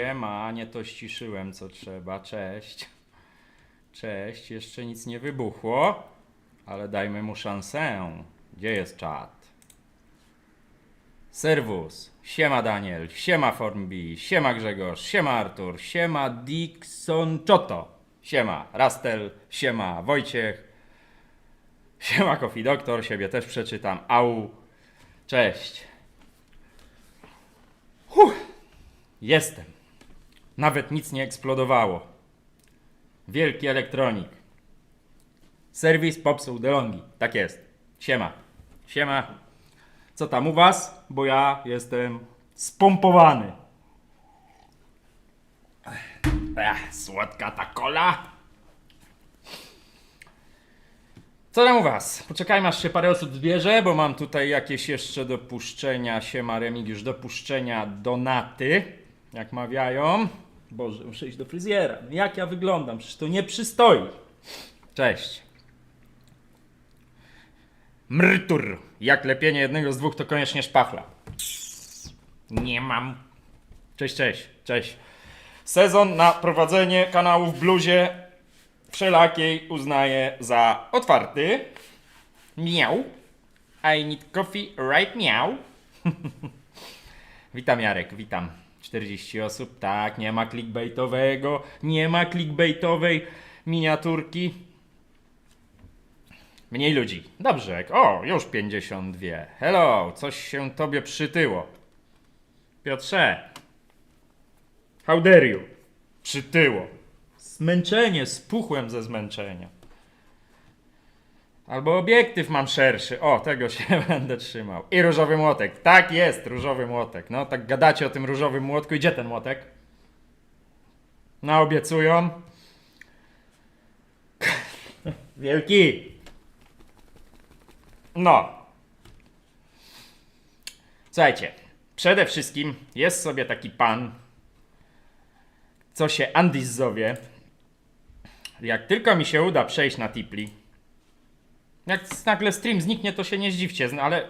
siema, nie to ściszyłem co trzeba, cześć. Cześć, jeszcze nic nie wybuchło, ale dajmy mu szansę. Gdzie jest czat? Serwus, siema Daniel, siema Formbi, siema Grzegorz, siema Artur, siema Dixon Czoto, siema Rastel, siema Wojciech, siema Coffee Doktor, siebie też przeczytam, au, cześć. Jestem. Nawet nic nie eksplodowało. Wielki elektronik. Serwis popsuł DeLonghi. Tak jest. Siema. Siema. Co tam u was? Bo ja jestem spompowany. Słodka ta kola. Co tam u was? Poczekajmy aż się parę osób zbierze, bo mam tutaj jakieś jeszcze dopuszczenia. Siema Remigiusz, dopuszczenia donaty. Jak mawiają. Boże, muszę iść do fryzjera. Jak ja wyglądam? Przecież to nie przystoi. Cześć. Mrtur. Jak lepienie jednego z dwóch to koniecznie szpachla. Nie mam. Cześć, cześć, cześć. Sezon na prowadzenie kanału w bluzie wszelakiej uznaję za otwarty. Miau. I need coffee right now. Witam Jarek, witam. 40 osób, tak, nie ma clickbaitowego, nie ma clickbaitowej miniaturki. Mniej ludzi. Dobrze, o, już 52. Hello, coś się tobie przytyło. Piotrze. How dare you? Przytyło. Zmęczenie, spuchłem ze zmęczenia. Albo obiektyw mam szerszy. O, tego się będę trzymał. I różowy młotek. Tak jest, różowy młotek. No, tak gadacie o tym różowym młotku. Gdzie ten młotek? No, obiecują. Wielki. No. Słuchajcie. Przede wszystkim jest sobie taki pan, co się Andis zowie. Jak tylko mi się uda przejść na Tipli, jak nagle stream zniknie, to się nie zdziwcie, ale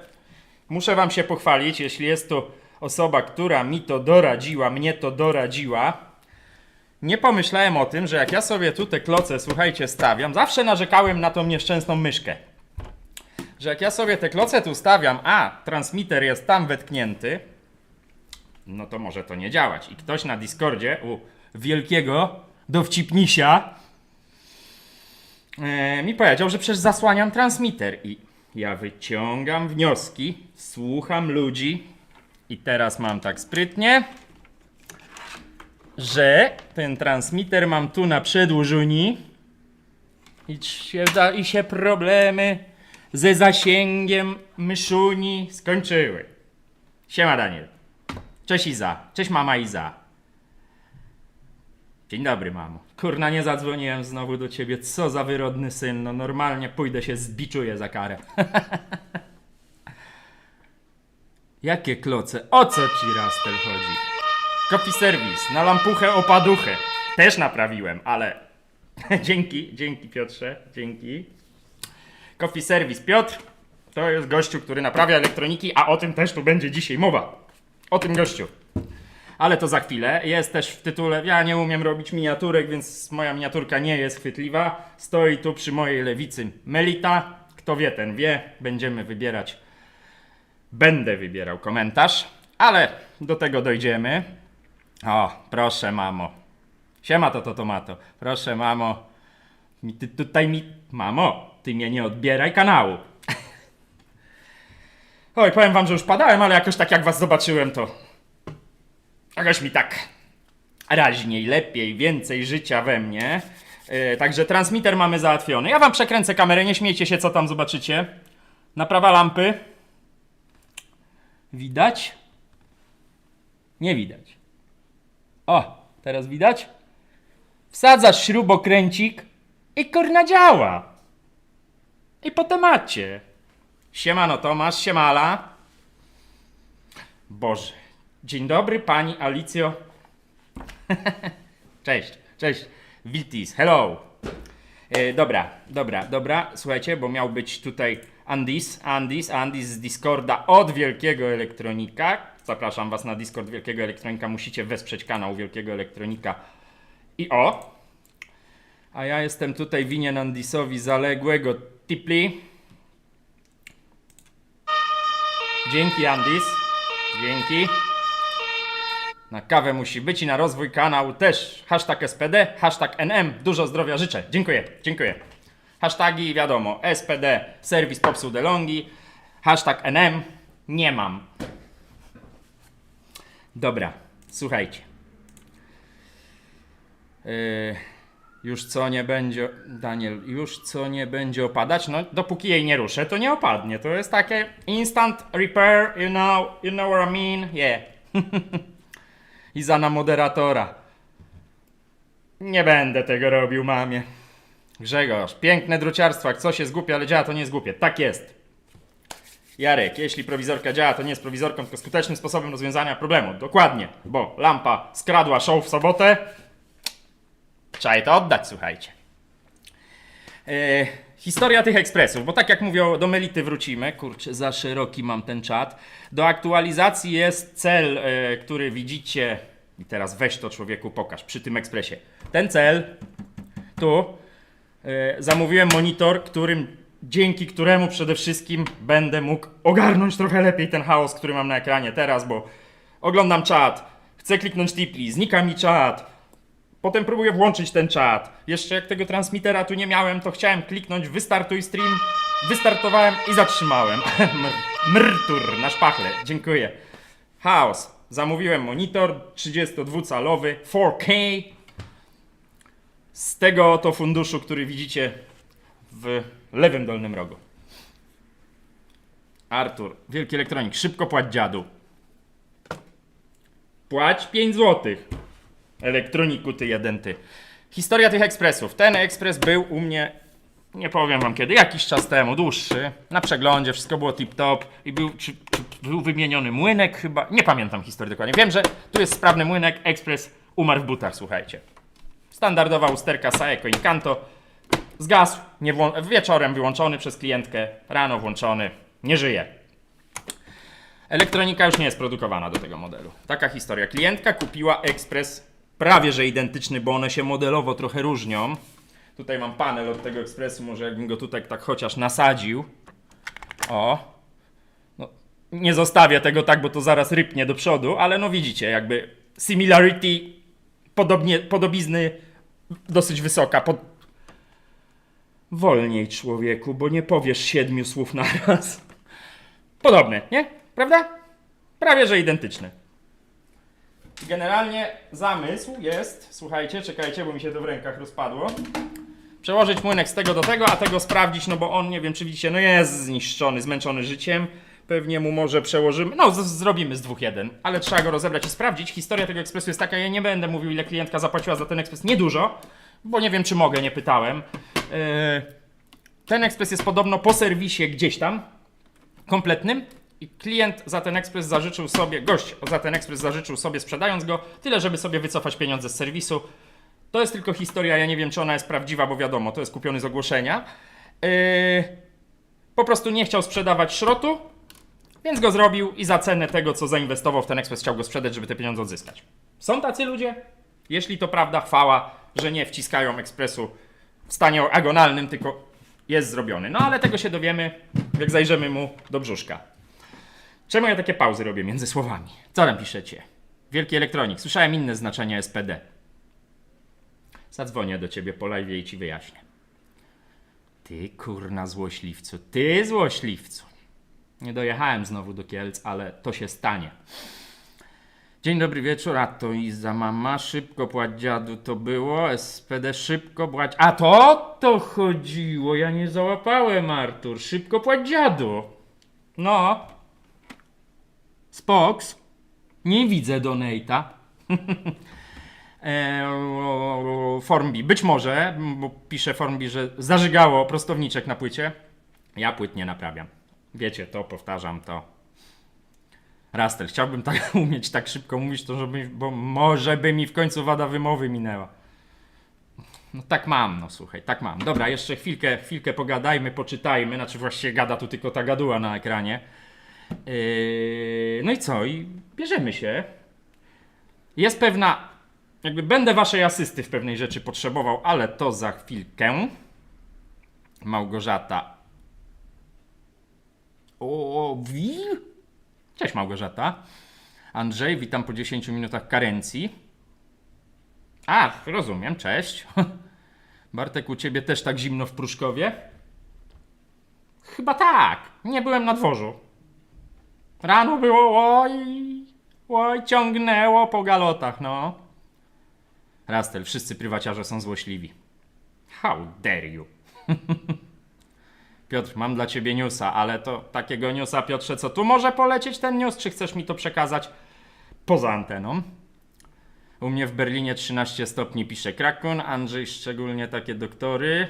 muszę wam się pochwalić, jeśli jest to osoba, która mi to doradziła, mnie to doradziła. Nie pomyślałem o tym, że jak ja sobie tu te kloce, słuchajcie, stawiam, zawsze narzekałem na tą nieszczęsną myszkę. Że jak ja sobie te kloce tu stawiam, a transmitter jest tam wetknięty, no to może to nie działać. I ktoś na Discordzie u wielkiego dowcipnisia mi powiedział, że przecież zasłaniam transmitter i ja wyciągam wnioski, słucham ludzi i teraz mam tak sprytnie, że ten transmitter mam tu na przedłużuni i się problemy ze zasięgiem myszuni skończyły. Siema Daniel. Cześć Iza. Cześć mama Iza. Dzień dobry, mamo. Kurna, nie zadzwoniłem znowu do ciebie. Co za wyrodny syn. No normalnie pójdę się zbiczuję za karę. Jakie kloce? O co ci Rastel chodzi? Coffee Service. Na lampuchę opaduchę. Też naprawiłem, ale... dzięki Piotrze. Dzięki. Coffee Service Piotr to jest gościu, który naprawia elektroniki, a o tym też tu będzie dzisiaj mowa. O tym gościu. Ale to za chwilę. Jest też w tytule, ja nie umiem robić miniaturek, więc moja miniaturka nie jest chwytliwa. Stoi tu przy mojej lewicy Melita. Kto wie, ten wie. Będziemy wybierać. Będę wybierał komentarz, ale do tego dojdziemy. O, proszę mamo. Siema to tomato. Proszę mamo. Mamo, ty mnie nie odbieraj kanału. Oj, powiem wam, że już padałem, ale jakoś tak jak was zobaczyłem, to... jakoś mi tak raźniej, lepiej, więcej życia we mnie. Także transmitter mamy załatwiony. Ja wam przekręcę kamerę, nie śmiejcie się, co tam zobaczycie. Naprawa lampy. Widać? Nie widać. O, teraz widać? Wsadzasz śrubokręcik i kurna działa. I po temacie. Siemano Tomasz, siemala. Boże. Dzień dobry pani Alicjo. Cześć, cześć. Wiltis, hello. Dobra. Słuchajcie, bo miał być tutaj Andis z Discorda od Wielkiego Elektronika. Zapraszam was na Discord Wielkiego Elektronika. Musicie wesprzeć kanał Wielkiego Elektronika. I o! A ja jestem tutaj winien Andisowi zaległego tipli. Dzięki Andis. Dzięki. Na kawę musi być i na rozwój kanału też. Hashtag SPD, hashtag NM. Dużo zdrowia życzę. Dziękuję, dziękuję. Hashtagi wiadomo. SPD, serwis popsuł DeLonghi. Hashtag NM. Nie mam. Dobra, słuchajcie. Już co nie będzie, Daniel, już co nie będzie opadać? No, dopóki jej nie ruszę, to nie opadnie. To jest takie instant repair, you know what I mean? Yeah. Iza na moderatora. Nie będę tego robił, mamie. Grzegorz, piękne druciarstwo, jak coś jest głupie, ale działa, to nie jest głupie. Tak jest. Jarek, jeśli prowizorka działa, to nie jest prowizorką, tylko skutecznym sposobem rozwiązania problemu. Dokładnie, bo lampa skradła show w sobotę. Trzeba jej to oddać, słuchajcie. Historia tych ekspresów, bo tak jak mówią, do Melity wrócimy. Kurczę, za szeroki mam ten czat. Do aktualizacji jest cel, który widzicie. I teraz weź to, człowieku, pokaż przy tym ekspresie. Ten cel, tu, zamówiłem monitor, dzięki któremu przede wszystkim będę mógł ogarnąć trochę lepiej ten chaos, który mam na ekranie teraz, bo oglądam czat, chcę kliknąć tipli, znika mi czat. Potem próbuję włączyć ten czat. Jeszcze jak tego transmitera tu nie miałem, to chciałem kliknąć wystartuj stream. Wystartowałem i zatrzymałem. Mrtur na szpachle. Dziękuję. Chaos. Zamówiłem monitor 32-calowy 4K. Z tego oto funduszu, który widzicie w lewym dolnym rogu. Artur, Wielki Elektronik, szybko płać dziadu. Płać 5 złotych. Elektroniku ty jeden ty. Historia tych ekspresów. Ten ekspres był u mnie, nie powiem wam kiedy, jakiś czas temu, dłuższy. Na przeglądzie, wszystko było tip-top i był wymieniony młynek chyba. Nie pamiętam historii dokładnie. Wiem, że tu jest sprawny młynek, ekspres umarł w butach, słuchajcie. Standardowa usterka Saeco Incanto. Zgasł, wieczorem wyłączony przez klientkę, rano włączony, nie żyje. Elektronika już nie jest produkowana do tego modelu. Taka historia. Klientka kupiła ekspres prawie że identyczny, bo one się modelowo trochę różnią. Tutaj mam panel od tego ekspresu, może jakbym go tutaj tak chociaż nasadził. O. No, nie zostawię tego tak, bo to zaraz rypnie do przodu, ale no widzicie, jakby similarity, podobizny dosyć wysoka. Wolniej, człowieku, bo nie powiesz 7 słów na raz. Podobne, nie? Prawda? Prawie że identyczne. Generalnie zamysł jest, słuchajcie, czekajcie, bo mi się to w rękach rozpadło. Przełożyć młynek z tego do tego, a tego sprawdzić, no bo on, nie wiem czy widzicie, no jest zniszczony, zmęczony życiem. Pewnie mu może przełożymy, no zrobimy z 2-1, ale trzeba go rozebrać i sprawdzić. Historia tego ekspresu jest taka, ja nie będę mówił ile klientka zapłaciła za ten ekspres, niedużo, bo nie wiem czy mogę, nie pytałem. Ten ekspres jest podobno po serwisie gdzieś tam, kompletnym. I klient za ten ekspres zażyczył sobie, gość za ten ekspres zażyczył sobie, sprzedając go, tyle żeby sobie wycofać pieniądze z serwisu. To jest tylko historia, ja nie wiem czy ona jest prawdziwa, bo wiadomo, to jest kupiony z ogłoszenia. Po prostu nie chciał sprzedawać szrotu, więc go zrobił i za cenę tego, co zainwestował w ten ekspres, chciał go sprzedać, żeby te pieniądze odzyskać. Są tacy ludzie? Jeśli to prawda, chwała, że nie wciskają ekspresu w stanie agonalnym, tylko jest zrobiony. No ale tego się dowiemy, jak zajrzymy mu do brzuszka. Czemu ja takie pauzy robię między słowami? Co tam piszecie? Wielki Elektronik. Słyszałem inne znaczenia SPD. Zadzwonię do ciebie po live i ci wyjaśnię. Ty kurna złośliwcu. Ty złośliwcu. Nie dojechałem znowu do Kielc, ale to się stanie. Dzień dobry wieczór. A to Iza mama. Szybko płać dziadu to było. SPD szybko płać. A to chodziło. Ja nie załapałem, Artur. Szybko płać dziadu. No. Spoks. Nie widzę donate'a. Formbi. Być może, bo pisze Formbi, że zażygało prostowniczek na płycie. Ja płyt nie naprawiam. Wiecie to, powtarzam to. Rastel, chciałbym tak umieć tak szybko mówić, to żeby, bo może by mi w końcu wada wymowy minęła. No tak mam, no słuchaj, tak mam. Dobra, jeszcze chwilkę pogadajmy, poczytajmy. Znaczy właściwie gada tu tylko ta gaduła na ekranie. No i co? I bierzemy się. Jest pewna... Jakby będę waszej asysty w pewnej rzeczy potrzebował, ale to za chwilkę. Małgorzata. Cześć Małgorzata. Andrzej, witam po 10 minutach karencji. Rozumiem, cześć. Bartek, u ciebie też tak zimno w Pruszkowie? Chyba tak, nie byłem na dworzu. Rano było, oj, ciągnęło po galotach, no. Rastel, wszyscy prywaciarze są złośliwi. How dare you? Piotr, mam dla ciebie newsa, ale to takiego newsa, Piotrze, co tu może polecieć ten news, czy chcesz mi to przekazać poza anteną? U mnie w Berlinie 13 stopni, pisze Krakon. Andrzej, szczególnie takie doktory.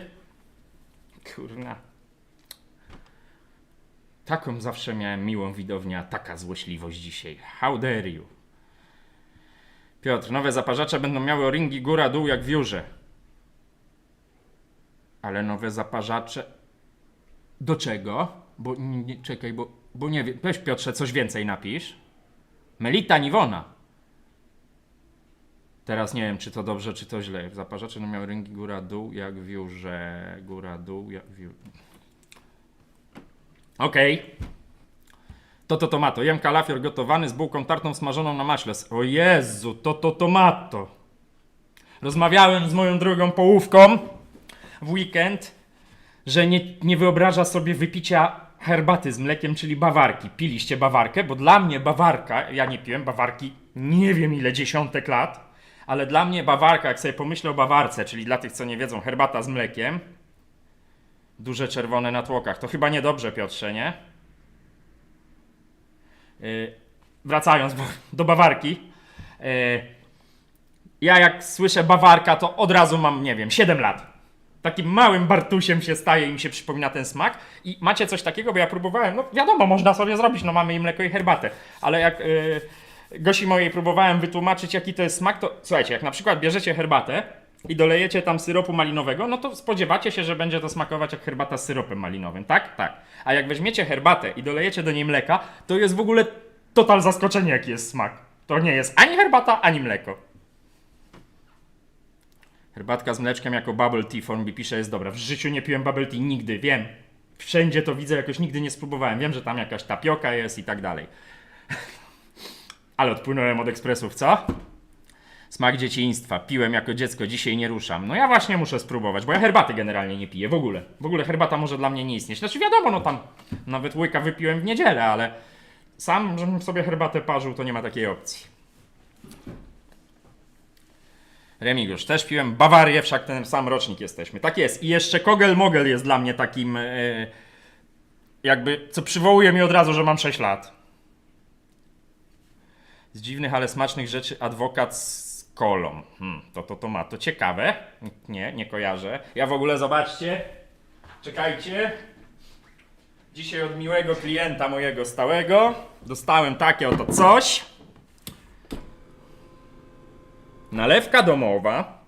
Kurna. Taką zawsze miałem miłą widownię, a taka złośliwość dzisiaj. How dare you? Piotr, nowe zaparzacze będą miały o-ringi góra-dół jak w Jurze. Ale nowe zaparzacze... Do czego? Bo nie, czekaj, bo nie wiem. Weź Piotrze, coś więcej napisz. Melita Niwona. Teraz nie wiem, czy to dobrze, czy to źle. Zaparzacze będą miały ringi góra-dół jak w Jurze. Góra-dół jak w Jurze. Okej. To tomato. Jem kalafior gotowany z bułką tartą smażoną na maśle. O Jezu, to tomato. Rozmawiałem z moją drugą połówką w weekend, że nie wyobraża sobie wypicia herbaty z mlekiem, czyli bawarki. Piliście bawarkę? Bo dla mnie bawarka, ja nie piłem bawarki nie wiem ile dziesiątek lat, ale dla mnie bawarka, jak sobie pomyślę o bawarce, czyli dla tych, co nie wiedzą, herbata z mlekiem, duże czerwone na tłokach, to chyba niedobrze, Piotrze, nie? Wracając do bawarki, ja jak słyszę bawarka, to od razu mam, nie wiem, 7 lat. Takim małym Bartusiem się staje i mi się przypomina ten smak. I macie coś takiego, bo ja próbowałem, no wiadomo, można sobie zrobić, no mamy i mleko i herbatę, ale jak Gosi mojej próbowałem wytłumaczyć, jaki to jest smak, to słuchajcie, jak na przykład bierzecie herbatę i dolejecie tam syropu malinowego, no to spodziewacie się, że będzie to smakować jak herbata z syropem malinowym, tak? Tak. A jak weźmiecie herbatę i dolejecie do niej mleka, to jest w ogóle total zaskoczenie, jaki jest smak. To nie jest ani herbata, ani mleko. Herbatka z mleczkiem jako bubble tea, Formby pisze, jest dobra. W życiu nie piłem bubble tea nigdy, wiem. Wszędzie to widzę, jakoś nigdy nie spróbowałem. Wiem, że tam jakaś tapioka jest i tak dalej. Ale odpłynąłem od ekspresów, co? Smak dzieciństwa. Piłem jako dziecko, dzisiaj nie ruszam. No ja właśnie muszę spróbować, bo ja herbaty generalnie nie piję w ogóle. W ogóle herbata może dla mnie nie istnieć. Znaczy wiadomo, no tam nawet łyka wypiłem w niedzielę, ale sam, żebym sobie herbatę parzył, to nie ma takiej opcji. Remigiusz, też piłem Bawarię, wszak ten sam rocznik jesteśmy. Tak jest. I jeszcze Kogel-Mogel jest dla mnie takim jakby, co przywołuje mi od razu, że mam 6 lat. Z dziwnych, ale smacznych rzeczy adwokat z kolą. To ma. To ciekawe. Nie kojarzę. Ja w ogóle, zobaczcie. Czekajcie. Dzisiaj od miłego klienta mojego stałego dostałem takie oto coś. Nalewka domowa.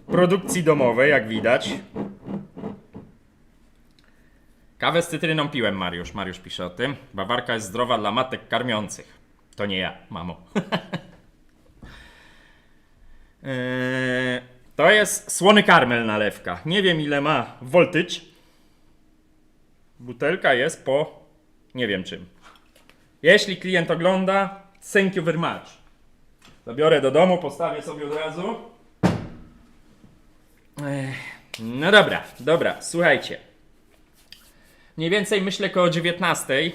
Produkcji domowej, jak widać. Kawę z cytryną piłem, Mariusz. Mariusz pisze o tym. Bawarka jest zdrowa dla matek karmiących. To nie ja, mamo. To jest słony karmel nalewka. Nie wiem ile ma voltage. Butelka jest po nie wiem czym. Jeśli klient ogląda, thank you very much. Zabiorę do domu, postawię sobie od razu. No dobra, słuchajcie. Mniej więcej myślę koło 19:00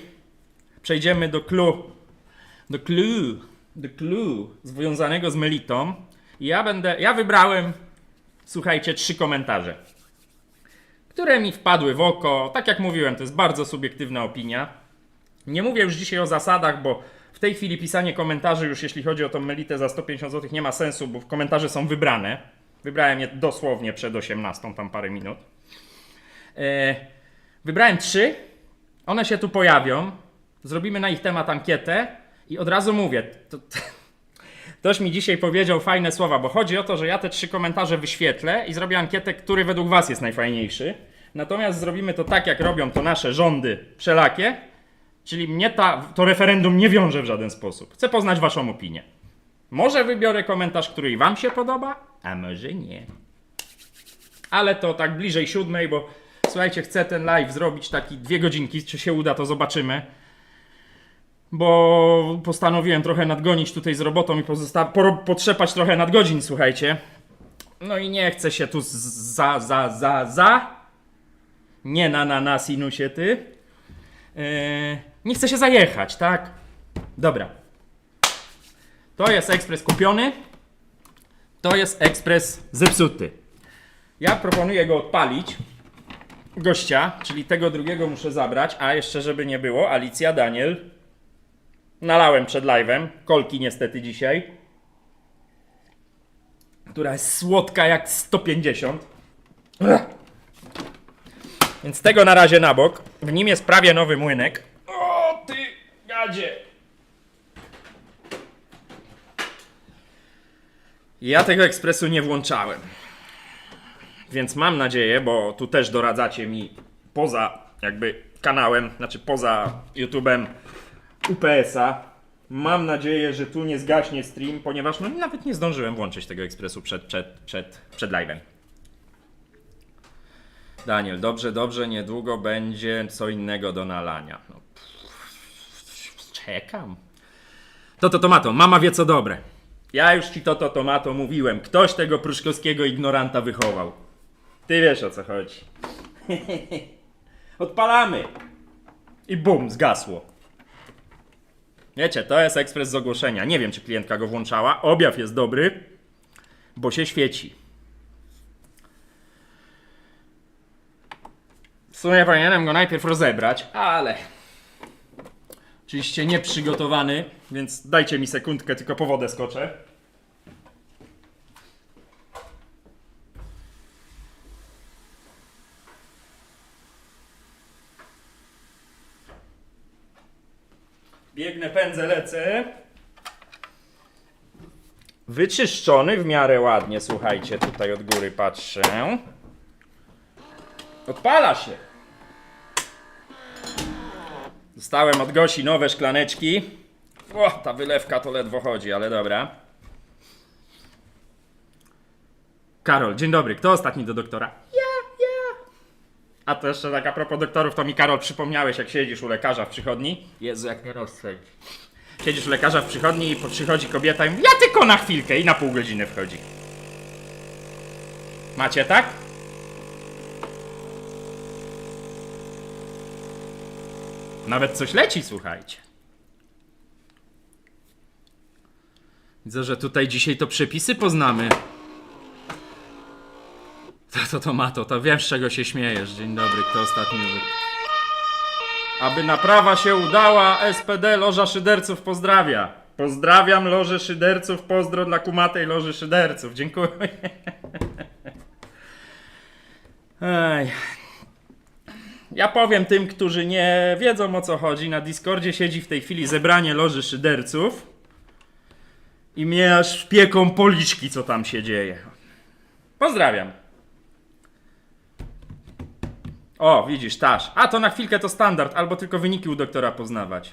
przejdziemy do clue związanego z Melitą. I ja wybrałem, słuchajcie, 3 komentarze, które mi wpadły w oko. Tak jak mówiłem, to jest bardzo subiektywna opinia. Nie mówię już dzisiaj o zasadach, bo w tej chwili pisanie komentarzy już jeśli chodzi o tą Melitę za 150 zł nie ma sensu, bo komentarze są wybrane. Wybrałem je dosłownie przed 18, tam parę minut. Wybrałem 3. One się tu pojawią. Zrobimy na ich temat ankietę i od razu mówię, Ktoś mi dzisiaj powiedział fajne słowa, bo chodzi o to, że ja te 3 komentarze wyświetlę i zrobię ankietę, który według was jest najfajniejszy. Natomiast zrobimy to tak, jak robią to nasze rządy wszelakie, czyli mnie to referendum nie wiąże w żaden sposób. Chcę poznać waszą opinię. Może wybiorę komentarz, który wam się podoba, a może nie. Ale to tak bliżej 7, bo słuchajcie, chcę ten live zrobić taki 2 godzinki, czy się uda, to zobaczymy. Bo postanowiłem trochę nadgonić tutaj z robotą i potrzepać trochę nadgodzin, słuchajcie. No i nie chcę się tu nie na sinusie ty. Nie chcę się zajechać, tak? Dobra. To jest ekspres kupiony. To jest ekspres zepsuty. Ja proponuję go odpalić. Gościa, czyli tego drugiego muszę zabrać. A jeszcze żeby nie było, Alicja, Daniel. Nalałem przed live'em. Kolki niestety dzisiaj. Która jest słodka jak 150. Więc tego na razie na bok. W nim jest prawie nowy młynek. O ty gadzie. Ja tego ekspresu nie włączałem. Więc mam nadzieję, bo tu też doradzacie mi poza jakby kanałem, znaczy poza YouTube'em UPS-a. Mam nadzieję, że tu nie zgaśnie stream, ponieważ no nawet nie zdążyłem włączyć tego ekspresu przed live'em. Daniel, dobrze, niedługo będzie co innego do nalania. No, czekam. Tomato, mama wie co dobre. Ja już ci tomato mówiłem. Ktoś tego pruszkowskiego ignoranta wychował. Ty wiesz o co chodzi. Odpalamy. I bum, zgasło. Wiecie, to jest ekspres z ogłoszenia. Nie wiem, czy klientka go włączała. Objaw jest dobry, bo się świeci. W sumie powinienem go najpierw rozebrać, ale oczywiście nieprzygotowany, więc dajcie mi sekundkę, tylko po wodę skoczę. Biegnę, pędzę, lecę. Wyczyszczony w miarę ładnie, słuchajcie, tutaj od góry patrzę. Odpala się. Dostałem od Gosi nowe szklaneczki. O, ta wylewka to ledwo chodzi, ale dobra. Karol, dzień dobry. Kto ostatni do doktora? Ja. A to jeszcze tak a propos doktorów, to mi Karol przypomniałeś, jak siedzisz u lekarza w przychodni. Jezu, jak mnie rozstrzeli. Siedzisz u lekarza w przychodni i przychodzi kobieta i mówi, ja tylko na chwilkę i na pół godziny wchodzi. Macie tak? Nawet coś leci, słuchajcie. Widzę, że tutaj dzisiaj to przepisy poznamy. To wiem, z czego się śmiejesz. Dzień dobry, kto ostatni? Aby naprawa się udała, SPD Loża Szyderców pozdrawia. Pozdrawiam Lożę Szyderców, pozdro dla kumatej Loży Szyderców. Dziękuję. Ej. Ja powiem tym, którzy nie wiedzą o co chodzi. Na Discordzie siedzi w tej chwili zebranie Loży Szyderców. I mnie aż pieką policzki, co tam się dzieje. Pozdrawiam. O, widzisz, Tasz. A, to na chwilkę to standard, albo tylko wyniki u doktora poznawać.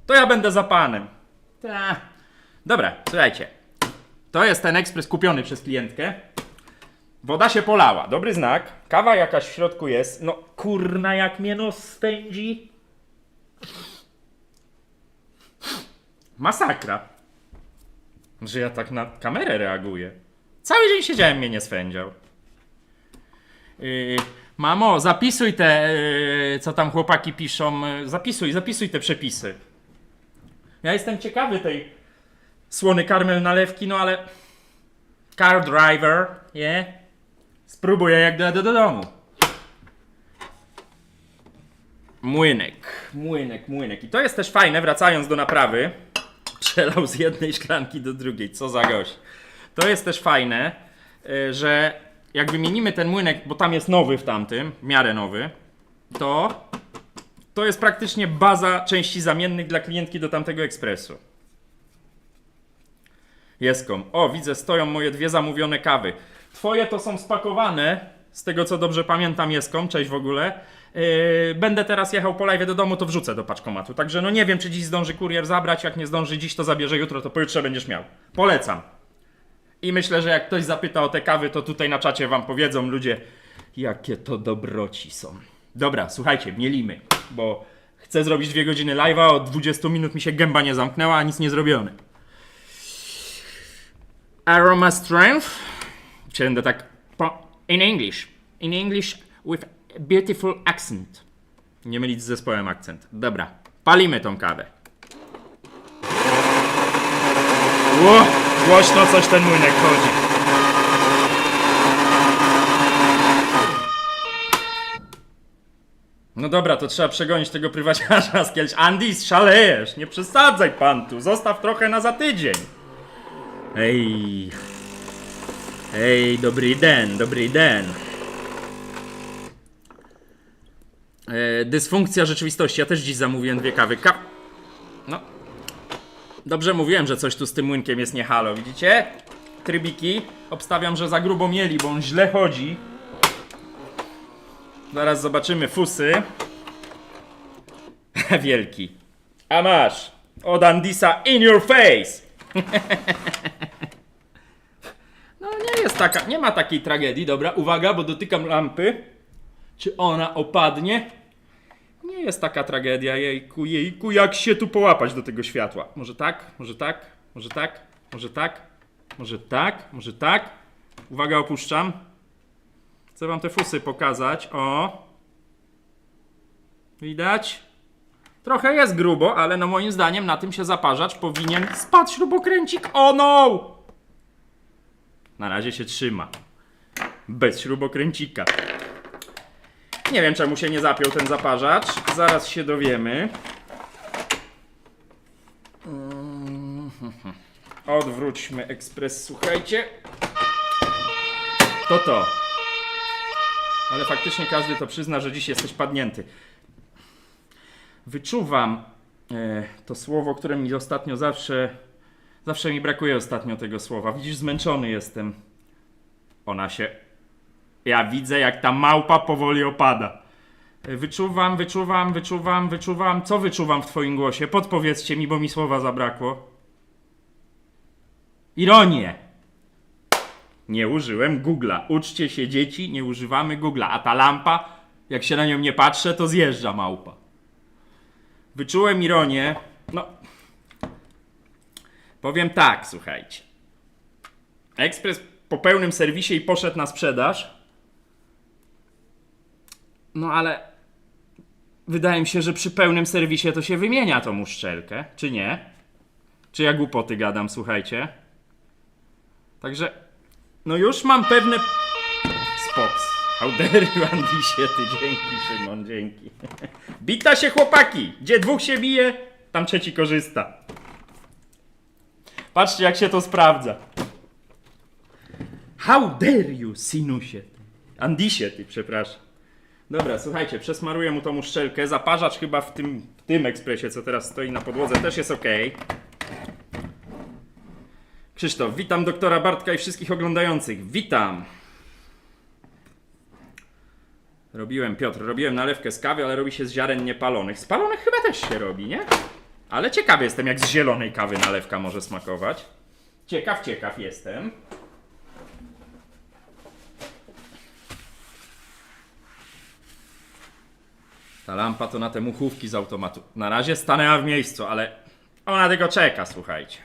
To ja będę za panem. Ta. Dobra, słuchajcie. To jest ten ekspres kupiony przez klientkę. Woda się polała, dobry znak. Kawa jakaś w środku jest. No kurna, jak mnie nos spędzi. Masakra. Że ja tak na kamerę reaguję. Cały dzień siedziałem, mnie nie swędział. Mamo, zapisuj te, co tam chłopaki piszą. Zapisuj te przepisy. Ja jestem ciekawy tej słony karmel nalewki, no ale... Car driver, yeah? Spróbuję jak dojadę do domu. Młynek. I to jest też fajne, wracając do naprawy. Przelał z jednej szklanki do drugiej, co za gość. To jest też fajne, że jak wymienimy ten młynek, bo tam jest nowy w tamtym, w miarę nowy, to jest praktycznie baza części zamiennych dla klientki do tamtego ekspresu. Jeskom. O, widzę, stoją moje 2 zamówione kawy. Twoje to są spakowane, z tego co dobrze pamiętam, Jeskom. Cześć w ogóle. Będę teraz jechał po live do domu, to wrzucę do paczkomatu. Także no nie wiem, czy dziś zdąży kurier zabrać. Jak nie zdąży dziś, to zabierze jutro, to pojutrze będziesz miał. Polecam. I myślę, że jak ktoś zapyta o te kawy, to tutaj na czacie wam powiedzą ludzie, jakie to dobroci są. Dobra, słuchajcie, mielimy, bo chcę zrobić 2 godziny live'a, od 20 minut mi się gęba nie zamknęła, a nic nie zrobione. Aroma strength. Będę tak in English with a beautiful accent. Nie mylić z zespołem akcent. Dobra, palimy tą kawę. Ło, głośno coś ten młynek chodzi. No dobra, to trzeba przegonić tego prywaciarza z Kielc. Andy, szalejesz, nie przesadzaj pan tu, zostaw trochę na za tydzień. Ej, dobry den. Dysfunkcja rzeczywistości, ja też dziś zamówiłem 2 kawy. No, dobrze mówiłem, że coś tu z tym młynkiem jest nie halo, widzicie? Trybiki, obstawiam, że za grubo mieli, bo on źle chodzi. Zaraz zobaczymy fusy. Wielki. A masz, od Andisa in your face. No nie jest taka, nie ma takiej tragedii. Dobra, uwaga, bo dotykam lampy. Czy ona opadnie? Nie jest taka tragedia, jejku, jak się tu połapać do tego światła. Może tak, może tak, może tak, może tak, może tak, może tak. Uwaga, opuszczam. Chcę wam te fusy pokazać, o. Widać? Trochę jest grubo, ale no moim zdaniem na tym się zaparzacz powinien spadł śrubokręcik, o no! Na razie się trzyma. Bez śrubokręcika. Nie wiem, czemu się nie zapiął ten zaparzacz. Zaraz się dowiemy. Odwróćmy ekspres, słuchajcie. To. Ale faktycznie każdy to przyzna, że dziś jesteś padnięty. Wyczuwam to słowo, które mi ostatnio zawsze mi brakuje ostatnio tego słowa. Widzisz, zmęczony jestem. Ja widzę, jak ta małpa powoli opada. Wyczuwam. Co wyczuwam w twoim głosie? Podpowiedzcie mi, bo mi słowa zabrakło. Ironię. Nie użyłem Google'a. Uczcie się, dzieci, nie używamy Google'a. A ta lampa, jak się na nią nie patrzę, to zjeżdża małpa. Wyczułem ironię. No. Powiem tak, słuchajcie. Ekspres po pełnym serwisie i poszedł na sprzedaż. No ale wydaje mi się, że przy pełnym serwisie to się wymienia tą uszczelkę, czy nie? Czy ja głupoty gadam, słuchajcie? Także, no już mam pewne... Spoks. How dare you, Andisie, ty, dzięki, Szymon, dzięki. Bita się, chłopaki! Gdzie 2 się bije, tam 3 korzysta. Patrzcie, jak się to sprawdza. How dare you, Sinusie. Andisie, ty, przepraszam. Dobra, słuchajcie, przesmaruję mu tą uszczelkę. Zaparzacz chyba w tym ekspresie, co teraz stoi na podłodze, też jest ok. Krzysztof, witam doktora Bartka i wszystkich oglądających. Witam. Robiłem nalewkę z kawy, ale robi się z ziaren niepalonych. Z palonych chyba też się robi, nie? Ale ciekawy jestem, jak z zielonej kawy nalewka może smakować. Ciekaw jestem. Ta lampa to na te muchówki z automatu. Na razie stanęła w miejscu, ale ona tylko czeka, słuchajcie.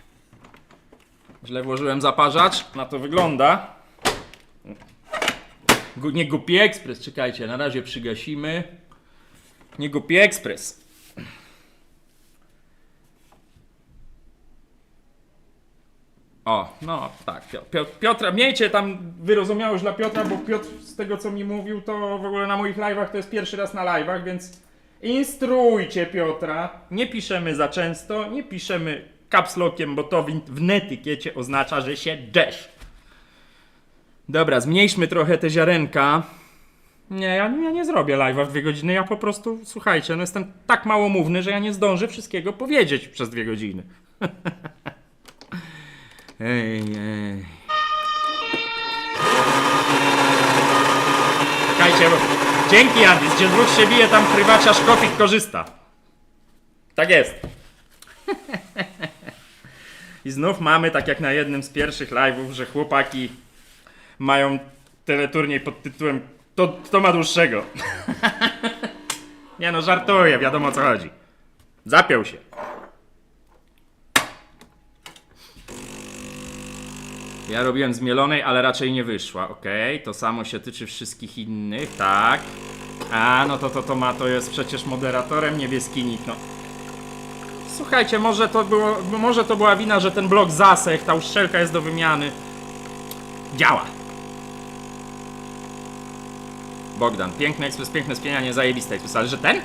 Źle włożyłem zaparzacz, na to wygląda. Nie głupi ekspres, czekajcie, na razie przygasimy. Nie głupi ekspres. O, no tak, Piotra, miejcie tam wyrozumiałość dla Piotra, bo Piotr z tego co mi mówił, to w ogóle na moich live'ach to jest pierwszy raz na live'ach, więc instruujcie Piotra. Nie piszemy za często, nie piszemy caps lockiem, bo to w netykiecie oznacza, że się drzesz. Dobra, zmniejszmy trochę te ziarenka. Nie, ja nie zrobię live'a w 2 godziny, ja po prostu, słuchajcie, no jestem tak małomówny, że ja nie zdążę wszystkiego powiedzieć przez 2 godziny. Ej. Czekajcie, bo... Dzięki, Andys, gdzie dwóch się bije, tam prywaciarz Kofik korzysta. Tak jest. I znów mamy, tak jak na jednym z pierwszych live'ów, że chłopaki mają teleturniej pod tytułem Kto ma dłuższego? Nie no, żartuję, wiadomo o co chodzi. Zapiął się. Ja robiłem z mielonej, ale raczej nie wyszła. Okej, to samo się tyczy wszystkich innych, tak. A, no to jest przecież moderatorem niebieski. No. Słuchajcie, może to była wina, że ten blok zasechł, ta uszczelka jest do wymiany. Działa. Bogdan, piękny ekspres, piękne spienianie, zajebiste ekspres, ale że ten?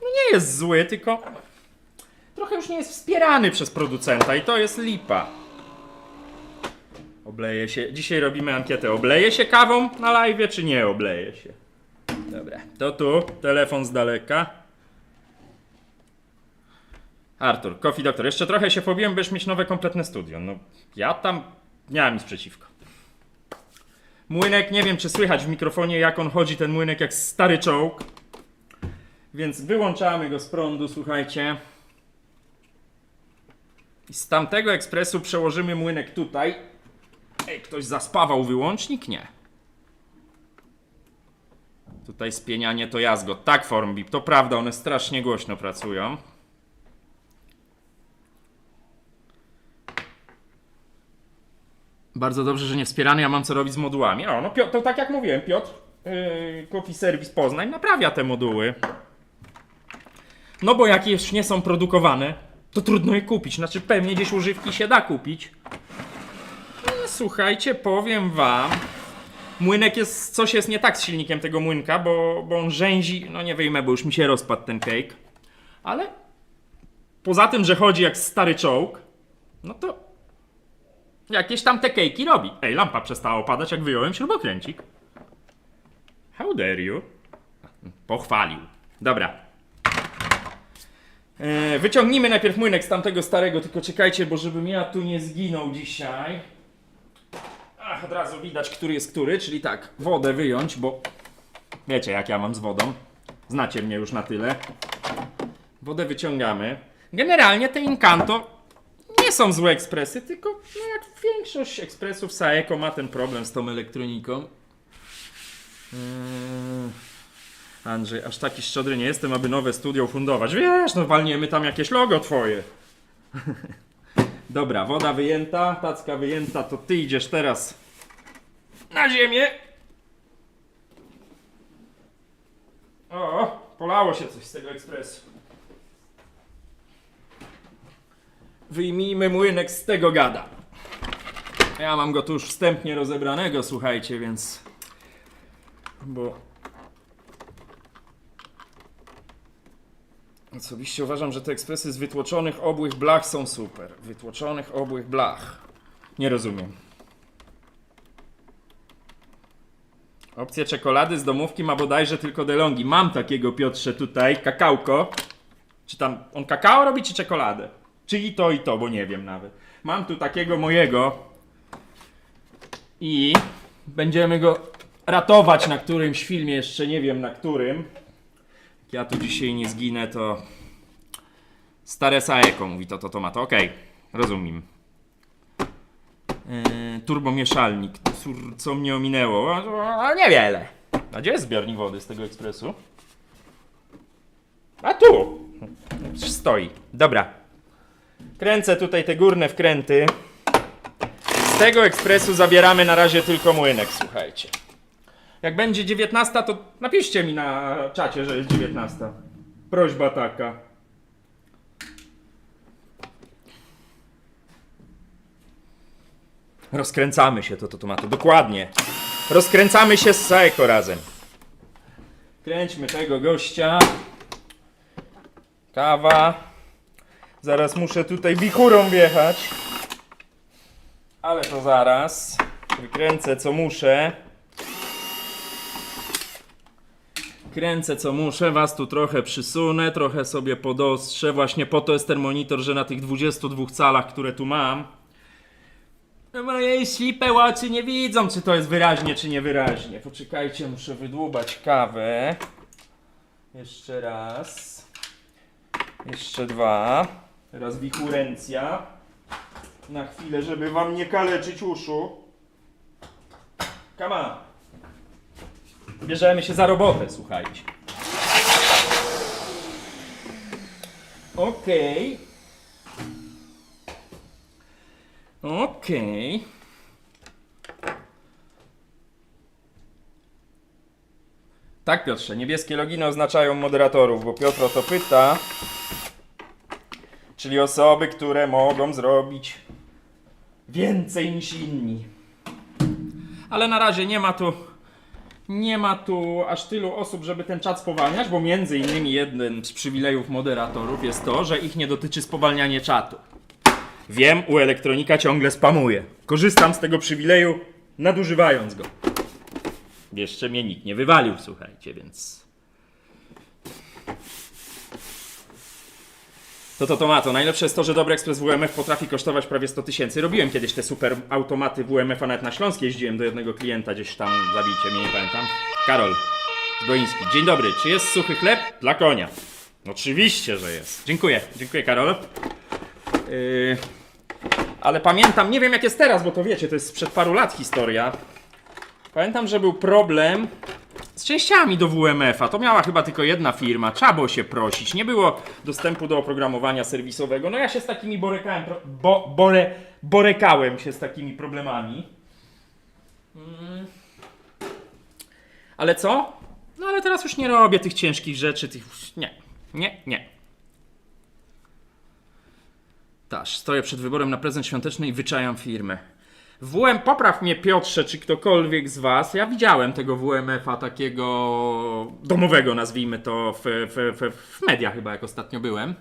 No nie jest zły, tylko trochę już nie jest wspierany przez producenta i to jest lipa. Obleje się, dzisiaj robimy ankietę, obleje się kawą na live, czy nie obleje się? Dobra, to tu, telefon z daleka. Artur, Coffee Doctor, jeszcze trochę się pobiłem, będziesz mieć nowe, kompletne studio. No, ja tam nie mam nic przeciwko. Młynek, nie wiem czy słychać w mikrofonie, jak on chodzi, ten młynek, jak stary czołg. Więc wyłączamy go z prądu, słuchajcie. I z tamtego ekspresu przełożymy młynek tutaj. Ej, ktoś zaspawał wyłącznik? Nie. Tutaj spienianie to jazgot. Tak, Formbip, to prawda, one strasznie głośno pracują. Bardzo dobrze, że nie wspierany, ja mam co robić z modułami. O, no to tak jak mówiłem, Piotr, Coffee Service Poznań naprawia te moduły. No bo jak już nie są produkowane, to trudno je kupić. Znaczy pewnie gdzieś używki się da kupić. No, słuchajcie, powiem wam, młynek jest, coś jest nie tak z silnikiem tego młynka, bo on rzęzi, no nie wyjmę, bo już mi się rozpadł ten cake. Ale poza tym, że chodzi jak stary czołg, no to jakieś tam te kejki robi. Ej, lampa przestała opadać, jak wyjąłem śrubokręcik. How dare you? Pochwalił. Dobra. Wyciągnijmy najpierw młynek z tamtego starego, tylko czekajcie, bo żebym ja tu nie zginął dzisiaj. Ach, od razu widać, który jest który, czyli tak, wodę wyjąć, bo wiecie jak ja mam z wodą. Znacie mnie już na tyle. Wodę wyciągamy. Generalnie te Incanto nie są złe ekspresy, tylko no jak większość ekspresów Saeco ma ten problem z tą elektroniką. Andrzej, aż taki szczodry nie jestem, aby nowe studio fundować. Wiesz, no walniemy tam jakieś logo twoje. Dobra, woda wyjęta, tacka wyjęta, to ty idziesz teraz na ziemię. O, polało się coś z tego ekspresu. Wyjmijmy młynek z tego gada. Ja mam go tu już wstępnie rozebranego, słuchajcie, więc... Bo... Osobiście uważam, że te ekspresy z wytłoczonych obłych blach są super. Wytłoczonych obłych blach. Nie rozumiem. Opcję czekolady z domówki ma bodajże tylko DeLonghi. Mam takiego, Piotrze, tutaj, kakałko. Czy tam on kakao robi, czy czekoladę? Czy i to, bo nie wiem nawet. Mam tu takiego mojego. I będziemy go ratować na którymś filmie, jeszcze nie wiem na którym. Jak ja tu dzisiaj nie zginę, to... Stare Saeco mówi to ma to. Okej, rozumiem. Turbomieszalnik. Co mnie ominęło? A niewiele. A gdzie jest zbiornik wody z tego ekspresu? A tu! Stoi. Dobra. Kręcę tutaj te górne wkręty. Z tego ekspresu zabieramy na razie tylko młynek, słuchajcie. Jak będzie 19, to napiszcie mi na czacie, że jest 19. Prośba taka. Rozkręcamy się, to ma to. Dokładnie. Rozkręcamy się z Saeco razem. Kręćmy tego gościa. Kawa. Zaraz muszę tutaj wichurą wjechać. Ale to zaraz. Wykręcę co muszę. kręcę co muszę, was tu trochę przysunę, trochę sobie podostrzę. Właśnie po to jest ten monitor, że na tych 22 calach, które tu mam, moje ślipe oczy nie widzą, czy to jest wyraźnie, czy niewyraźnie. Poczekajcie, muszę wydłubać kawę. Jeszcze raz. Jeszcze dwa. Teraz wichurencja. Na chwilę, żeby wam nie kaleczyć uszu. Come on. Bierzemy się za robotę, słuchajcie. Okej. Okej. Tak, Piotrze, niebieskie loginy oznaczają moderatorów, bo Piotr o to pyta. Czyli osoby, które mogą zrobić więcej niż inni. Ale na razie nie ma tu aż tylu osób, żeby ten czat spowalniać, bo między innymi jednym z przywilejów moderatorów jest to, że ich nie dotyczy spowalnianie czatu. Wiem, u Elektronika ciągle spamuje. Korzystam z tego przywileju, nadużywając go. Jeszcze mnie nikt nie wywalił, słuchajcie, więc... To ma to. Najlepsze jest to, że dobry ekspres WMF potrafi kosztować prawie 100 000. Robiłem kiedyś te super automaty WMF-a, nawet na Śląskie jeździłem do jednego klienta, gdzieś tam, zabijcie mnie, nie pamiętam. Karol Zbroiński. Dzień dobry, czy jest suchy chleb? Dla konia. Oczywiście, że jest. Dziękuję Karol. Ale pamiętam, nie wiem jak jest teraz, bo to wiecie, to jest sprzed paru lat historia. Pamiętam, że był problem z częściami do WMF-a. To miała chyba tylko jedna firma. Trzeba było się prosić. Nie było dostępu do oprogramowania serwisowego. No ja się z takimi borykałem się z takimi problemami. Ale co? No ale teraz już nie robię tych ciężkich rzeczy. Nie. Taż, stoję przed wyborem na prezent świąteczny i wyczajam firmę. Popraw mnie Piotrze, czy ktokolwiek z was, ja widziałem tego WMF-a takiego domowego, nazwijmy to, w mediach chyba, jak ostatnio byłem.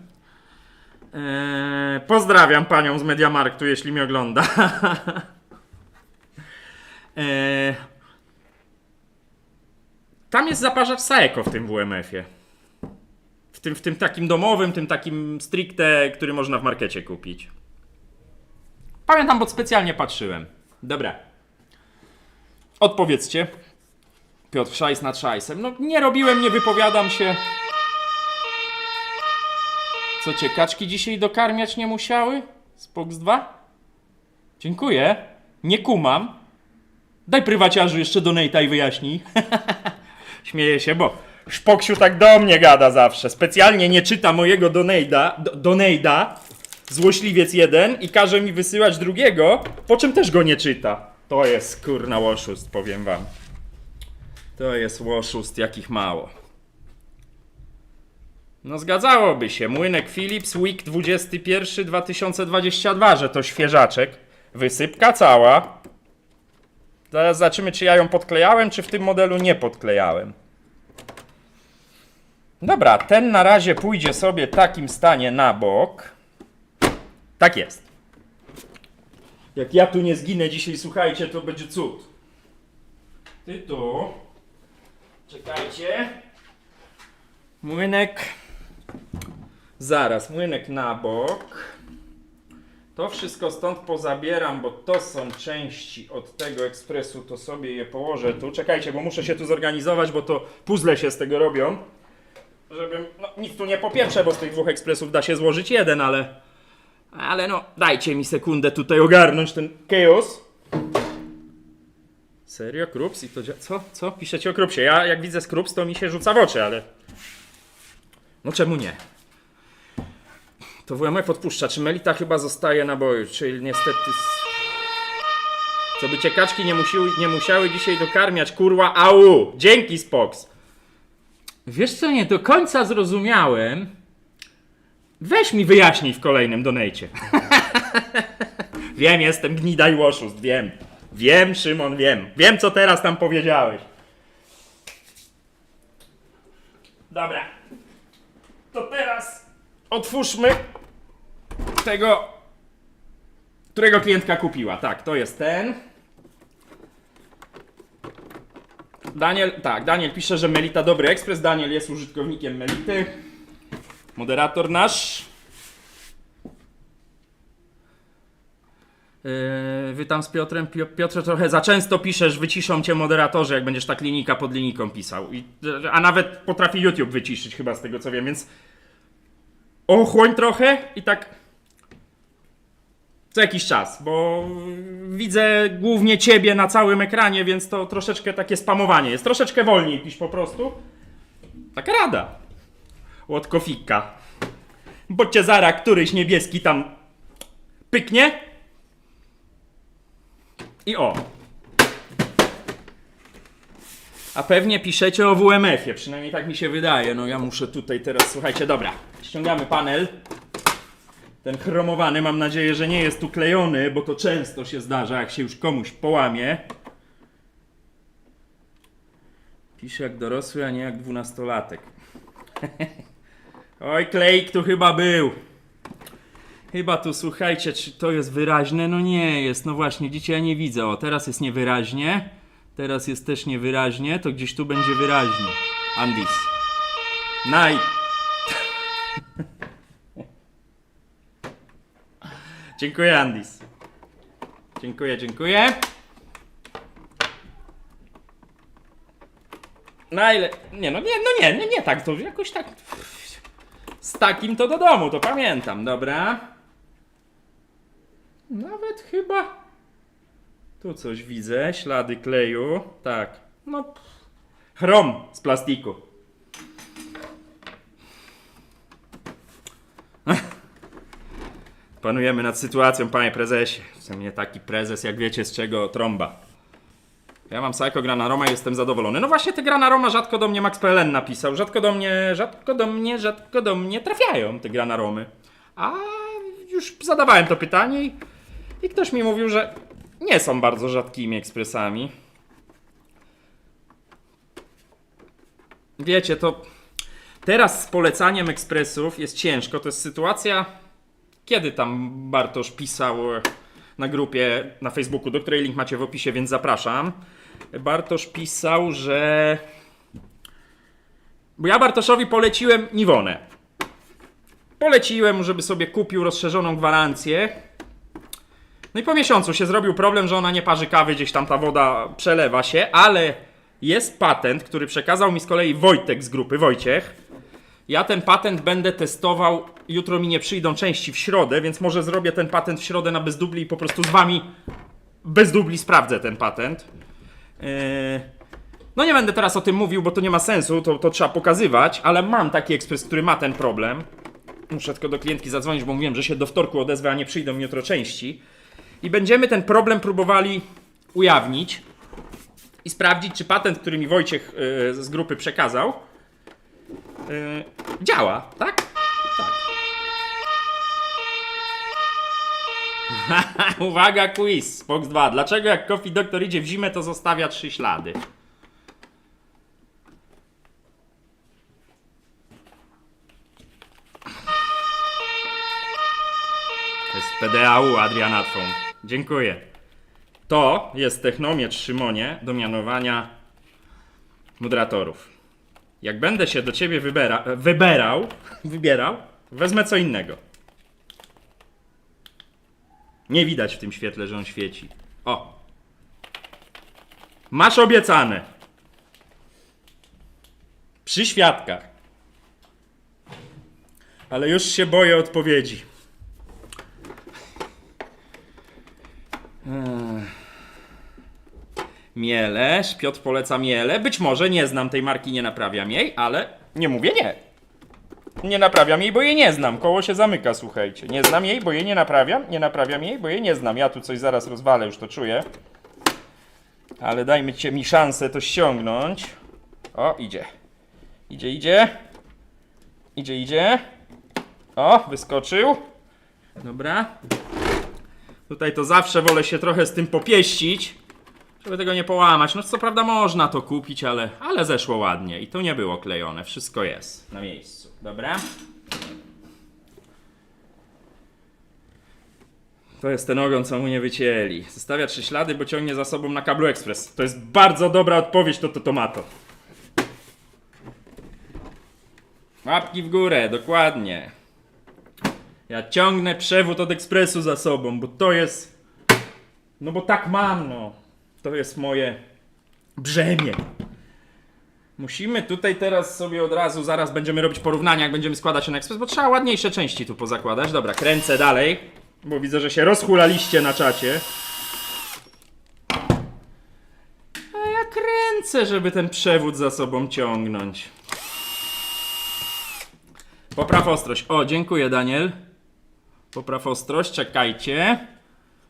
Pozdrawiam panią z Mediamarktu, jeśli mnie ogląda. Tam jest zaparzacz Saeco w tym WMF-ie. W tym takim domowym, tym takim stricte, który można w markecie kupić. Pamiętam, bo specjalnie patrzyłem. Dobra. Odpowiedzcie. Piotr, szajs nad szajsem. No nie robiłem, nie wypowiadam się. Co cię, kaczki dzisiaj dokarmiać nie musiały? Spoks 2? Dziękuję. Nie kumam. Daj prywaciarzu jeszcze donate'a i wyjaśnij. Śmieję się, bo Szpoksiu tak do mnie gada zawsze. Specjalnie nie czyta mojego donate'a. Złośliwiec jeden i każe mi wysyłać drugiego, po czym też go nie czyta. To jest kurna oszust, powiem wam. To jest oszust, jakich mało. No zgadzałoby się. Młynek Philips Week 21 2022, że to świeżaczek. Wysypka cała. Zaraz zobaczymy, czy ja ją podklejałem, czy w tym modelu nie podklejałem. Dobra, ten na razie pójdzie sobie w takim stanie na bok. Tak jest. Jak ja tu nie zginę dzisiaj, słuchajcie, to będzie cud. Ty tu. Czekajcie. Młynek. Zaraz, młynek na bok. To wszystko stąd pozabieram, bo to są części od tego ekspresu, to sobie je położę tu. Czekajcie, bo muszę się tu zorganizować, bo to puzzle się z tego robią. Żebym, no nic tu nie popieprzę, bo z tych dwóch ekspresów da się złożyć jeden, ale no, dajcie mi sekundę tutaj ogarnąć ten chaos. Serio? Krups? I to Co? Piszecie o Krupsie. Ja jak widzę Krups, to mi się rzuca w oczy, ale... No czemu nie? To WMF odpuszcza. Czy Melita chyba zostaje na boju? Czyli niestety... Co by cię kaczki nie musiały dzisiaj dokarmiać, kurwa, au! Dzięki, Spox! Wiesz co, nie do końca zrozumiałem. Weź mi wyjaśnij w kolejnym donejcie. Wiem, jestem gnida i oszust, wiem. Wiem, Szymon, wiem. Wiem, co teraz tam powiedziałeś. Dobra. To teraz otwórzmy tego, którego klientka kupiła. Tak, to jest ten. Daniel pisze, że Melita dobry ekspres. Daniel jest użytkownikiem Melity. Moderator nasz. Witam z Piotrem. Piotrze, trochę za często piszesz, wyciszą cię moderatorzy, jak będziesz tak linijka pod linijką pisał. A nawet potrafi YouTube wyciszyć chyba z tego co wiem, więc ochłoń trochę i tak co jakiś czas, bo widzę głównie ciebie na całym ekranie, więc to troszeczkę takie spamowanie jest. Troszeczkę wolniej pisz po prostu. Taka rada. Łotkofika. Bo cię zara któryś niebieski tam pyknie. I o. A pewnie piszecie o WMF-ie, przynajmniej tak mi się wydaje. No ja muszę tutaj teraz, słuchajcie, dobra. Ściągamy panel. Ten chromowany, mam nadzieję, że nie jest tu klejony, bo to często się zdarza, jak się już komuś połamie. Pisze jak dorosły, a nie jak 12-latek. Oj, klejk tu chyba był. Chyba tu, słuchajcie, czy to jest wyraźne? No nie jest, no właśnie, widzicie, ja nie widzę. O, teraz jest niewyraźnie. Teraz jest też niewyraźnie, to gdzieś tu będzie wyraźnie. Andis. Dziękuję, Andis. Dziękuję. Na ile... Nie tak, to jakoś tak... Z takim to do domu, to pamiętam, dobra. Nawet chyba... Tu coś widzę, ślady kleju. Tak, no... Chrom z plastiku. Panujemy nad sytuacją, panie prezesie. W mnie taki prezes, jak wiecie z czego, trąba. Ja mam Psycho Granaroma i jestem zadowolony. No właśnie te Granaroma rzadko do mnie MaxPLN napisał. Rzadko do mnie trafiają te Granaromy. A już zadawałem to pytanie i ktoś mi mówił, że nie są bardzo rzadkimi ekspresami. Wiecie, to teraz z polecaniem ekspresów jest ciężko. To jest sytuacja, kiedy tam Bartosz pisał na grupie na Facebooku, do której link macie w opisie, więc zapraszam. Bartosz pisał, że... Bo ja Bartoszowi poleciłem Nivonę. Poleciłem, żeby sobie kupił rozszerzoną gwarancję. No i po miesiącu się zrobił problem, że ona nie parzy kawy, gdzieś tam ta woda przelewa się, ale jest patent, który przekazał mi z kolei Wojtek z grupy, Wojciech. Ja ten patent będę testował, jutro mi nie przyjdą części w środę, więc może zrobię ten patent w środę na bez dubli i po prostu z wami bez dubli sprawdzę ten patent. No nie będę teraz o tym mówił, bo to nie ma sensu, to trzeba pokazywać, ale mam taki ekspres, który ma ten problem. Muszę tylko do klientki zadzwonić, bo mówiłem, że się do wtorku odezwę, a nie przyjdą mi jutro części. I będziemy ten problem próbowali ujawnić i sprawdzić, czy patent, który mi Wojciech z grupy przekazał, działa, tak? Tak. Uwaga, quiz, Fox 2. Dlaczego jak Coffee Doctor idzie w zimę, to zostawia 3 ślady? To jest PDAU, Adrian Atfon. Dziękuję. To jest technometr, Szymonie, do mianowania moderatorów. Jak będę się do ciebie wybierał, wezmę co innego. Nie widać w tym świetle, że on świeci. O! Masz obiecane. Przy świadkach. Ale już się boję odpowiedzi. Miele, Piotr poleca Miele. Być może nie znam tej marki, nie naprawiam jej, ale nie mówię nie. Nie naprawiam jej, bo jej nie znam. Koło się zamyka, słuchajcie. Nie znam jej, bo jej nie naprawiam. Nie naprawiam jej, bo jej nie znam. Ja tu coś zaraz rozwalę, już to czuję. Ale dajmy mi szansę to ściągnąć. O, idzie. Idzie. O, wyskoczył. Dobra. Tutaj to zawsze wolę się trochę z tym popieścić, żeby tego nie połamać. No co prawda można to kupić, ale zeszło ładnie. I to nie było klejone. Wszystko jest na miejscu. Dobra. To jest ten ogon, co mu nie wycięli. Zostawia 3 ślady, bo ciągnie za sobą na kablu ekspres. To jest bardzo dobra odpowiedź, to tomato. Łapki w górę, dokładnie. Ja ciągnę przewód od ekspresu za sobą, bo to jest... No bo tak mam, no. To jest moje brzemię. Musimy tutaj teraz sobie od razu, zaraz będziemy robić porównania, jak będziemy składać na ekspres, bo trzeba ładniejsze części tu pozakładać. Dobra, kręcę dalej, bo widzę, że się rozhulaliście na czacie. A ja kręcę, żeby ten przewód za sobą ciągnąć. Popraw ostrość. O, dziękuję, Daniel. Popraw ostrość, czekajcie.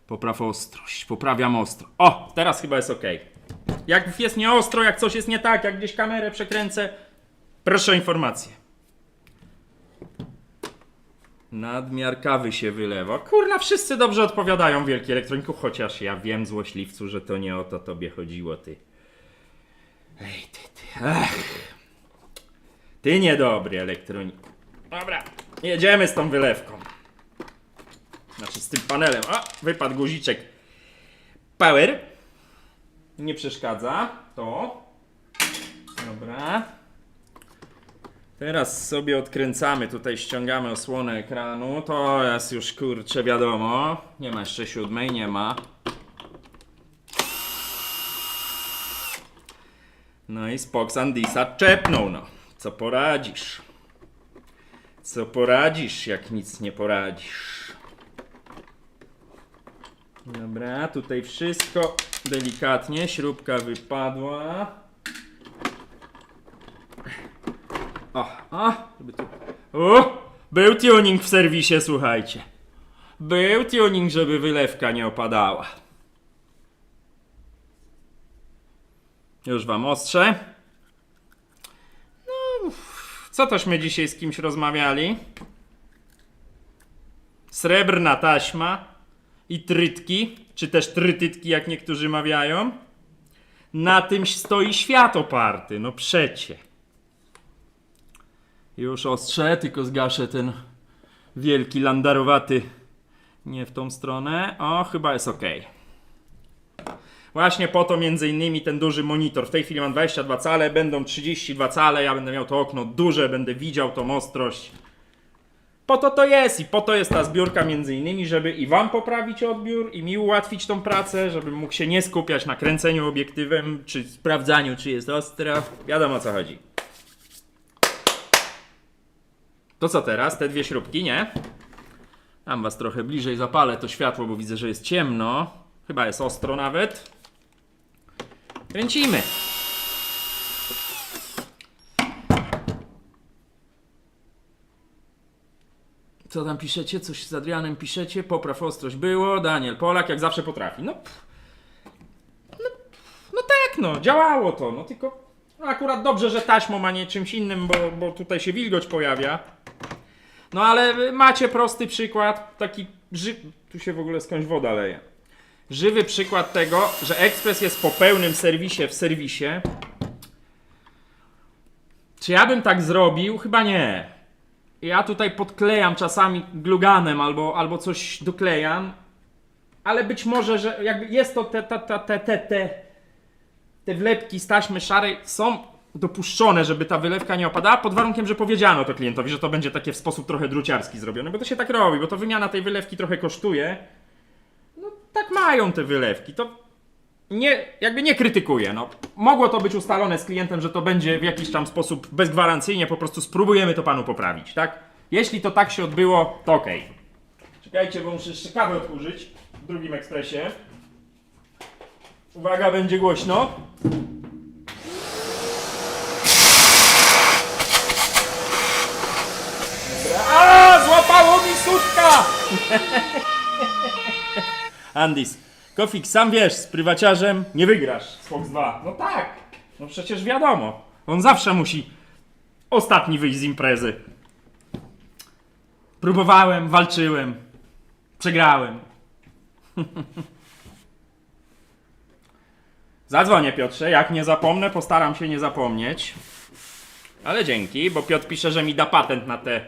Popraw ostrość, poprawiam ostro. O, teraz chyba jest ok. Jak jest nieostro, jak coś jest nie tak, jak gdzieś kamerę przekręcę, proszę o informację. Nadmiar kawy się wylewa. Kurna, wszyscy dobrze odpowiadają, wielki elektroniku, chociaż ja wiem, złośliwcu, że to nie o to tobie chodziło, ty. Ej, ty. Ach. Ty niedobry elektroniku. Dobra, jedziemy z tą wylewką. Znaczy z tym panelem. O, wypadł guziczek. Power. Nie przeszkadza. To. Dobra. Teraz sobie odkręcamy. Tutaj ściągamy osłonę ekranu. To jest już kurczę wiadomo. Nie ma jeszcze 7, nie ma. No i Spox Andisa czepnął, no. Co poradzisz? Co poradzisz, jak nic nie poradzisz? Dobra, tutaj wszystko delikatnie, śrubka wypadła. O, żeby tu... O, był tuning w serwisie, słuchajcie. Był tuning, żeby wylewka nie opadała. Już wam ostrzę. No, co tośmy dzisiaj z kimś rozmawiali? Srebrna taśma i trytki, czy też trytytki, jak niektórzy mawiają. Na tym stoi świat oparty, no przecie. Już ostrzę, tylko zgaszę ten wielki landarowaty. Nie w tą stronę. O, chyba jest ok. Właśnie po to między innymi ten duży monitor. W tej chwili mam 22 cale, będą 32 cale. Ja będę miał to okno duże, będę widział tą ostrość. Po to to jest i po to jest ta zbiórka między innymi, żeby i wam poprawić odbiór i mi ułatwić tą pracę, żebym mógł się nie skupiać na kręceniu obiektywem, czy sprawdzaniu, czy jest ostra. Wiadomo, o co chodzi. To co teraz? Te dwie śrubki, nie? Tam was trochę bliżej zapalę to światło, bo widzę, że jest ciemno. Chyba jest ostro nawet. Kręcimy. Co tam piszecie? Coś z Adrianem piszecie? Popraw ostrość było. Daniel Polak jak zawsze potrafi. No tak, no. Działało to. No tylko akurat dobrze, że taśmą, a nie czymś innym, bo tutaj się wilgoć pojawia. No ale macie prosty przykład. Taki tu się w ogóle skądś woda leje. Żywy przykład tego, że ekspres jest po pełnym serwisie w serwisie. Czy ja bym tak zrobił? Chyba nie. Ja tutaj podklejam czasami gluganem albo coś doklejam. Ale być może, że jakby jest to te wlepki z taśmy szarej są dopuszczone, żeby ta wylewka nie opadała, pod warunkiem, że powiedziano to klientowi, że to będzie takie w sposób trochę druciarski zrobione, bo to się tak robi, bo to wymiana tej wylewki trochę kosztuje. No tak mają te wylewki, to jakby nie krytykuję, no. Mogło to być ustalone z klientem, że to będzie w jakiś tam sposób bezgwarancyjnie, po prostu spróbujemy to panu poprawić, tak? Jeśli to tak się odbyło, to okej. Czekajcie, bo muszę jeszcze kawę odkurzyć w drugim ekspresie. Uwaga, będzie głośno. A, złapało mi suszka! Andis, Kofik, sam wiesz, z prywaciarzem nie wygrasz z Fox 2. No tak, no przecież wiadomo. On zawsze musi ostatni wyjść z imprezy. Próbowałem, walczyłem, przegrałem. Zadzwonię, Piotrze, jak nie zapomnę, postaram się nie zapomnieć. Ale dzięki, bo Piotr pisze, że mi da patent na te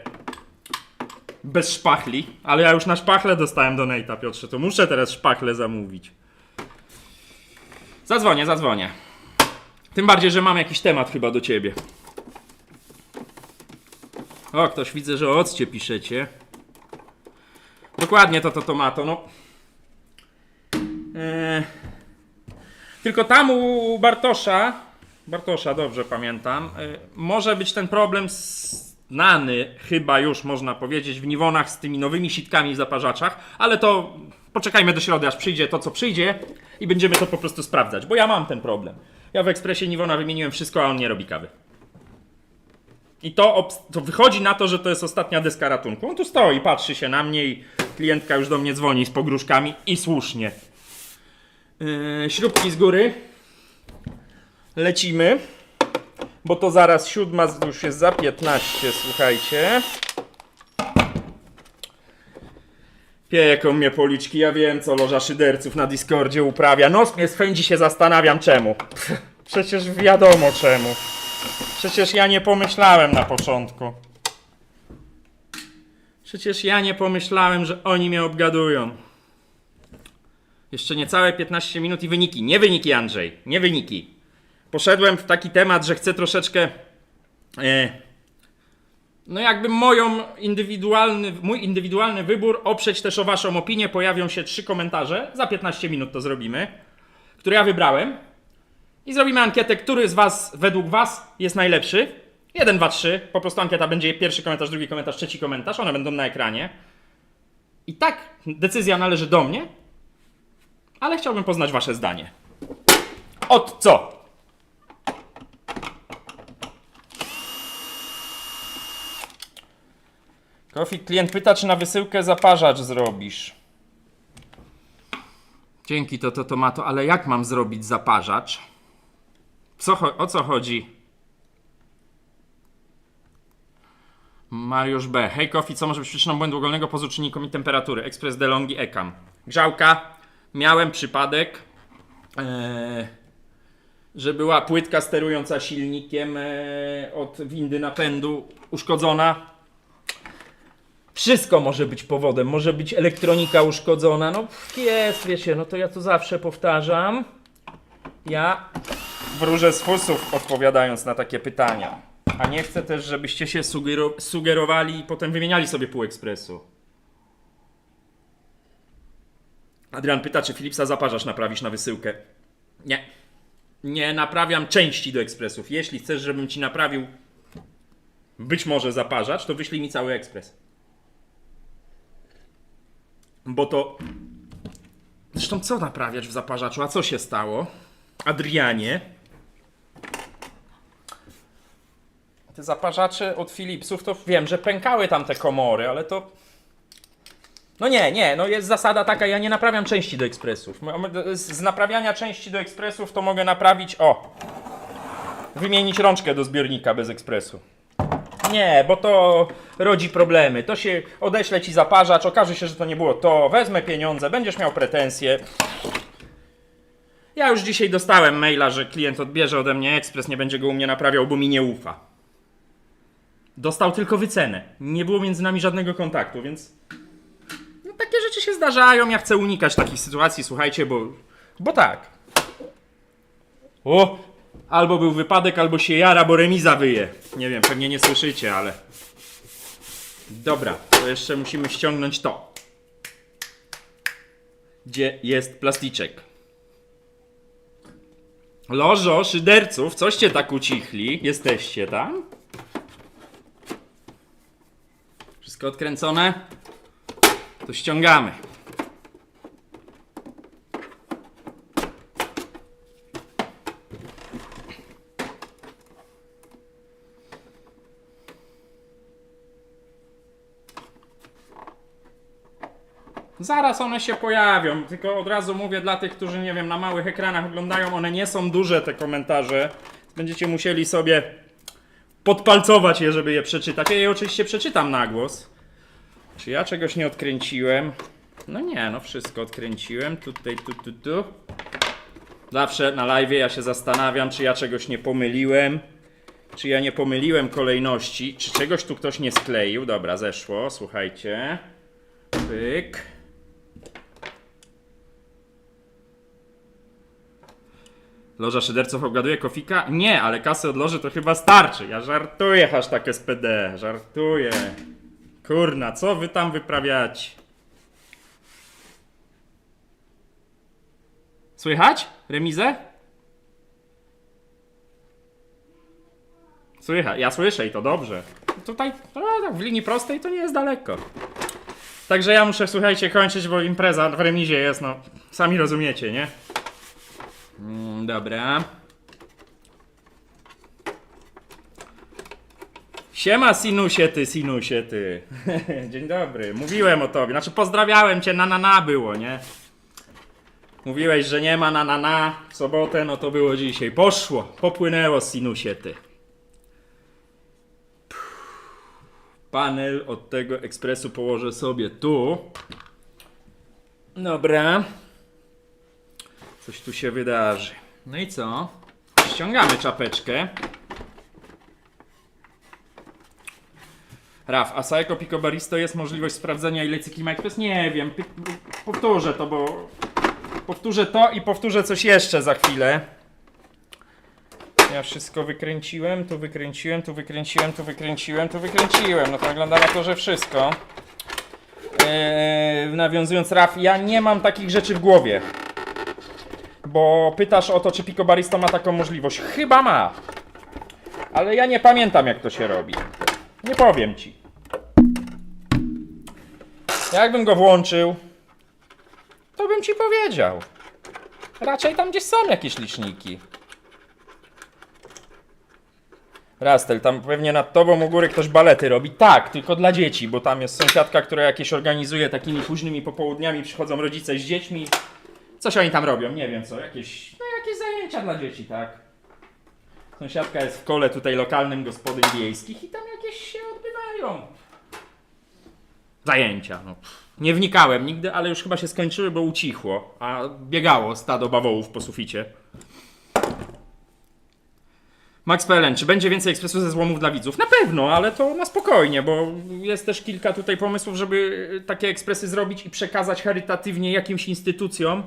bez szpachli, ale ja już na szpachle dostałem donate'a, Piotrze, to muszę teraz szpachle zamówić. Zadzwonię. Tym bardziej, że mam jakiś temat chyba do ciebie. O, ktoś widzę, że o occie piszecie. Dokładnie to tomato, no. Tylko tam u Bartosza, dobrze pamiętam, może być ten problem znany, chyba już można powiedzieć, w Niwonach z tymi nowymi sitkami w zaparzaczach, ale to poczekajmy do środy, aż przyjdzie to, co przyjdzie i będziemy to po prostu sprawdzać, bo ja mam ten problem. Ja w ekspresie Niwona wymieniłem wszystko, a on nie robi kawy. I to wychodzi na to, że to jest ostatnia deska ratunku. On tu stoi, patrzy się na mnie i klientka już do mnie dzwoni z pogróżkami i słusznie. Śrubki z góry. Lecimy. Bo to zaraz 7, już jest za 15, słuchajcie. Pieką mnie policzki, ja wiem co loża szyderców na Discordzie uprawia. Nos mnie swędzi, się zastanawiam czemu. Przecież wiadomo czemu. Przecież ja nie pomyślałem na początku. Przecież ja nie pomyślałem, że oni mnie obgadują. Jeszcze niecałe 15 minut i wyniki. Nie wyniki, Andrzej. Nie wyniki. Poszedłem w taki temat, że chcę troszeczkę... no jakby mój indywidualny wybór oprzeć też o waszą opinię. Pojawią się 3 komentarze. Za 15 minut to zrobimy. Które ja wybrałem. I zrobimy ankietę, który z was, według was, jest najlepszy. 1, 2, 3. Po prostu ankieta będzie pierwszy komentarz, drugi komentarz, trzeci komentarz. One będą na ekranie. I tak decyzja należy do mnie. Ale chciałbym poznać wasze zdanie. Od co? Kofi, klient pyta, czy na wysyłkę zaparzacz zrobisz. Dzięki to tomato, ale jak mam zrobić zaparzacz? O co chodzi? Mariusz B. Hej Kofi, co może być przyczyną błędu ogólnego poza czynnikiem i temperatury? Express DeLonghi Ekam. Grzałka. Miałem przypadek, że była płytka sterująca silnikiem od windy napędu uszkodzona. Wszystko może być powodem, może być elektronika uszkodzona. No jest, wiecie, no to ja to zawsze powtarzam. Ja wróżę z fusów, odpowiadając na takie pytania. A nie chcę też, żebyście się sugerowali i potem wymieniali sobie pół ekspresu. Adrian pyta, czy Philipsa zaparzacz naprawisz na wysyłkę. Nie. Nie naprawiam części do ekspresów. Jeśli chcesz, żebym ci naprawił być może zaparzacz, to wyślij mi cały ekspres. Bo to... Zresztą co naprawiać w zaparzaczu? A co się stało? Adrianie? Te zaparzacze od Philipsów to wiem, że pękały tam te komory, ale to... No nie, no jest zasada taka, ja nie naprawiam części do ekspresów. Z naprawiania części do ekspresów to mogę naprawić, wymienić rączkę do zbiornika bez ekspresu. Nie, bo to rodzi problemy. To się odeślę ci zaparzacz, okaże się, że to nie było to, wezmę pieniądze, będziesz miał pretensje. Ja już dzisiaj dostałem maila, że klient odbierze ode mnie ekspres, nie będzie go u mnie naprawiał, bo mi nie ufa. Dostał tylko wycenę. Nie było między nami żadnego kontaktu, więc... No, takie rzeczy się zdarzają, ja chcę unikać takich sytuacji, słuchajcie, bo tak. Albo był wypadek, albo się jara, bo remiza wyje. Nie wiem, pewnie nie słyszycie, ale... Dobra, to jeszcze musimy ściągnąć to. Gdzie jest plasticzek? Lożo, szyderców, coście tak ucichli? Jesteście tam? Wszystko odkręcone? To ściągamy. Zaraz one się pojawią, tylko od razu mówię dla tych, którzy nie wiem, na małych ekranach oglądają, one nie są duże te komentarze. Będziecie musieli sobie podpalcować je, żeby je przeczytać. Ja je oczywiście przeczytam na głos. Czy ja czegoś nie odkręciłem? No nie, no wszystko odkręciłem. Tutaj, tu. Zawsze na live'ie ja się zastanawiam, czy ja czegoś nie pomyliłem. czy ja nie pomyliłem kolejności, czy czegoś tu ktoś nie skleił. Dobra, zeszło, słuchajcie. Pyk. Loża szyderców obgaduje Kofika? Nie, ale kasy od loży to chyba starczy. Ja żartuję, hashtag SPD, żartuję. Kurna, co wy tam wyprawiacie? Słychać? Remizę? Słychać, ja słyszę i to dobrze. Tutaj, tak w linii prostej to nie jest daleko. Także ja muszę, słuchajcie, kończyć, bo impreza w remizie jest, no, sami rozumiecie, nie? Dobra. Siema sinusie ty. Dzień dobry. Mówiłem o tobie, znaczy pozdrawiałem cię, na było, nie? Mówiłeś, że nie ma na w sobotę, no to było dzisiaj. Poszło, popłynęło sinusie ty. Panel od tego ekspresu położę sobie tu. Dobra. Coś tu się wydarzy. No i co? Ściągamy czapeczkę. Raf, a Saeko Pico Baristo jest możliwość sprawdzenia, ile cykli ma ekspres? Nie wiem. Powtórzę to, bo... Powtórzę to i powtórzę coś jeszcze za chwilę. Ja wszystko wykręciłem, tu wykręciłem. No to wygląda na to, że wszystko. Nawiązując, Raf, ja nie mam takich rzeczy w głowie. Bo pytasz o to, czy Pico Baristo ma taką możliwość. Chyba ma. Ale ja nie pamiętam, jak to się robi. Nie powiem ci. Jakbym go włączył, to bym ci powiedział. Raczej tam gdzieś są jakieś liczniki. Rastel, tam pewnie nad tobą u góry ktoś balety robi. Tak, tylko dla dzieci, bo tam jest sąsiadka, która jakieś organizuje takimi późnymi popołudniami, przychodzą rodzice z dziećmi. Coś oni tam robią, nie wiem co, jakieś zajęcia dla dzieci, tak. Sąsiadka jest w kole tutaj lokalnym gospodyń wiejskich i tam jakieś się odbywają zajęcia. No. Nie wnikałem nigdy, ale już chyba się skończyły, bo ucichło, a biegało stado bawołów po suficie. Max PLN, czy będzie więcej ekspresu ze złomów dla widzów? Na pewno, ale to na spokojnie, bo jest też kilka tutaj pomysłów, żeby takie ekspresy zrobić i przekazać charytatywnie jakimś instytucjom.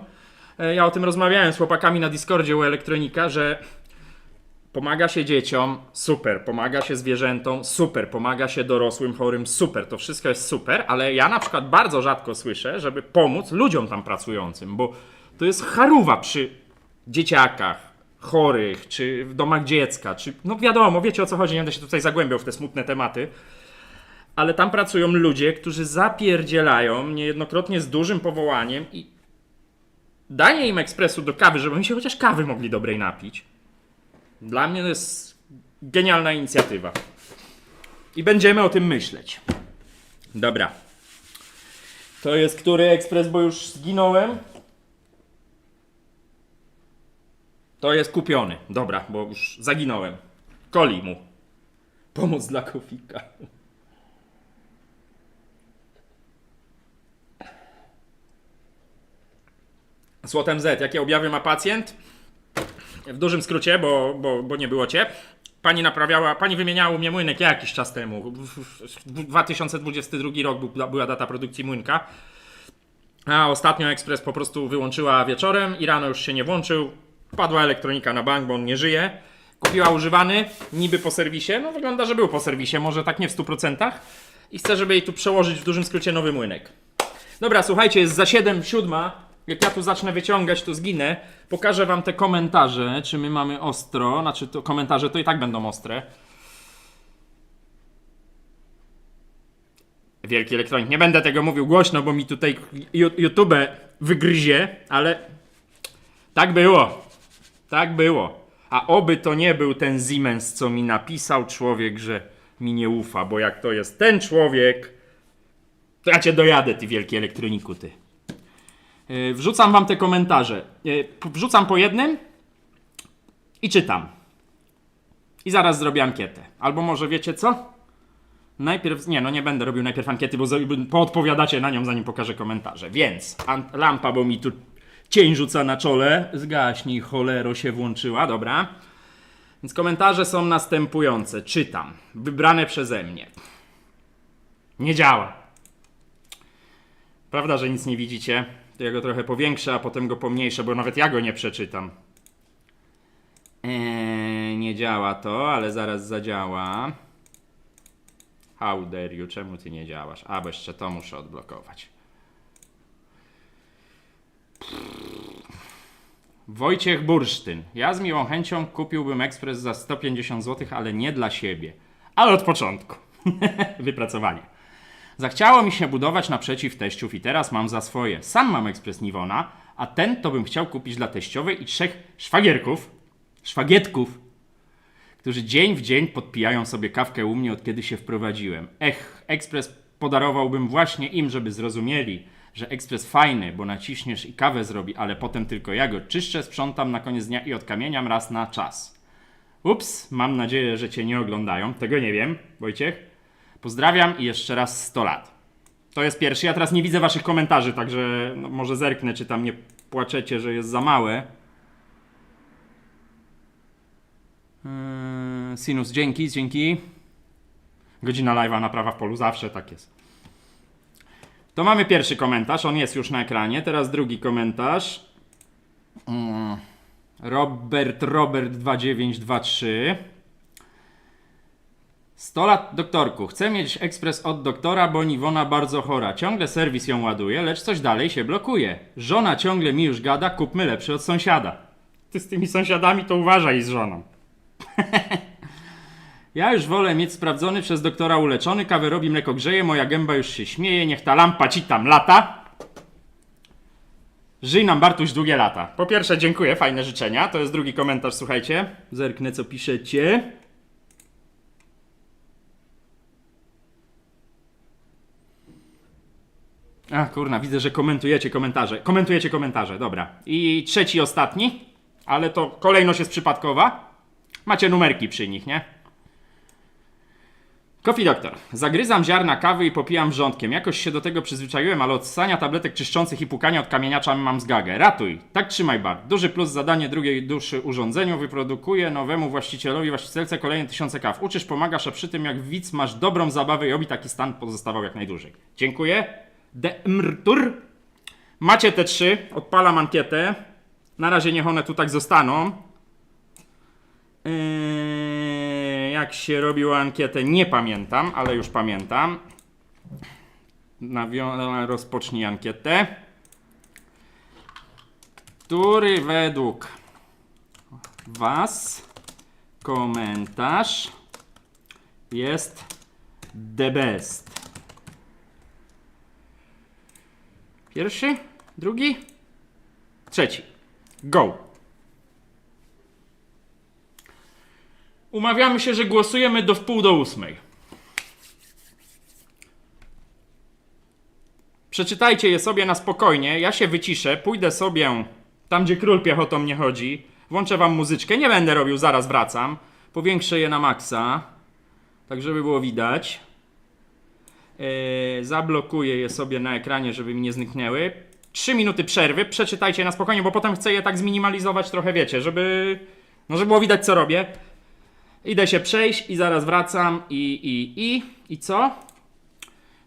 Ja o tym rozmawiałem z chłopakami na Discordzie u Elektronika, że pomaga się dzieciom, super, pomaga się zwierzętom, super, pomaga się dorosłym, chorym, super, to wszystko jest super, ale ja na przykład bardzo rzadko słyszę, żeby pomóc ludziom tam pracującym, bo to jest charówa przy dzieciakach, chorych, czy w domach dziecka, czy, no wiadomo, wiecie o co chodzi, nie będę się tutaj zagłębiał w te smutne tematy, ale tam pracują ludzie, którzy zapierdzielają niejednokrotnie z dużym powołaniem i danie im ekspresu do kawy, żeby oni się chociaż kawy mogli dobrej napić, dla mnie to jest genialna inicjatywa. I będziemy o tym myśleć. Dobra. To jest który ekspres, bo już zginąłem? To jest kupiony. Dobra, bo już zaginąłem. Koli mu. Pomoc dla Kofika. Złotem Z. Jakie objawy ma pacjent? W dużym skrócie, bo nie było cię. Pani wymieniała u mnie młynek jakiś czas temu. 2022 rok była data produkcji młynka. A ostatnio ekspres po prostu wyłączyła wieczorem i rano już się nie włączył. Padła elektronika na bank, bo on nie żyje. Kupiła używany, niby po serwisie. No wygląda, że był po serwisie, może tak nie w 100%. I chcę, żeby jej tu przełożyć w dużym skrócie nowy młynek. Dobra, słuchajcie, jest za 7:07. Jak ja tu zacznę wyciągać, to zginę. Pokażę wam te komentarze, czy my mamy ostro. Znaczy, to komentarze to i tak będą ostre. Wielki elektronik. Nie będę tego mówił głośno, bo mi tutaj YouTube wygryzie, ale tak było. Tak było. A oby to nie był ten Siemens, co mi napisał człowiek, że mi nie ufa, bo jak to jest ten człowiek, to ja cię dojadę, ty wielki elektroniku, ty. Wrzucam wam te komentarze. Wrzucam po jednym i czytam. I zaraz zrobię ankietę. Albo może wiecie co? Najpierw, nie będę robił najpierw ankiety, bo poodpowiadacie na nią, zanim pokażę komentarze. Więc lampa, bo mi tu cień rzuca na czole. Zgaśnij, cholero, się włączyła, dobra. Więc komentarze są następujące. Czytam. Wybrane przeze mnie. Nie działa. Prawda, że nic nie widzicie? To ja go trochę powiększę, a potem go pomniejszę, bo nawet ja go nie przeczytam. Nie działa to, ale zaraz zadziała. How dare you? Czemu ty nie działasz? A, bo jeszcze to muszę odblokować. Wojciech Bursztyn. Ja z miłą chęcią kupiłbym ekspres za 150 zł, ale nie dla siebie. Ale od początku. Wypracowanie. Zachciało mi się budować naprzeciw teściów i teraz mam za swoje. Sam mam ekspres Nivona, a ten to bym chciał kupić dla teściowej i 3 szwagietków, którzy dzień w dzień podpijają sobie kawkę u mnie od kiedy się wprowadziłem. Ekspres podarowałbym właśnie im, żeby zrozumieli, że ekspres fajny, bo naciśniesz i kawę zrobi, ale potem tylko ja go czyszczę, sprzątam na koniec dnia i odkamieniam raz na czas. Ups, mam nadzieję, że cię nie oglądają. Tego nie wiem, Wojciech. Pozdrawiam i jeszcze raz 100 lat. To jest pierwszy. Ja teraz nie widzę waszych komentarzy, także no, może zerknę, czy tam nie płaczecie, że jest za małe. Sinus, dzięki. Godzina live'a, naprawa w polu, zawsze tak jest. To mamy pierwszy komentarz, on jest już na ekranie. Teraz drugi komentarz. Robert 2923. 100 lat doktorku. Chcę mieć ekspres od doktora, bo Nivona bardzo chora. Ciągle serwis ją ładuje, lecz coś dalej się blokuje. Żona ciągle mi już gada, kupmy lepszy od sąsiada. Ty z tymi sąsiadami to uważaj z żoną. Ja już wolę mieć sprawdzony przez doktora uleczony, kawę robi, mleko grzeje, moja gęba już się śmieje, niech ta lampa ci tam lata. Żyj nam Bartuś długie lata. Po pierwsze dziękuję, fajne życzenia. To jest drugi komentarz, słuchajcie. Zerknę co piszecie. A kurna, widzę, że komentujecie komentarze, dobra. I trzeci, ostatni, ale to kolejność jest przypadkowa. Macie numerki przy nich, nie? Coffee Doctor. Zagryzam ziarna kawy i popijam wrzątkiem. Jakoś się do tego przyzwyczaiłem, ale od ssania tabletek czyszczących i pukania od kamieniacza mam zgagę. Ratuj. Tak trzymaj, Bart. Duży plus zadanie drugiej duszy urządzeniu. Wyprodukuje nowemu właścicielce kolejne 1000 kaw. Uczysz, pomagasz, a przy tym jak widz masz dobrą zabawę i oby taki stan pozostawał jak najdłużej. Dziękuję. Demrtur. Macie te 3. Odpalam ankietę. Na razie niech one tu tak zostaną. Jak się robiło ankietę, nie pamiętam, ale już pamiętam. Rozpocznij ankietę. Który według was komentarz jest the best? Pierwszy? Drugi? Trzeci. Go! Umawiamy się, że głosujemy do 7:30. Przeczytajcie je sobie na spokojnie. Ja się wyciszę, pójdę sobie tam, gdzie król piechotą nie chodzi. Włączę wam muzyczkę. Nie będę robił, zaraz wracam. Powiększę je na maksa, tak żeby było widać. Zablokuję je sobie na ekranie, żeby mi nie zniknęły. 3 minuty przerwy. Przeczytajcie na spokojnie, bo potem chcę je tak zminimalizować trochę, wiecie, żeby było widać, co robię. Idę się przejść i zaraz wracam i co?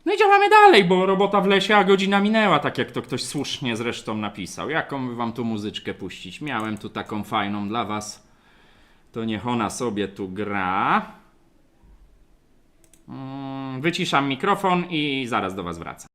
No i działamy dalej, bo robota w lesie, a godzina minęła, tak jak to ktoś słusznie zresztą napisał. Jaką by wam tu muzyczkę puścić? Miałem tu taką fajną dla was. To niech ona sobie tu gra. Wyciszam mikrofon i zaraz do was wracam.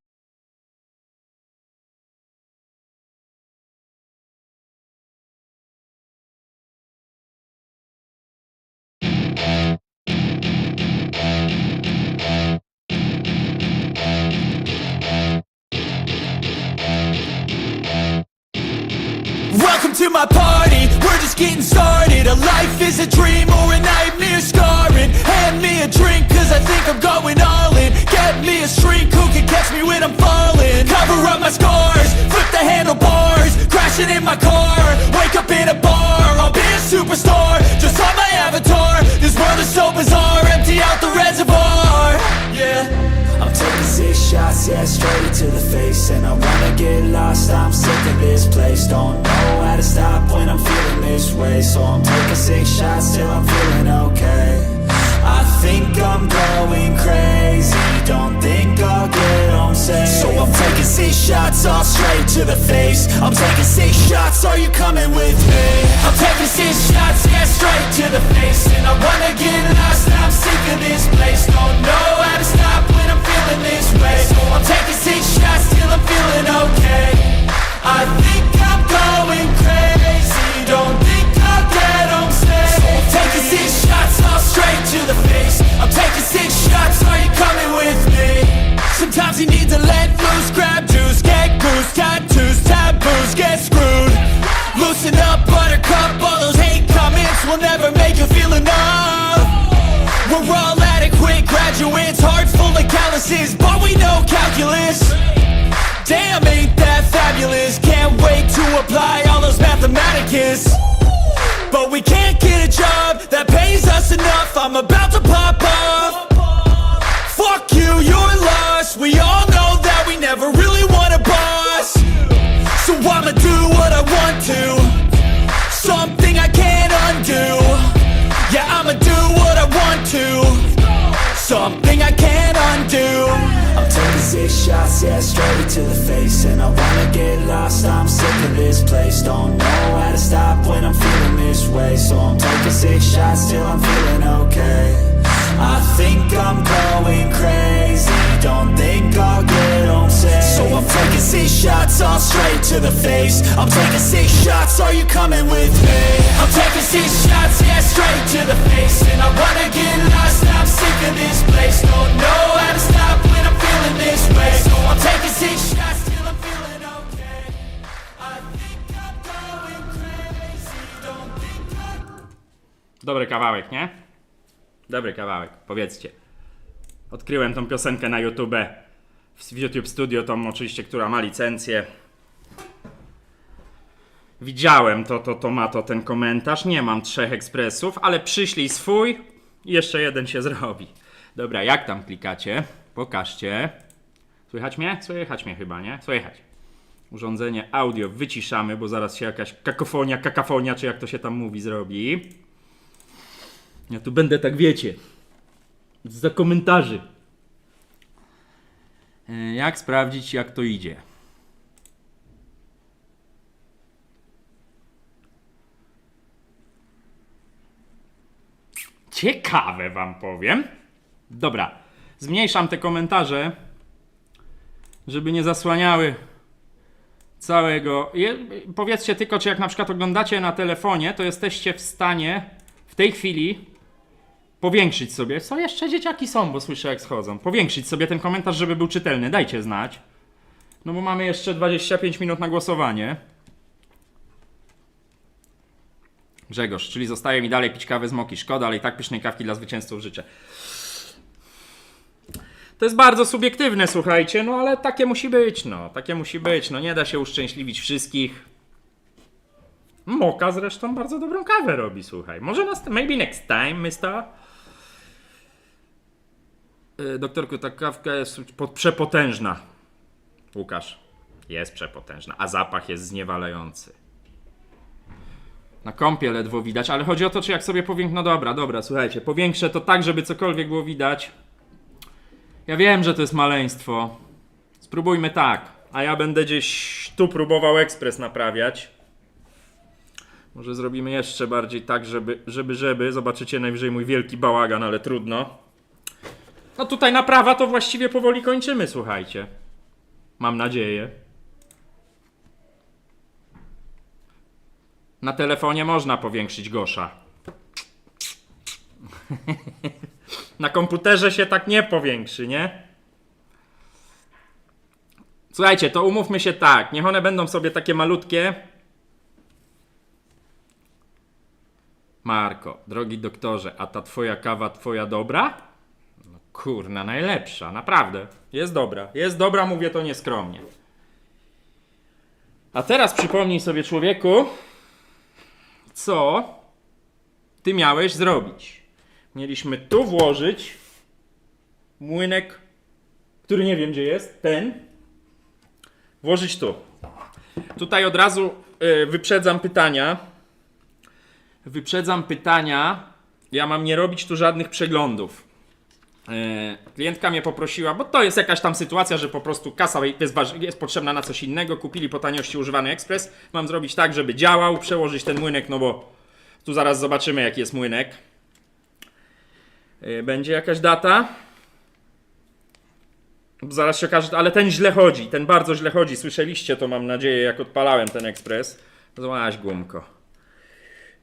Welcome to my party, we're just getting started. A life is a dream or a nightmare scarring. Hand me a drink cause I think I'm going all in. Get me a shrink who can catch me when I'm falling. Cover up my scars, flip the handlebars. Crashing in my car, wake up in a bar. I'll be a superstar, just on my avatar. This world is so bizarre, empty out the reservoir. Yeah, I'm taking 6 shots, yeah, straight to the face. And I wanna get lost, I'm sick of this place. Don't know how to stop when I'm feeling this this way. So I'm taking 6 shots till I'm feeling okay. I think I'm going crazy, don't think I'll get home safe. So I'm taking 6 shots all straight to the face. I'm taking 6 shots, are you coming with me? I'm taking 6 shots, yeah, straight to the face. And I wanna get lost, I'm sick of this place. Don't know how to stop when I'm feeling this way. So I'm taking 6 shots till I'm feeling okay. I think I'm going crazy, don't think I'll get home safe. So I'm taking 6 shots all straight to the face. I'm taking 6 shots, are you coming with me? Sometimes you need to let loose, grab juice, get goose, tattoos, taboos, get screwed. Loosen up, buttercup, all those hate comments will never make you feel enough. We're all adequate graduates, hearts full of calluses, but we know calculus. Damn, ain't that fabulous? Can't wait to apply all those mathematicus. But we can't get a job that pays us enough. I'm about to pop off. Fuck you, you're lost. We all know that we never really want a boss. So I'ma do what I want to, something I can't undo. Yeah, I'ma do what I want to, something I can't undo. I'm taking 6 shots, yeah, straight to the face. And I wanna get lost, I'm sick of this place. Don't know how to stop when I'm feeling this way. So I'm taking 6 shots till I'm feeling okay. I think I'm going crazy, don't think I'll get home safe. So I'm taking 6 shots all straight to the face. I'm taking 6 shots, are you coming with me? I'm taking 6 shots, yeah, straight to the face. And I wanna get lost, I'm sick of this place. Don't know how to stop when I'm feeling this way. So I'm taking 6 shots till I'm feeling okay. I think I'm going crazy, don't think I'll... Dobry kawałek, nie? Dobry kawałek, powiedzcie. Odkryłem tą piosenkę na YouTube. W YouTube Studio, tą oczywiście, która ma licencję. Widziałem to ma ten komentarz. Nie mam 3 ekspresów, ale przyślij swój i jeszcze jeden się zrobi. Dobra, jak tam klikacie? Pokażcie. Słychać mnie? Słychać mnie chyba, nie? Słychać. Urządzenie audio wyciszamy, bo zaraz się jakaś kakafonia, czy jak to się tam mówi, zrobi. Ja tu będę, tak wiecie, za komentarzy. Jak sprawdzić, jak to idzie? Ciekawe wam powiem. Dobra, zmniejszam te komentarze, żeby nie zasłaniały całego. Powiedzcie tylko, czy jak na przykład oglądacie na telefonie, to jesteście w stanie w tej chwili powiększyć sobie. Co jeszcze dzieciaki są, bo słyszę jak schodzą. Powiększyć sobie ten komentarz, żeby był czytelny. Dajcie znać. No bo mamy jeszcze 25 minut na głosowanie. Grzegorz, czyli zostaje mi dalej pić kawę z moki. Szkoda, ale i tak pysznej kawki dla zwycięzców życzę. To jest bardzo subiektywne, słuchajcie, no ale takie musi być, no. Takie musi być, no nie da się uszczęśliwić wszystkich. Moka zresztą bardzo dobrą kawę robi, słuchaj. Może maybe next time, mister? Doktorku, ta kawka jest przepotężna. Łukasz, jest przepotężna, a zapach jest zniewalający. Na kąpie ledwo widać, ale chodzi o to, czy jak sobie powiększę... No dobra, słuchajcie, powiększę to tak, żeby cokolwiek było widać. Ja wiem, że to jest maleństwo. Spróbujmy tak, a ja będę gdzieś tu próbował ekspres naprawiać. Może zrobimy jeszcze bardziej tak, żeby. Zobaczycie najwyżej mój wielki bałagan, ale trudno. No tutaj naprawa to właściwie powoli kończymy, słuchajcie. Mam nadzieję. Na telefonie można powiększyć Gosza. Na komputerze się tak nie powiększy, nie? Słuchajcie, to umówmy się tak. Niech one będą sobie takie malutkie. Marko, drogi doktorze, a ta twoja kawa twoja dobra? No kurna, najlepsza, naprawdę. Jest dobra, mówię to nieskromnie. A teraz przypomnij sobie, człowieku, co ty miałeś zrobić. Mieliśmy tu włożyć młynek, który nie wiem gdzie jest, ten. Włożyć tu. Tutaj od razu wyprzedzam pytania. Wyprzedzam pytania. Ja mam nie robić tu żadnych przeglądów. Klientka mnie poprosiła, bo to jest jakaś tam sytuacja, że po prostu kasa jest potrzebna na coś innego. Kupili po taniości używany ekspres. Mam zrobić tak, żeby działał, przełożyć ten młynek, no bo tu zaraz zobaczymy, jaki jest młynek. Będzie jakaś data. Zaraz się okaże, ale ten źle chodzi, ten bardzo źle chodzi. Słyszeliście to, mam nadzieję, jak odpalałem ten ekspres. Złaź, gumko.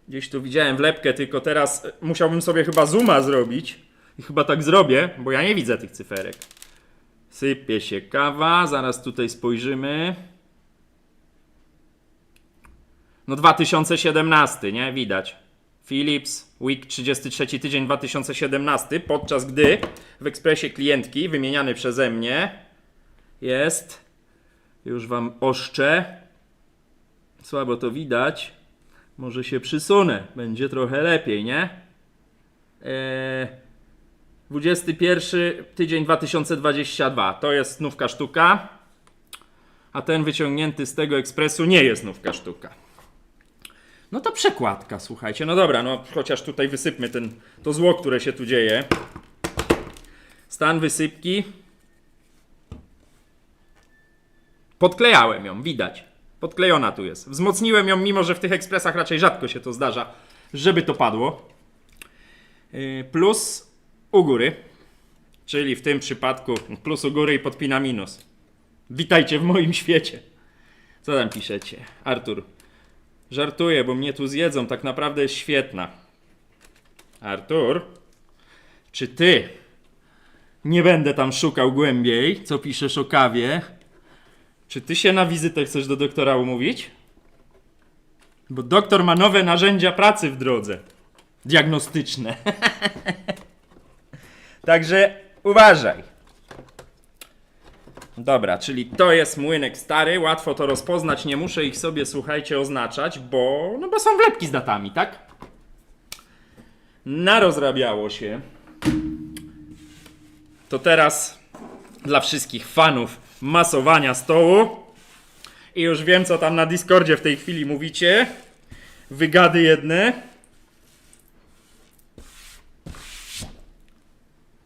Gdzieś tu widziałem wlepkę, tylko teraz musiałbym sobie chyba zooma zrobić. I chyba tak zrobię, bo ja nie widzę tych cyferek. Sypie się kawa, zaraz tutaj spojrzymy. No 2017, nie? Widać. Philips, week 33 tydzień 2017, podczas gdy w ekspresie klientki wymieniany przeze mnie jest, już wam oszczę, słabo to widać, może się przysunę, będzie trochę lepiej, nie? 21 tydzień 2022, to jest nówka sztuka, a ten wyciągnięty z tego ekspresu nie jest nówka sztuka. No to przekładka, słuchajcie. No dobra, no chociaż tutaj wysypmy to zło, które się tu dzieje. Stan wysypki. Podklejałem ją, widać. Podklejona tu jest. Wzmocniłem ją, mimo że w tych ekspresach raczej rzadko się to zdarza, żeby to padło. Plus u góry. Czyli w tym przypadku plus u góry i podpina minus. Witajcie w moim świecie. Co tam piszecie? Artur. Żartuję, bo mnie tu zjedzą, tak naprawdę jest świetna. Artur, czy ty, nie będę tam szukał głębiej, co piszesz o kawie, czy ty się na wizytę chcesz do doktora umówić? Bo doktor ma nowe narzędzia pracy w drodze, diagnostyczne. Także uważaj. Dobra, czyli to jest młynek stary, łatwo to rozpoznać, nie muszę ich sobie, słuchajcie, oznaczać, bo są wlepki z datami, tak? Narozrabiało się. To teraz dla wszystkich fanów masowania stołu i już wiem, co tam na Discordzie w tej chwili mówicie. Wygady jedne.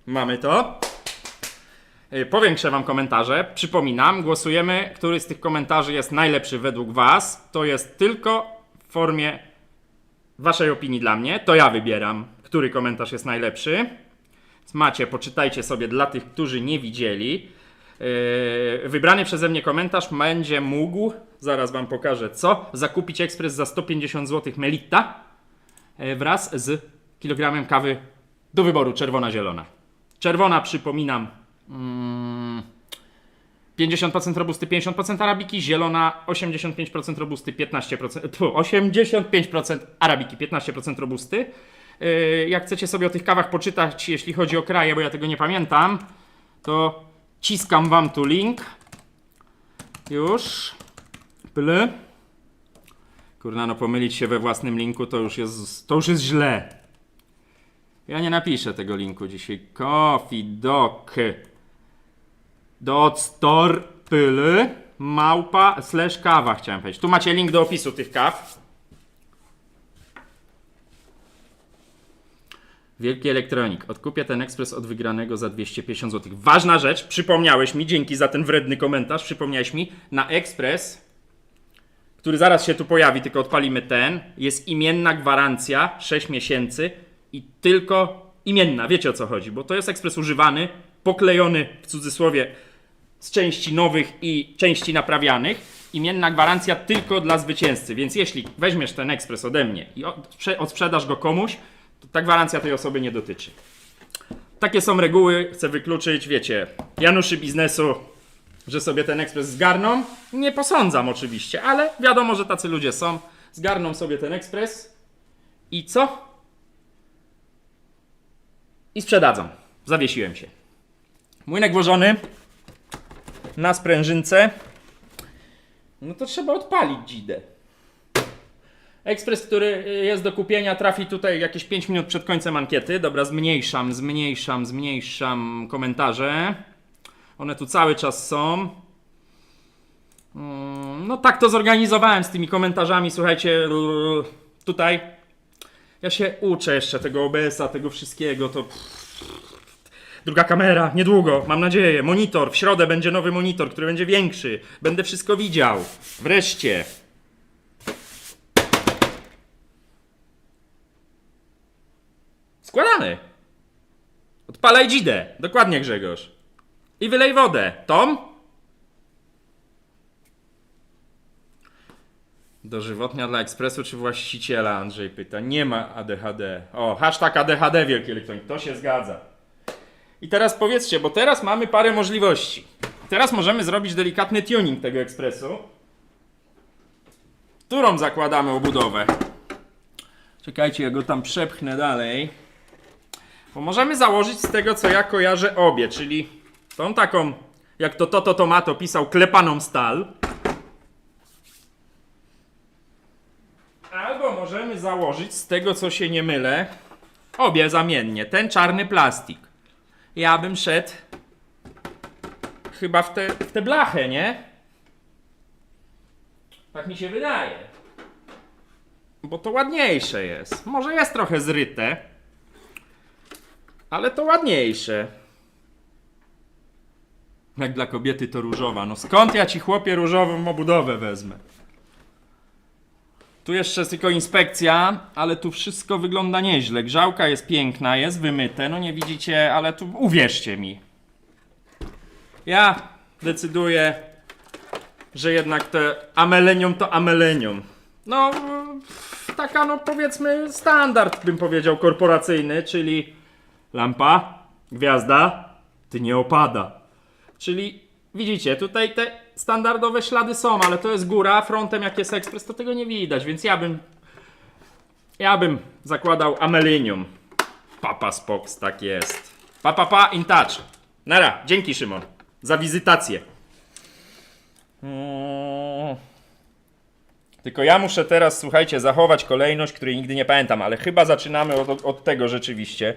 Mamy to. Powiększę wam komentarze. Przypominam, głosujemy, który z tych komentarzy jest najlepszy według was. To jest tylko w formie waszej opinii dla mnie. To ja wybieram, który komentarz jest najlepszy. Więc macie, poczytajcie sobie dla tych, którzy nie widzieli. Wybrany przeze mnie komentarz będzie mógł, zaraz wam pokażę co, zakupić ekspres za 150 zł Melitta wraz z kilogramem kawy do wyboru czerwona-zielona. Czerwona, przypominam, 50% robusty, 50% arabiki, zielona 85% robusty, 85% arabiki, 15% robusty. Jak chcecie sobie o tych kawach poczytać, jeśli chodzi o kraje, bo ja tego nie pamiętam, to ciskam wam tu link. Już. Pyle. Kurna, no pomylić się we własnym linku to już jest źle. Ja nie napiszę tego linku dzisiaj. Coffee Doc .store / kawa chciałem powiedzieć. Tu macie link do opisu tych kaw. Wielki Elektronik. Odkupię ten ekspres od wygranego za 250 zł. Ważna rzecz, przypomniałeś mi, dzięki za ten wredny komentarz, przypomniałeś mi, na ekspres, który zaraz się tu pojawi, tylko odpalimy ten, jest imienna gwarancja 6 miesięcy i tylko imienna, wiecie o co chodzi, bo to jest ekspres używany, poklejony w cudzysłowie z części nowych i części naprawianych. Imienna gwarancja tylko dla zwycięzcy, więc jeśli weźmiesz ten ekspres ode mnie i odsprzedasz go komuś, to ta gwarancja tej osoby nie dotyczy. Takie są reguły, chcę wykluczyć, wiecie, Januszy biznesu, że sobie ten ekspres zgarną. Nie posądzam oczywiście, ale wiadomo, że tacy ludzie są. Zgarną sobie ten ekspres i co? I sprzedadzą. Zawiesiłem się. Młynek włożony na sprężynce. No to trzeba odpalić dzidę. Ekspres, który jest do kupienia, trafi tutaj jakieś 5 minut przed końcem ankiety. Dobra, zmniejszam komentarze. One tu cały czas są. No tak to zorganizowałem z tymi komentarzami. Słuchajcie, tutaj Ja się uczę jeszcze tego OBS-a, tego wszystkiego, to... Druga kamera, niedługo, mam nadzieję. Monitor, w środę będzie nowy monitor, który będzie większy. Będę wszystko widział. Wreszcie. Składamy. Odpalaj dzidę. Dokładnie, Grzegorz. I wylej wodę. Tom? Dożywotnia dla ekspresu czy właściciela? Andrzej pyta. Nie ma ADHD. O, hashtag ADHD Wielki Elektronik. To się zgadza. I teraz powiedzcie, bo teraz mamy parę możliwości. Teraz możemy zrobić delikatny tuning tego ekspresu. Którą zakładamy obudowę? Czekajcie, ja go tam przepchnę dalej. Bo możemy założyć z tego, co ja kojarzę obie, czyli tą taką, jak to Tomato pisał, klepaną stal. Albo możemy założyć z tego, co się nie mylę, obie zamiennie. Ten czarny plastik. Ja bym szedł chyba w tę blachę, nie? Tak mi się wydaje. Bo to ładniejsze jest. Może jest trochę zryte, ale to ładniejsze. Jak dla kobiety to różowa. No skąd ja ci, chłopie, różową obudowę wezmę? Tu jeszcze tylko inspekcja, ale tu wszystko wygląda nieźle. Grzałka jest piękna, jest wymyte. No nie widzicie, ale tu uwierzcie mi. Ja decyduję, że jednak te amelenium to amelenium. No, taka no powiedzmy standard, bym powiedział, korporacyjny, czyli lampa, gwiazda, ty nie opada. Czyli widzicie, tutaj te standardowe ślady są, ale to jest góra, frontem jak jest ekspres, to tego nie widać, więc ja bym zakładał amelinium. Papa Spox, tak jest. Pa, in touch. Nara, dzięki Szymon za wizytację. Tylko ja muszę teraz, słuchajcie, zachować kolejność, której nigdy nie pamiętam, ale chyba zaczynamy od tego rzeczywiście.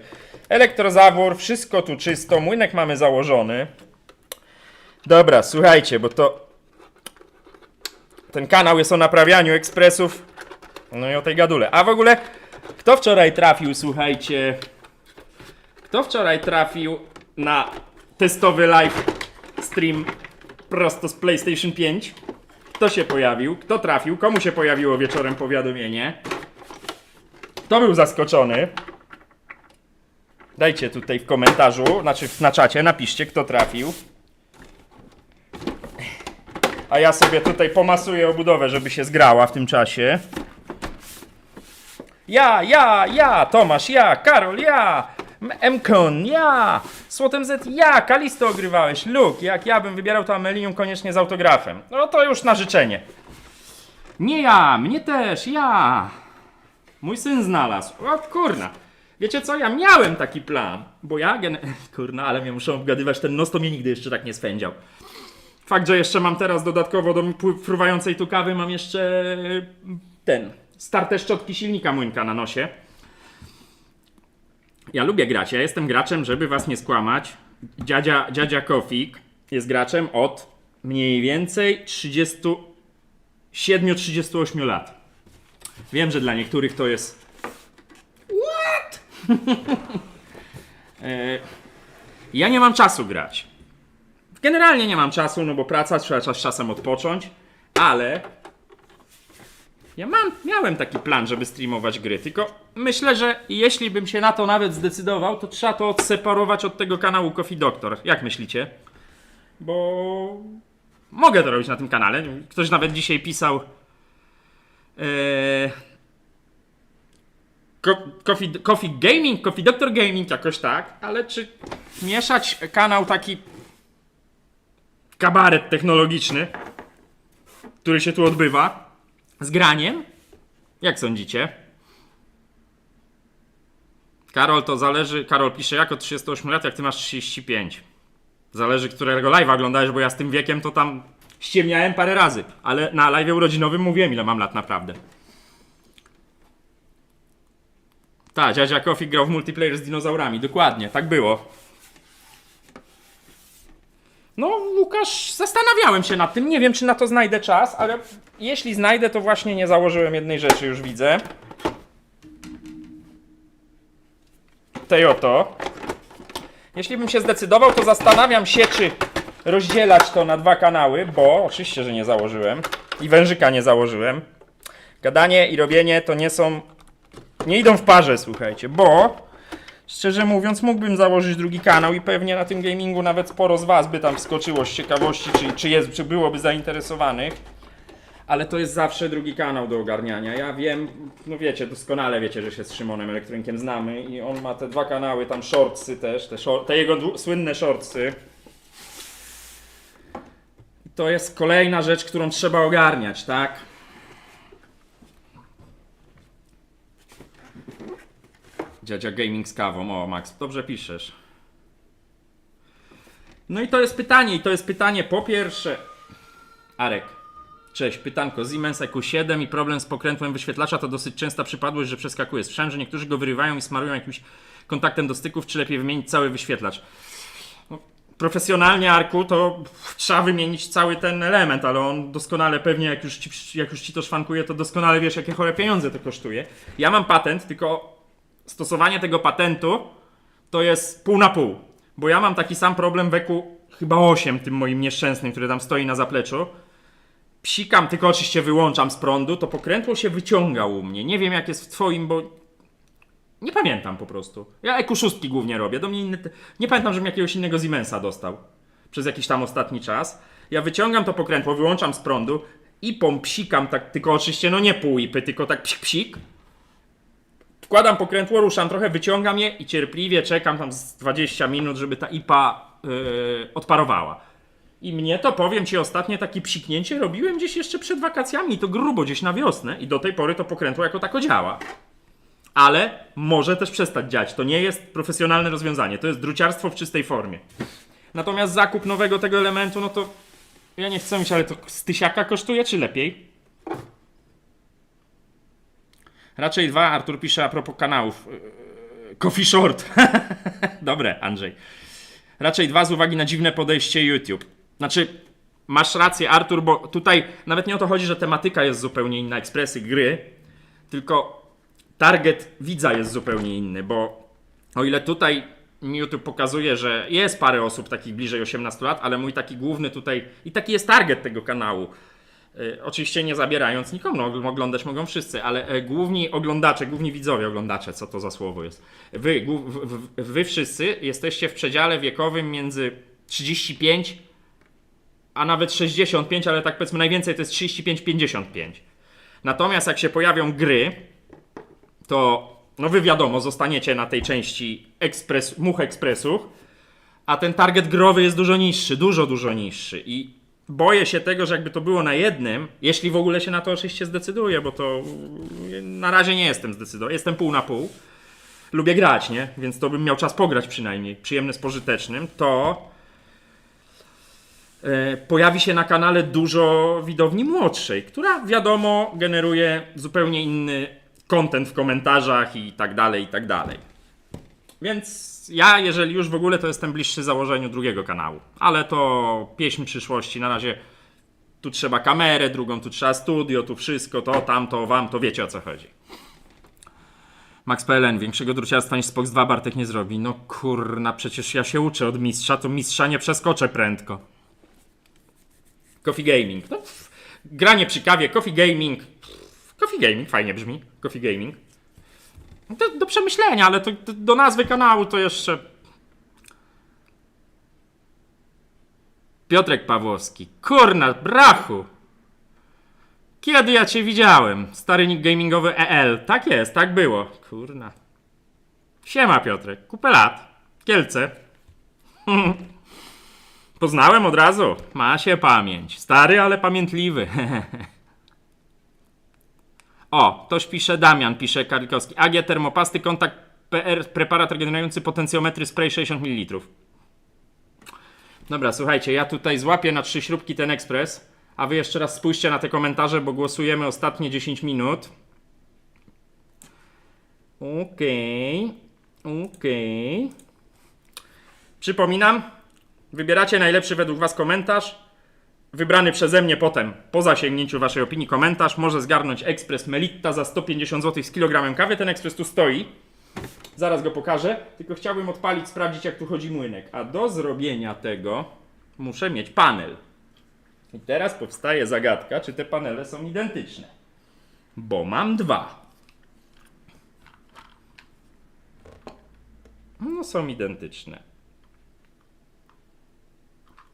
Elektrozawór, wszystko tu czysto, młynek mamy założony. Dobra, słuchajcie, bo to... Ten kanał jest o naprawianiu ekspresów. No i o tej gadule. A w ogóle, kto wczoraj trafił, słuchajcie... Kto wczoraj trafił na testowy live stream prosto z PlayStation 5? Kto się pojawił? Kto trafił? Komu się pojawiło wieczorem powiadomienie? Kto był zaskoczony? Dajcie tutaj w komentarzu, znaczy na czacie, napiszcie, kto trafił. A ja sobie tutaj pomasuję obudowę, żeby się zgrała w tym czasie. Ja, Tomasz, ja, Karol, ja, Mkon, ja, Słotem Z, ja, Kalisto ogrywałeś, Luke, jak ja bym wybierał to Amelinium koniecznie z autografem. No to już na życzenie. Nie ja, mnie też, ja. Mój syn znalazł. O kurna. Wiecie co, ja miałem taki plan, bo ja kurna, ale mnie muszą obgadywać, ten nos to mnie nigdy jeszcze tak nie swędział. Fakt, że jeszcze mam teraz dodatkowo do fruwającej tu kawy, mam jeszcze starte szczotki silnika młynka na nosie. Ja lubię grać, ja jestem graczem, żeby was nie skłamać. Dziadzia Kofik jest graczem od mniej więcej 37-38 lat. Wiem, że dla niektórych to jest... What? Ja nie mam czasu grać. Generalnie nie mam czasu, no bo praca, trzeba czasem odpocząć, ale ja miałem taki plan, żeby streamować gry, tylko myślę, że jeśli bym się na to nawet zdecydował, to trzeba to odseparować od tego kanału Coffee Doctor. Jak myślicie? Bo mogę to robić na tym kanale. Ktoś nawet dzisiaj pisał Coffee Gaming, Coffee Doctor Gaming, jakoś tak, ale czy mieszać kanał taki kabaret technologiczny, który się tu odbywa, z graniem? Jak sądzicie? Karol, to zależy... Karol pisze, jak od 38 lat, jak ty masz 35. Zależy, którego live'a oglądałeś, bo ja z tym wiekiem to tam ściemniałem parę razy. Ale na live'ie urodzinowym mówiłem, ile mam lat naprawdę. Tak, dziadzia Kofi grał w multiplayer z dinozaurami. Dokładnie, tak było. No, Łukasz, zastanawiałem się nad tym. Nie wiem, czy na to znajdę czas, ale jeśli znajdę, to właśnie nie założyłem jednej rzeczy, już widzę. tej oto. Jeśli bym się zdecydował, to zastanawiam się, czy rozdzielać to na 2 kanały, bo oczywiście, że nie założyłem i wężyka nie założyłem. Gadanie i robienie to nie idą w parze, słuchajcie, bo szczerze mówiąc mógłbym założyć drugi kanał i pewnie na tym gamingu nawet sporo z was by tam wskoczyło z ciekawości, czy byłoby zainteresowanych. Ale to jest zawsze drugi kanał do ogarniania. Ja wiem, no wiecie, doskonale wiecie, że się z Szymonem Elektronikiem znamy i on ma te 2 kanały, tam shortsy też, te jego słynne shortsy. To jest kolejna rzecz, którą trzeba ogarniać, tak? Dziadzia Gaming z kawą, o Max, dobrze piszesz. No i to jest pytanie po pierwsze... Arek. Cześć, pytanko. Siemens EQ7 i problem z pokrętłem wyświetlacza to dosyć częsta przypadłość, że przeskakuje. Słyszałem, że niektórzy go wyrywają i smarują jakimś kontaktem do styków, czy lepiej wymienić cały wyświetlacz. No, profesjonalnie, Arku, to trzeba wymienić cały ten element, ale on doskonale pewnie, jak już ci to szwankuje, to doskonale wiesz, jakie chore pieniądze to kosztuje. Ja mam patent, tylko stosowanie tego patentu to jest pół na pół. Bo ja mam taki sam problem w EQ chyba 8, tym moim nieszczęsnym, który tam stoi na zapleczu. Psikam, tylko oczywiście wyłączam z prądu, to pokrętło się wyciąga u mnie. Nie wiem jak jest w twoim, bo nie pamiętam po prostu. Ja EQ6 głównie robię, do mnie nie pamiętam, żebym jakiegoś innego Siemensa dostał przez jakiś tam ostatni czas. Ja wyciągam to pokrętło, wyłączam z prądu i psikam tak, tylko oczywiście no nie pół ipy, tylko tak psik. Wkładam pokrętło, ruszam trochę, wyciągam je i cierpliwie czekam tam z 20 minut, żeby ta ipa odparowała. I mnie to, powiem ci, ostatnie takie psiknięcie robiłem gdzieś jeszcze przed wakacjami, to grubo, gdzieś na wiosnę i do tej pory to pokrętło jako tako działa. Ale może też przestać działać. To nie jest profesjonalne rozwiązanie, to jest druciarstwo w czystej formie. Natomiast zakup nowego tego elementu, no to ja nie chcę mieć, ale to z 1000 kosztuje, czy lepiej? Raczej 2, Artur pisze a propos kanałów. Coffee Short. Dobre, Andrzej. Raczej 2 z uwagi na dziwne podejście YouTube. Znaczy, masz rację, Artur, bo tutaj nawet nie o to chodzi, że tematyka jest zupełnie inna, ekspresy, gry, tylko target widza jest zupełnie inny, bo o ile tutaj YouTube pokazuje, że jest parę osób takich bliżej 18 lat, ale mój taki główny tutaj, i taki jest target tego kanału, oczywiście nie zabierając nikomu, no, oglądać mogą wszyscy, ale główni oglądacze, główni widzowie oglądacze, co to za słowo jest, wy wszyscy jesteście w przedziale wiekowym między 35 a nawet 65, ale tak powiedzmy najwięcej to jest 35-55. Natomiast jak się pojawią gry, to no wy wiadomo, zostaniecie na tej części much ekspresów, a ten target growy jest dużo niższy, dużo niższy i boję się tego, że jakby to było na jednym, jeśli w ogóle się na to oczywiście zdecyduję, bo to na razie nie jestem zdecydowany, jestem pół na pół, lubię grać, nie? Więc to bym miał czas pograć przynajmniej, przyjemny z pożytecznym, to pojawi się na kanale dużo widowni młodszej, która wiadomo generuje zupełnie inny content w komentarzach i tak dalej, i tak dalej. Więc ja, jeżeli już w ogóle, to jestem bliższy założeniu drugiego kanału. Ale to pieśń przyszłości. Na razie tu trzeba kamerę, drugą tu trzeba studio, tu wszystko, to, tamto, wam, to wiecie o co chodzi. Max PLN, większego druciarstwa niż Spox 2 Bartek nie zrobi. No kurna, przecież ja się uczę od mistrza, to mistrza nie przeskoczę prędko. Coffee Gaming. No, granie przy kawie, Coffee Gaming. Coffee Gaming, fajnie brzmi. Coffee Gaming. To do przemyślenia, ale to do nazwy kanału to jeszcze... Piotrek Pawłowski. Kurna, brachu! Kiedy ja cię widziałem? Stary nick gamingowy EL. Tak jest, tak było. Kurna. Siema Piotrek, kupę lat. Kielce. Poznałem od razu. Ma się pamięć. Stary, ale pamiętliwy. O, ktoś pisze, Damian pisze, Karlikowski. AG termopasty, kontakt PR, preparat regenerujący, potencjometry, spray 60 ml. Dobra, słuchajcie, ja tutaj złapię na 3 śrubki ten ekspres, a wy jeszcze raz spójrzcie na te komentarze, bo głosujemy ostatnie 10 minut. Okej. Przypominam, wybieracie najlepszy według was komentarz. Wybrany przeze mnie potem, po zasięgnięciu waszej opinii, komentarz może zgarnąć ekspres Melitta za 150 zł z kilogramem kawy. Ten ekspres tu stoi. Zaraz go pokażę, tylko chciałbym odpalić, sprawdzić jak tu chodzi młynek. A do zrobienia tego muszę mieć panel. I teraz powstaje zagadka, czy te panele są identyczne. Bo mam dwa. No są identyczne.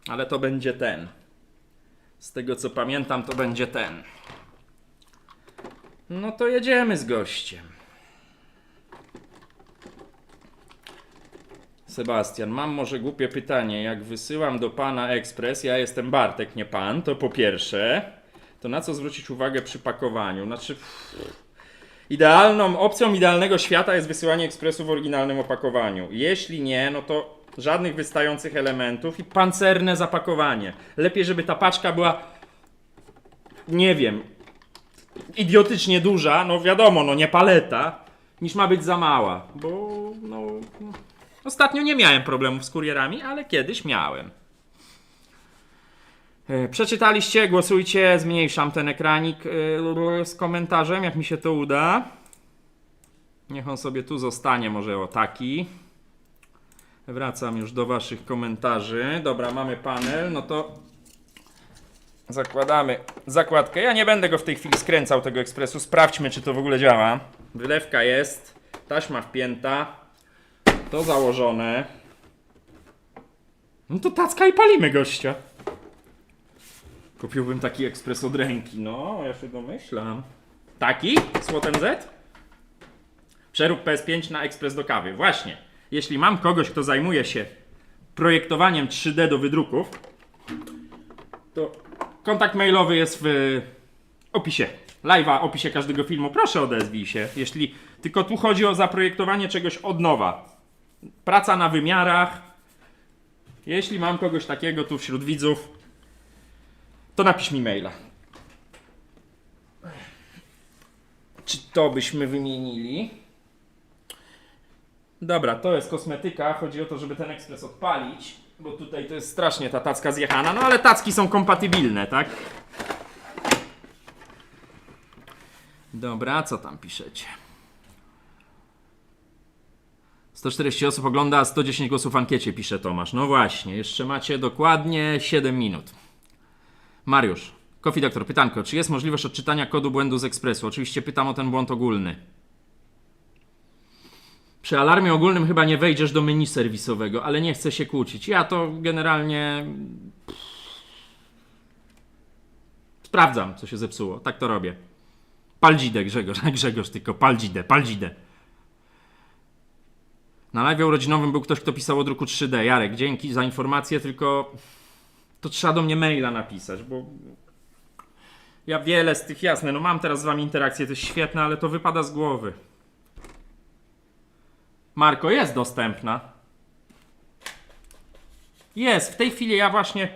Ale to będzie ten. Z tego co pamiętam, to będzie ten. No to jedziemy z gościem. Sebastian, mam może głupie pytanie. Jak wysyłam do pana ekspres, ja jestem Bartek, nie pan, to po pierwsze, to na co zwrócić uwagę przy pakowaniu? Znaczy, idealną opcją idealnego świata jest wysyłanie ekspresu w oryginalnym opakowaniu. Jeśli nie, no to żadnych wystających elementów i pancerne zapakowanie. Lepiej, żeby ta paczka była, nie wiem, idiotycznie duża, no wiadomo, no nie paleta, niż ma być za mała, bo no... Ostatnio nie miałem problemów z kurierami, ale kiedyś miałem. Przeczytaliście, głosujcie, zmniejszam ten ekranik z komentarzem, jak mi się to uda. Niech on sobie tu zostanie, może o taki. Wracam już do waszych komentarzy. Dobra, mamy panel, no to zakładamy zakładkę. Ja nie będę go w tej chwili skręcał, tego ekspresu. Sprawdźmy, czy to w ogóle działa. Wylewka jest, taśma wpięta. To założone. No to tacka i palimy gościa. Kupiłbym taki ekspres od ręki. No, ja się domyślam. Taki? Słotem Z? Przerób PS5 na ekspres do kawy. Właśnie. Jeśli mam kogoś, kto zajmuje się projektowaniem 3D do wydruków, to kontakt mailowy jest w opisie. Live'a, opisie każdego filmu. Proszę odezwij się. Jeśli tylko tu chodzi o zaprojektowanie czegoś od nowa. Praca na wymiarach. Jeśli mam kogoś takiego tu wśród widzów, to napisz mi maila. Czy to byśmy wymienili? Dobra, to jest kosmetyka. Chodzi o to, żeby ten ekspres odpalić, bo tutaj to jest strasznie ta tacka zjechana. No ale tacki są kompatybilne, tak? Dobra, co tam piszecie? 140 osób ogląda, a 110 głosów w ankiecie, pisze Tomasz. No właśnie, jeszcze macie dokładnie 7 minut. Mariusz, Coffee Doctor, pytanko, czy jest możliwość odczytania kodu błędu z ekspresu? Oczywiście pytam o ten błąd ogólny. Przy alarmie ogólnym chyba nie wejdziesz do menu serwisowego, ale nie chcę się kłócić. Ja to generalnie sprawdzam, co się zepsuło. Tak to robię. Paldzidę, Grzegorz, tylko paldzidę. Na live urodzinowym był ktoś, kto pisał o druku 3D. Jarek, dzięki za informację, tylko to trzeba do mnie maila napisać, bo ja wiele z tych, jasne, no mam teraz z wami interakcję, to jest świetne, ale to wypada z głowy. Marko, jest dostępna. Jest, w tej chwili ja właśnie,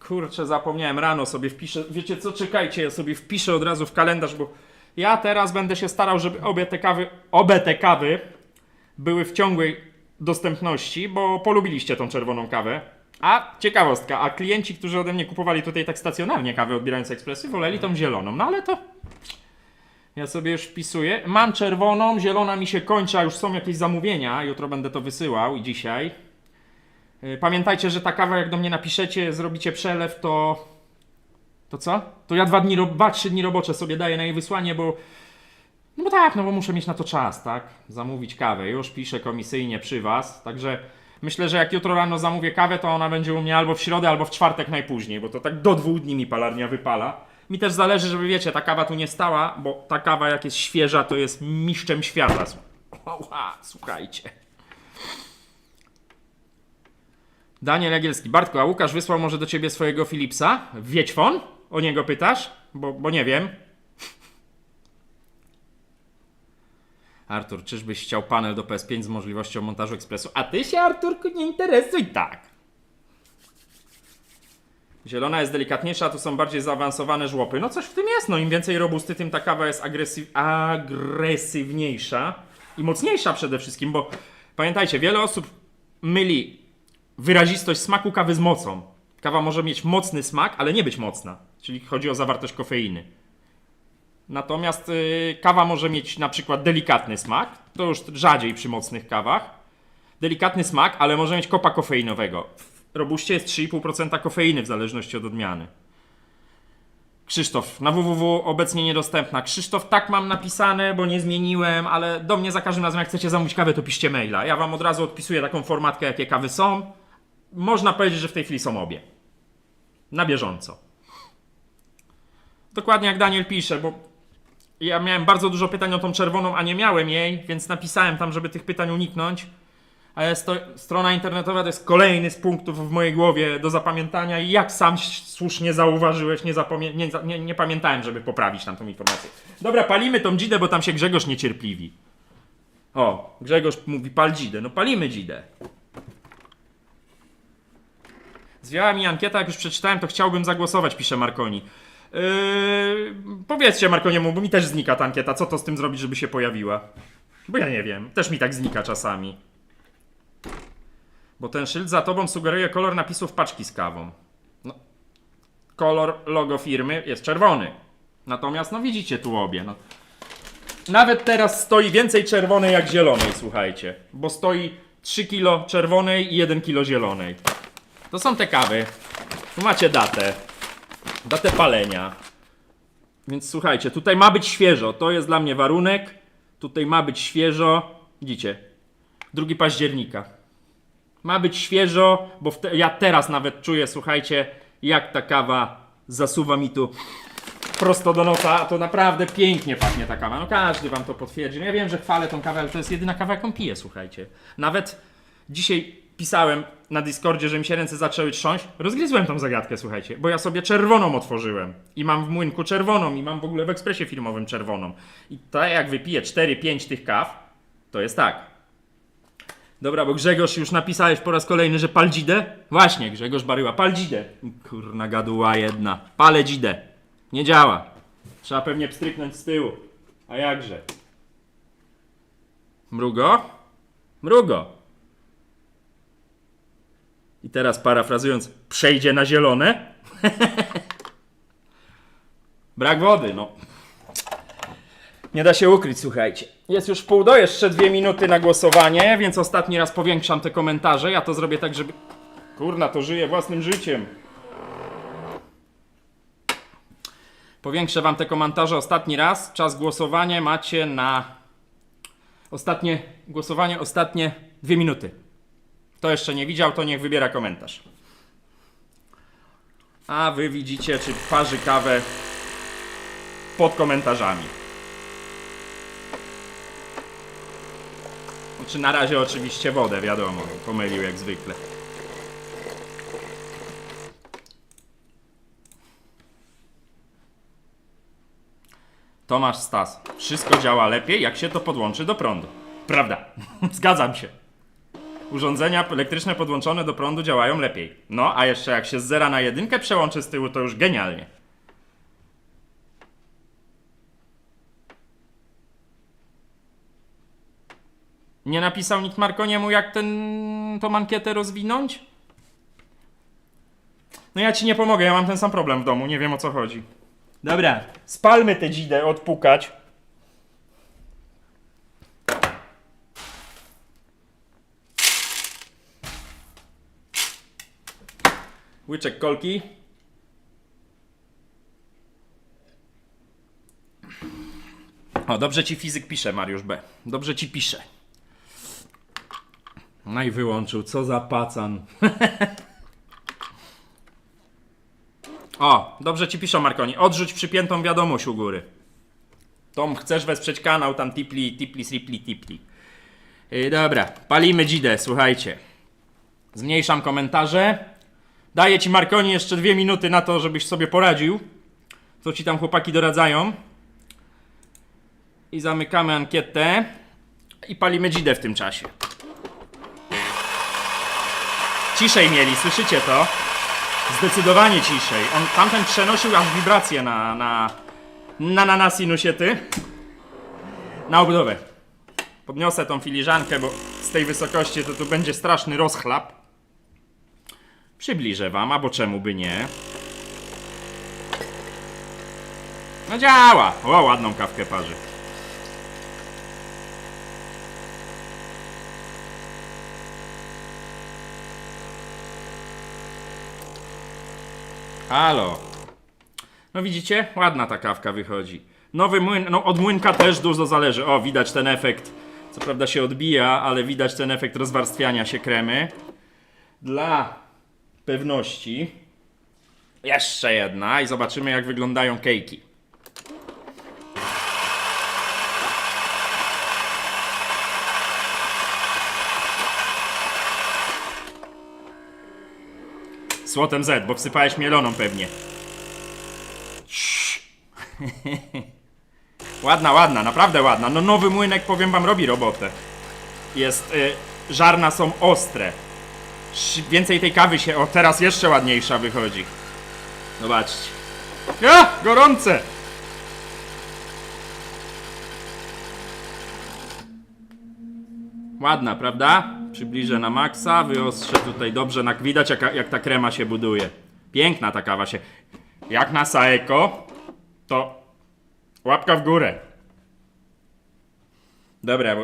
kurczę, zapomniałem, rano sobie wpiszę, wiecie co, czekajcie, ja sobie wpiszę od razu w kalendarz, bo ja teraz będę się starał, żeby obie te kawy były w ciągłej dostępności, bo polubiliście tą czerwoną kawę. A ciekawostka, a klienci, którzy ode mnie kupowali tutaj tak stacjonarnie kawę odbierając ekspresy, woleli tą zieloną. No ale to ja sobie już wpisuję. Mam czerwoną, zielona mi się kończy, a już są jakieś zamówienia. Jutro będę to wysyłał i dzisiaj. Pamiętajcie, że ta kawa, jak do mnie napiszecie, zrobicie przelew, to... To co? To ja 2-3 dni robocze sobie daję na jej wysłanie, bo... No bo tak, no bo muszę mieć na to czas, tak? Zamówić kawę. Już piszę komisyjnie przy was, także myślę, że jak jutro rano zamówię kawę, to ona będzie u mnie albo w środę, albo w czwartek najpóźniej, bo to tak do 2 dni mi palarnia wypala. Mi też zależy, żeby wiecie, ta kawa tu nie stała, bo ta kawa jak jest świeża, to jest mistrzem świata. Słuchajcie. Daniel Jagielski. Bartku, a Łukasz wysłał może do ciebie swojego Philipsa? Wiedźwon? O niego pytasz? Bo nie wiem. Artur, czyżbyś chciał panel do PS5 z możliwością montażu ekspresu? A ty się, Arturku, nie interesuj tak. Zielona jest delikatniejsza, a tu są bardziej zaawansowane żłopy. No coś w tym jest, no im więcej robusty, tym ta kawa jest agresywniejsza i mocniejsza przede wszystkim, bo pamiętajcie, wiele osób myli wyrazistość smaku kawy z mocą. Kawa może mieć mocny smak, ale nie być mocna, czyli chodzi o zawartość kofeiny. Natomiast kawa może mieć na przykład delikatny smak, To już rzadziej przy mocnych kawach. Delikatny smak, ale może mieć kopa kofeinowego. W robuście jest 3,5% kofeiny w zależności od odmiany. Krzysztof, na www obecnie niedostępna. Krzysztof, tak mam napisane, bo nie zmieniłem, ale do mnie za każdym razem jak chcecie zamówić kawę, to piszcie maila. Ja wam od razu odpisuję taką formatkę, jakie kawy są. Można powiedzieć, że w tej chwili są obie. Na bieżąco. Dokładnie jak Daniel pisze, bo ja miałem bardzo dużo pytań o tą czerwoną, a nie miałem jej, więc napisałem tam, żeby tych pytań uniknąć. A jest to, strona internetowa to jest kolejny z punktów w mojej głowie do zapamiętania i jak sam słusznie zauważyłeś, nie pamiętałem, żeby poprawić tam tą informację. Dobra, palimy tą dzidę, bo tam się Grzegorz niecierpliwi. O, Grzegorz mówi pal dzidę. No palimy dzidę. Zwiała mi ankieta, jak już przeczytałem, to chciałbym zagłosować, pisze Marconi. Powiedzcie Marconiemu, bo mi też znika ta ankieta. Co to z tym zrobić, żeby się pojawiła? Bo ja nie wiem. Też mi tak znika czasami. Bo ten szyld za tobą sugeruje kolor napisów paczki z kawą. No, kolor logo firmy jest czerwony. Natomiast, no widzicie tu obie. No. Nawet teraz stoi więcej czerwonej jak zielonej, słuchajcie. Bo stoi 3 kg czerwonej i 1 kg zielonej. To są te kawy. Tu macie datę. Datę palenia. Więc słuchajcie, tutaj ma być świeżo. To jest dla mnie warunek. Tutaj ma być świeżo. Widzicie? 2 października. Ma być świeżo, bo ja teraz nawet czuję, słuchajcie, jak ta kawa zasuwa mi tu prosto do nosa. To naprawdę pięknie pachnie ta kawa. No każdy wam to potwierdzi. No ja wiem, że chwalę tą kawę, ale to jest jedyna kawa, jaką piję, słuchajcie. Nawet dzisiaj pisałem na Discordzie, że mi się ręce zaczęły trząść. Rozgryzłem tą zagadkę, słuchajcie, bo ja sobie czerwoną otworzyłem. I mam w młynku czerwoną, i mam w ogóle w ekspresie filmowym czerwoną. I tak jak wypiję 4-5 tych kaw, to jest tak. Dobra, bo Grzegorz już napisałeś po raz kolejny, że pal dzidę? Właśnie, Grzegorz Baryła, pal dzidę. Kurna gaduła jedna. Palę dzidę. Nie działa. Trzeba pewnie pstryknąć z tyłu. A jakże? Mrugo? Mrugo. I teraz parafrazując, przejdzie na zielone? Brak wody, no. Nie da się ukryć, słuchajcie. Jest już pół do, jeszcze 2 minuty na głosowanie, więc ostatni raz powiększam te komentarze. Ja to zrobię tak, żeby... Kurna, to żyję własnym życiem. Powiększę wam te komentarze ostatni raz. Czas głosowania macie na... Ostatnie głosowanie, ostatnie 2 minuty. Kto jeszcze nie widział, to niech wybiera komentarz. A wy widzicie, czy parzy kawę pod komentarzami. Znaczy na razie oczywiście wodę, wiadomo, pomylił jak zwykle. Tomasz Stas. Wszystko działa lepiej, jak się to podłączy do prądu. Prawda. Zgadzam się. Urządzenia elektryczne podłączone do prądu działają lepiej. No, a jeszcze jak się z 0 na 1 przełączy z tyłu, to już genialnie. Nie napisał nikt Marconiemu, jak tą ankietę rozwinąć? No ja ci nie pomogę, ja mam ten sam problem w domu, nie wiem o co chodzi. Dobra, spalmy tę dzidę, odpukać. Łyczek kolki. O, dobrze ci fizyk pisze, Mariusz B. Dobrze ci pisze. No i wyłączył, co za pacan. O, dobrze ci piszą, Marconi. Odrzuć przypiętą wiadomość u góry. Tom, chcesz wesprzeć kanał, tam tipli, sripli. Dobra, palimy dzidę, słuchajcie. Zmniejszam komentarze. Daję ci, Marconi, jeszcze 2 minuty na to, żebyś sobie poradził. Co ci tam chłopaki doradzają. I zamykamy ankietę. I palimy dzidę w tym czasie. Ciszej mieli, słyszycie to? Zdecydowanie ciszej. On tamten przenosił aż wibracje na sinusiety. Na obudowę. Podniosę tą filiżankę, bo z tej wysokości to tu będzie straszny rozchlap. Przybliżę wam, albo czemu by nie. No działa. O, ładną kawkę parzy. Halo. No widzicie? Ładna ta kawka wychodzi. Nowy młyn, no od młynka też dużo zależy. O, widać ten efekt. Co prawda się odbija, ale widać ten efekt rozwarstwiania się kremy. Dla pewności jeszcze jedna i zobaczymy, jak wyglądają kejki. Złotem Z, bo wsypałeś mieloną pewnie. Ładna, naprawdę ładna. No nowy młynek, powiem wam, robi robotę. Jest, żarna są ostre. Więcej tej kawy się, o teraz jeszcze ładniejsza wychodzi. Zobaczcie. Gorące! Ładna, prawda? Przybliżę na maksa, wyostrzę tutaj dobrze, widać jak ta krema się buduje. Piękna ta kawa się. Jak na Saeco, to łapka w górę. Dobra,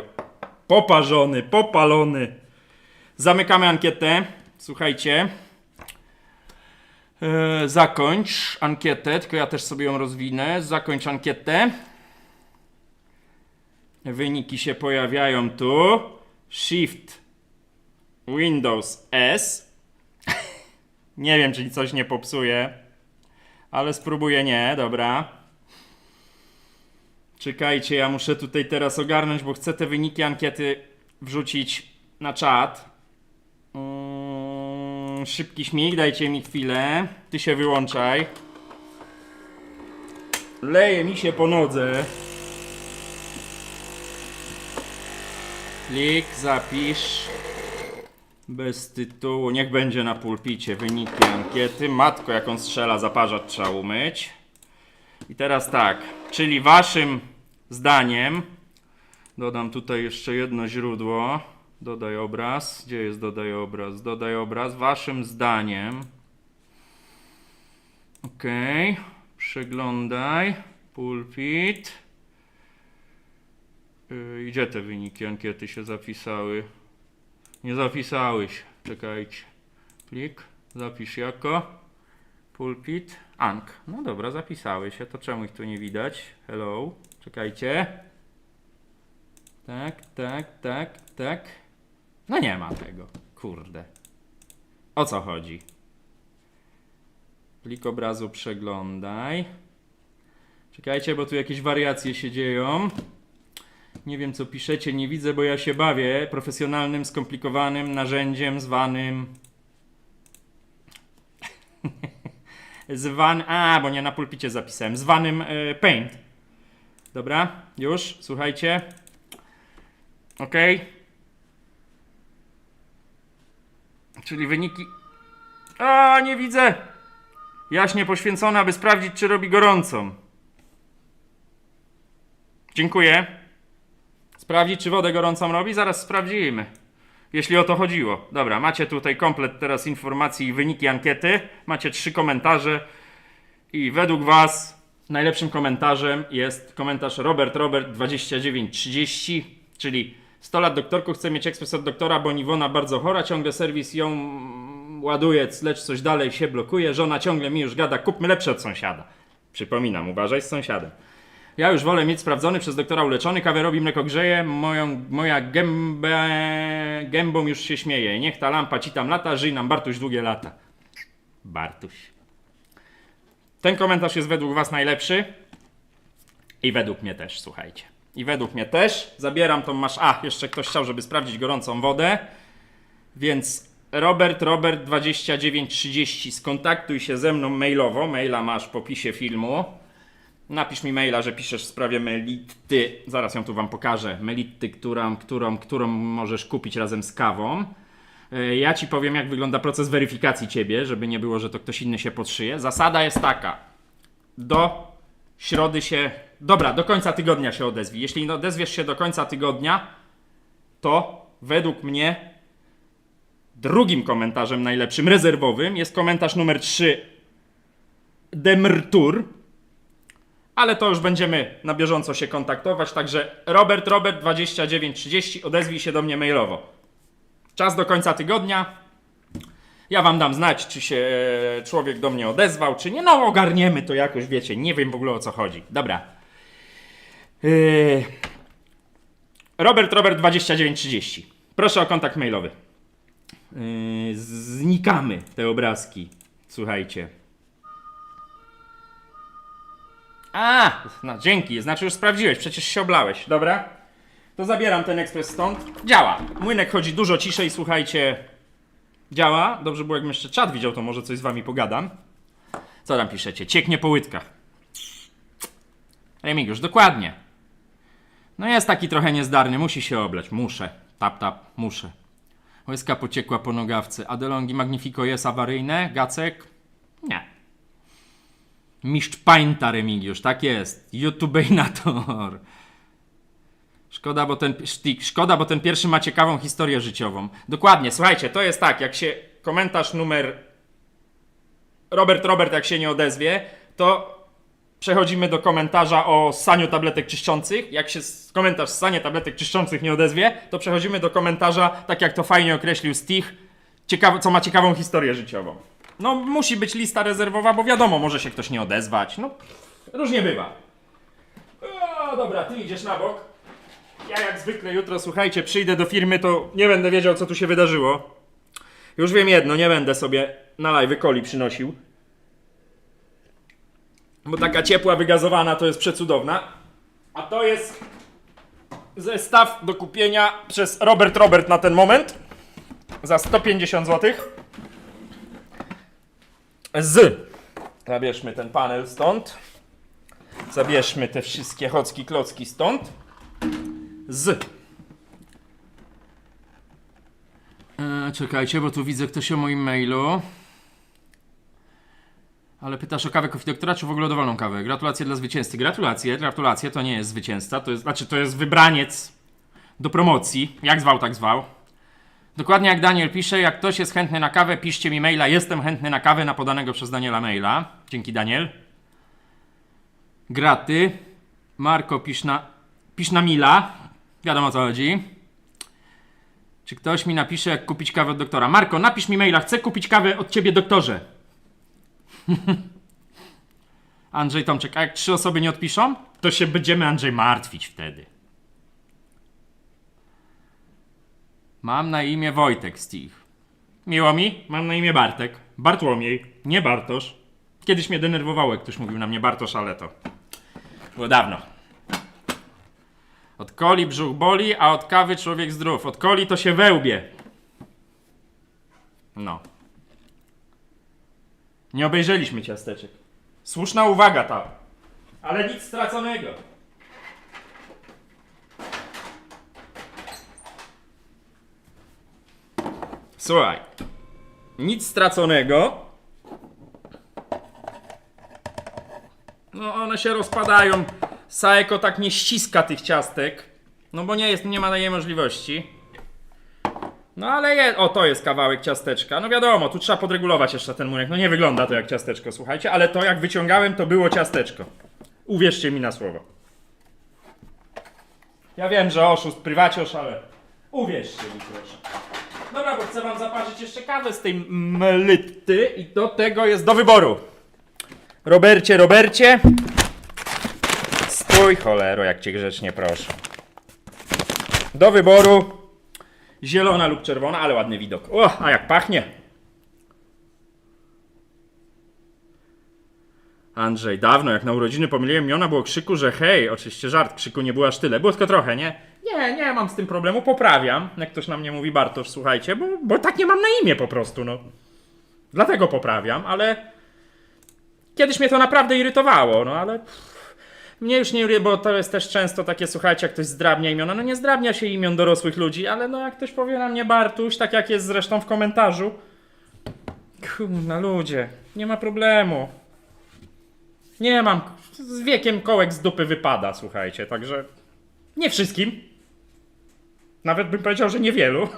poparzony, popalony. Zamykamy ankietę. Słuchajcie. Zakończ ankietę, tylko ja też sobie ją rozwinę. Zakończ ankietę. Wyniki się pojawiają tu. Shift Windows S. Nie wiem, czy coś nie popsuje, ale spróbuję nie, dobra. Czekajcie, ja muszę tutaj teraz ogarnąć, bo chcę te wyniki ankiety wrzucić na czat. Szybki śmig, dajcie mi chwilę. Ty się wyłączaj. Leje mi się po nodze. Klik, zapisz. Bez tytułu, niech będzie na pulpicie wyniki ankiety. Matko, jak on strzela, zaparzacz trzeba umyć. I teraz tak, czyli waszym zdaniem, dodam tutaj jeszcze jedno źródło. Dodaj obraz. Gdzie jest dodaj obraz? Dodaj obraz. Waszym zdaniem. Ok. Przeglądaj. Pulpit. Gdzie te wyniki ankiety się zapisały? Nie zapisały się. Czekajcie. Plik. Zapisz jako. Pulpit. Ank. No dobra, zapisały się. To czemu ich tu nie widać? Hello. Czekajcie. Tak. No nie ma tego. Kurde. O co chodzi? Plik obrazu przeglądaj. Czekajcie, bo tu jakieś wariacje się dzieją. Nie wiem, co piszecie, nie widzę, bo ja się bawię profesjonalnym, skomplikowanym narzędziem zwanym... bo nie na pulpicie zapisałem. Zwanym Paint. Dobra, już, słuchajcie. Ok. Czyli wyniki... nie widzę! Jaśnie poświęcona, aby sprawdzić, czy robi gorącą. Dziękuję. Sprawdzić, czy wodę gorącą robi? Zaraz sprawdzimy. Jeśli o to chodziło. Dobra, macie tutaj komplet teraz informacji i wyniki ankiety. Macie 3 komentarze. I według was najlepszym komentarzem jest komentarz Robert2930, czyli 100 lat doktorku, chce mieć ekspres od doktora, bo Iwona bardzo chora, ciągle serwis ją ładuje, lecz coś dalej się blokuje. Żona ciągle mi już gada, kupmy lepsze od sąsiada. Przypominam, uważaj z sąsiadem. Ja już wolę mieć sprawdzony przez doktora uleczony, kawę robi, mleko grzeje, moja gębą już się śmieje. Niech ta lampa ci tam lata, żyj nam Bartuś długie lata. Bartuś. Ten komentarz jest według was najlepszy. I według mnie też, słuchajcie. I według mnie też. Zabieram tą jeszcze ktoś chciał, żeby sprawdzić gorącą wodę. Więc Robert2930, skontaktuj się ze mną mailowo. Maila masz w opisie filmu. Napisz mi maila, że piszesz w sprawie melitty. Zaraz ją tu wam pokażę. Melitty, którą możesz kupić razem z kawą. Ja ci powiem, jak wygląda proces weryfikacji ciebie, żeby nie było, że to ktoś inny się podszyje. Zasada jest taka. Do środy się... Dobra, do końca tygodnia się odezwij. Jeśli odezwiesz się do końca tygodnia, to według mnie drugim komentarzem najlepszym, rezerwowym, jest komentarz numer 3 Demrtur. Ale to już będziemy na bieżąco się kontaktować, także Robert2930, odezwij się do mnie mailowo. Czas do końca tygodnia. Ja wam dam znać, czy się człowiek do mnie odezwał, czy nie. No ogarniemy to jakoś, wiecie, nie wiem w ogóle o co chodzi. Dobra. Robert 2930. Proszę o kontakt mailowy. Znikamy te obrazki. Słuchajcie. No dzięki, znaczy już sprawdziłeś, przecież się oblałeś. Dobra. To zabieram ten ekspres stąd. Działa. Młynek chodzi dużo ciszej, słuchajcie. Działa. Dobrze było, jakbym jeszcze czat widział, to może coś z wami pogadam. Co tam piszecie? Cieknie po łydkach. Remigiusz, dokładnie. No jest taki trochę niezdarny, musi się oblać. Muszę. Tap, muszę. Łezka pociekła po nogawce. Adelongi Magnifico jest awaryjne? Gacek? Nie. Mistrz Painta Remigiusz, tak jest. YouTubeinator. Szkoda, bo ten pierwszy ma ciekawą historię życiową. Dokładnie, słuchajcie, to jest tak, jak się komentarz numer Robert jak się nie odezwie, to przechodzimy do komentarza o ssaniu tabletek czyszczących. Jak się komentarz ssanie tabletek czyszczących nie odezwie, to przechodzimy do komentarza, tak jak to fajnie określił Stich, co ma ciekawą historię życiową. No musi być lista rezerwowa, bo wiadomo, może się ktoś nie odezwać. No, różnie bywa. O, dobra, ty idziesz na bok. Ja jak zwykle jutro, słuchajcie, przyjdę do firmy, to nie będę wiedział, co tu się wydarzyło. Już wiem jedno, nie będę sobie na live coli przynosił. Bo taka ciepła, wygazowana to jest przecudowna. A to jest zestaw do kupienia przez Robert na ten moment. Za 150 zł. Zabierzmy ten panel stąd. Zabierzmy te wszystkie chocki klocki stąd. Czekajcie, bo tu widzę ktoś o moim mailu. Ale pytasz o kawę Coffee Doktora, czy w ogóle dowolną kawę? Gratulacje dla zwycięzcy. Gratulacje, to nie jest zwycięzca, to jest wybraniec do promocji. Jak zwał, tak zwał. Dokładnie jak Daniel pisze, jak ktoś jest chętny na kawę, piszcie mi maila, jestem chętny na kawę, na podanego przez Daniela maila. Dzięki, Daniel. Graty. Marko, pisz na Mila. Wiadomo o co chodzi. Czy ktoś mi napisze, jak kupić kawę od doktora? Marko, napisz mi maila, chcę kupić kawę od ciebie, doktorze. Andrzej Tomczyk, a jak 3 osoby nie odpiszą, to się będziemy, Andrzej, martwić wtedy. Mam na imię Wojtek, Steve. Miło mi, mam na imię Bartek. Bartłomiej, nie Bartosz. Kiedyś mnie denerwowało, jak ktoś mówił na mnie Bartosz, ale to było dawno. Od coli brzuch boli, a od kawy człowiek zdrów. Od coli to się wełbie. No. Nie obejrzeliśmy ciasteczek. Słuszna uwaga ta. Ale nic straconego. Słuchaj. Nic straconego. No one się rozpadają. Saeko tak nie ściska tych ciastek. No bo nie ma takiej możliwości. No ale to jest kawałek ciasteczka. No wiadomo, tu trzeba podregulować jeszcze ten młynek. No nie wygląda to jak ciasteczko, słuchajcie. Ale to jak wyciągałem, to było ciasteczko. Uwierzcie mi na słowo. Ja wiem, że oszust, prywaciosz, ale uwierzcie mi proszę. Dobra, bo chcę wam zaparzyć jeszcze kawę z tej mlyty i do tego jest do wyboru. Robercie. Stój, cholero, jak cię grzecznie proszę. Do wyboru zielona lub czerwona, ale ładny widok. O, a jak pachnie. Andrzej, dawno jak na urodziny pomyliłem imiona, było krzyku, że hej. Oczywiście żart, krzyku nie było aż tyle. Było tylko trochę, nie? Nie mam z tym problemu, poprawiam. Jak ktoś na mnie mówi Bartosz, słuchajcie, bo tak nie mam na imię po prostu, no. Dlatego poprawiam, ale kiedyś mnie to naprawdę irytowało, no ale mnie już nie irytuje, bo to jest też często takie, słuchajcie, jak ktoś zdrabnia imiona. No nie zdrabnia się imion dorosłych ludzi, ale no jak ktoś powie na mnie Bartuś, tak jak jest zresztą w komentarzu. Kurna ludzie, nie ma problemu. Nie mam, z wiekiem kołek z dupy wypada, słuchajcie, także nie wszystkim. Nawet bym powiedział, że niewielu.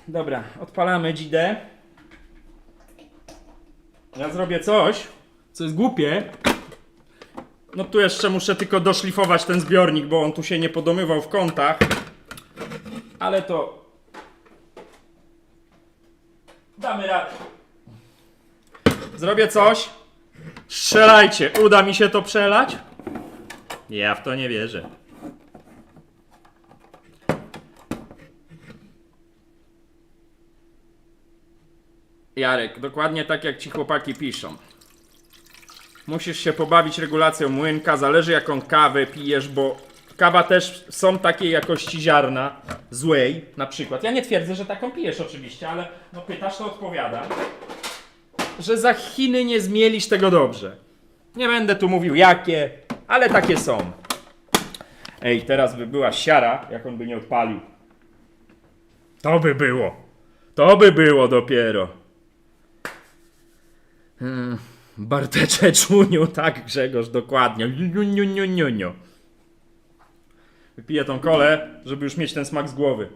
Dobra, odpalamy dzidę. Ja zrobię coś, co jest głupie. No tu jeszcze muszę tylko doszlifować ten zbiornik, bo on tu się nie podomywał w kątach. Ale to Damy radę. Zrobię coś. Strzelajcie. Uda mi się to przelać? Ja w to nie wierzę. Jarek, dokładnie tak jak ci chłopaki piszą. Musisz się pobawić regulacją młynka, zależy jaką kawę pijesz, bo kawa też są takiej jakości ziarna złej, na przykład. Ja nie twierdzę, że taką pijesz oczywiście, ale no pytasz, to odpowiadam. Że za Chiny nie zmielisz tego dobrze. Nie będę tu mówił jakie, ale takie są. Ej, teraz by była siara, jak on by nie odpalił. To by było. To by było dopiero. Bartecze czuniu, tak Grzegorz, dokładnie. Niu. Wypiję tą kolę, żeby już mieć ten smak z głowy.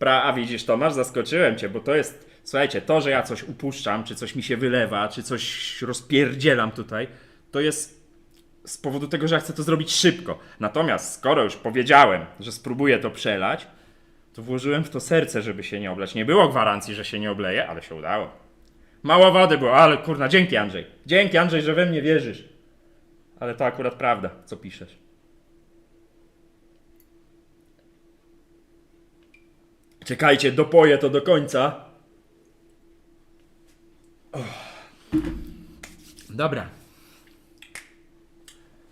A widzisz Tomasz, zaskoczyłem cię, bo to jest, słuchajcie, to, że ja coś upuszczam, czy coś mi się wylewa, czy coś rozpierdzielam tutaj, to jest z powodu tego, że ja chcę to zrobić szybko. Natomiast skoro już powiedziałem, że spróbuję to przelać, to włożyłem w to serce, żeby się nie oblać. Nie było gwarancji, że się nie obleje, ale się udało. Mało wody było, ale kurna, dzięki Andrzej. Dzięki Andrzej, że we mnie wierzysz. Ale to akurat prawda, co piszesz. Czekajcie, dopoję to do końca. Dobra.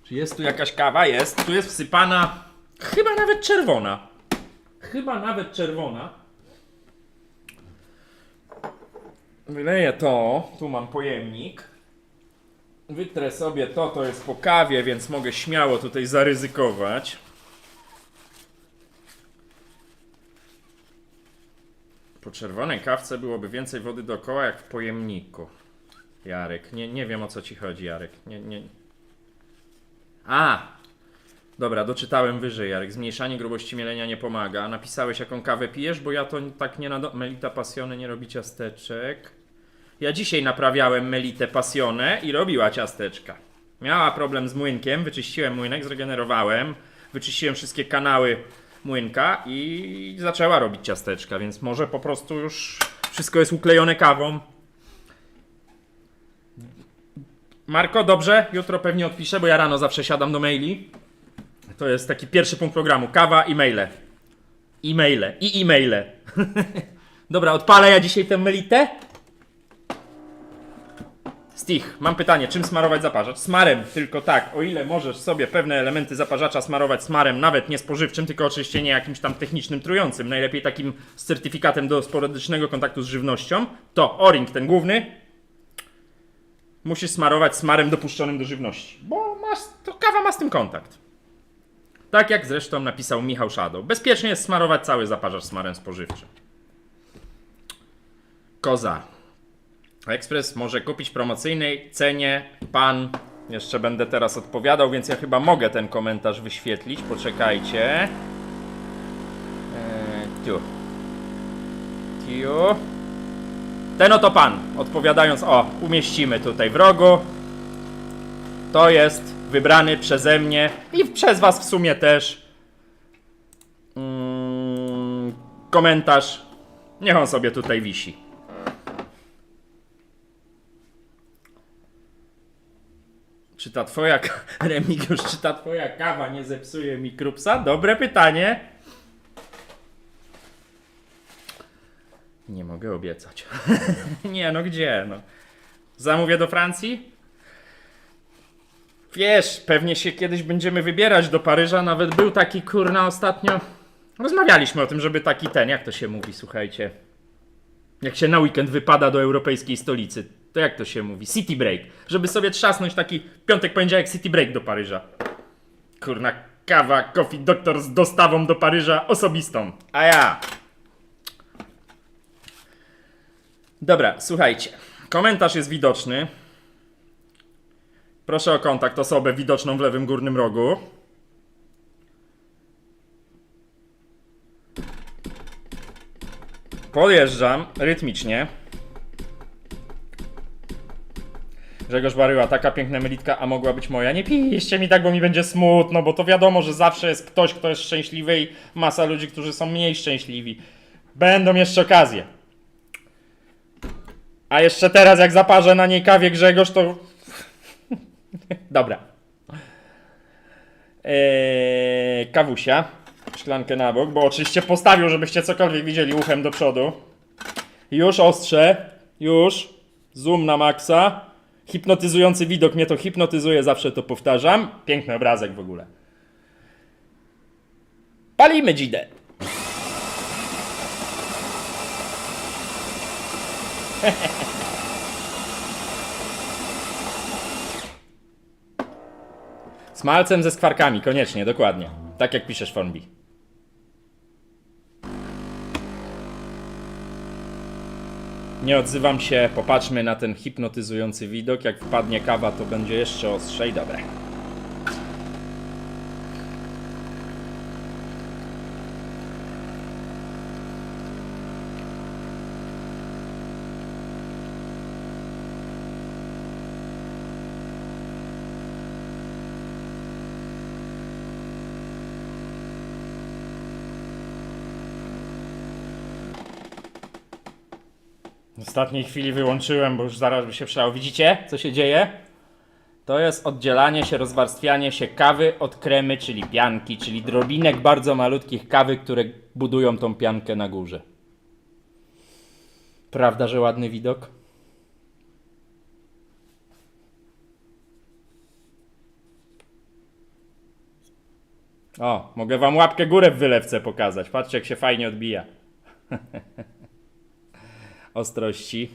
Czy jest tu jakaś kawa? Jest. Tu jest wsypana chyba nawet czerwona. Wyleję to. Tu mam pojemnik. Wytrę sobie to. To jest po kawie, więc mogę śmiało tutaj zaryzykować. Po czerwonej kawce byłoby więcej wody dookoła jak w pojemniku. Jarek, nie wiem o co ci chodzi, Jarek. Nie. Dobra, doczytałem wyżej, Jarek. Zmniejszanie grubości mielenia nie pomaga. Napisałeś jaką kawę pijesz, bo ja to tak nie Melita Passione nie robi ciasteczek. Ja dzisiaj naprawiałem Melitę Passione i robiła ciasteczka. Miała problem z młynkiem, wyczyściłem młynek, zregenerowałem. Wyczyściłem wszystkie kanały młynka i zaczęła robić ciasteczka, więc może po prostu już wszystko jest uklejone kawą. Marko, dobrze? Jutro pewnie odpiszę, bo ja rano zawsze siadam do maili. To jest taki pierwszy punkt programu. Kawa i maile. E-maile. Dobra, odpalę ja dzisiaj tę melitę. Stich, mam pytanie, czym smarować zaparzacz? Smarem, tylko tak, o ile możesz sobie pewne elementy zaparzacza smarować smarem, nawet nie spożywczym, tylko oczywiście nie jakimś tam technicznym, trującym, najlepiej takim z certyfikatem do sporadycznego kontaktu z żywnością, to O-ring, ten główny, musisz smarować smarem dopuszczonym do żywności, bo to kawa ma z tym kontakt. Tak jak zresztą napisał Michał Shadow. Bezpiecznie jest smarować cały zaparzacz smarem spożywczym. Koza. Ekspres może kupić w promocyjnej cenie. Pan, jeszcze będę teraz odpowiadał, więc ja chyba mogę ten komentarz wyświetlić. Poczekajcie. Tu. Ten oto pan, odpowiadając, umieścimy tutaj w rogu. To jest wybrany przeze mnie i przez was w sumie też komentarz. Niech on sobie tutaj wisi. Czy ta twoja Remigiusz, czy ta twoja kawa nie zepsuje mi krupsa? Dobre pytanie. Nie mogę obiecać. Nie, no gdzie? No. Zamówię do Francji? Wiesz, pewnie się kiedyś będziemy wybierać do Paryża. Nawet był taki kurna ostatnio. Rozmawialiśmy o tym, żeby taki jak to się mówi, słuchajcie. Jak się na weekend wypada do europejskiej stolicy, to jak to się mówi? City break. Żeby sobie trzasnąć taki piątek, poniedziałek city break do Paryża. Kurna, kawa, coffee doktor z dostawą do Paryża osobistą. A ja. Dobra, słuchajcie. Komentarz jest widoczny. Proszę o kontakt, osobę widoczną w lewym górnym rogu. Podjeżdżam rytmicznie. Grzegorz Baryła, taka piękna melitka, a mogła być moja. Nie piszcie mi tak, bo mi będzie smutno, bo to wiadomo, że zawsze jest ktoś, kto jest szczęśliwy i masa ludzi, którzy są mniej szczęśliwi. Będą jeszcze okazje. A jeszcze teraz jak zaparzę na niej kawie Grzegorz, to... Dobra. Kawusia. Szklankę na bok, bo oczywiście postawił, żebyście cokolwiek widzieli uchem do przodu. Już ostrze. Już. Zoom na maksa. Hipnotyzujący widok, mnie to hipnotyzuje, zawsze to powtarzam. Piękny obrazek w ogóle. Palimy dzidę. Smalcem ze skwarkami, koniecznie, dokładnie. Tak jak piszesz Formbi. Nie odzywam się, popatrzmy na ten hipnotyzujący widok. Jak wpadnie kawa, to będzie jeszcze ostrzej. Dobre. W ostatniej chwili wyłączyłem, bo już zaraz by się przelał. Widzicie, co się dzieje? To jest oddzielanie się, rozwarstwianie się kawy od kremy, czyli pianki, czyli drobinek bardzo malutkich kawy, które budują tą piankę na górze. Prawda, że ładny widok? O, mogę wam łapkę górę w wylewce pokazać. Patrzcie, jak się fajnie odbija. Ostrości.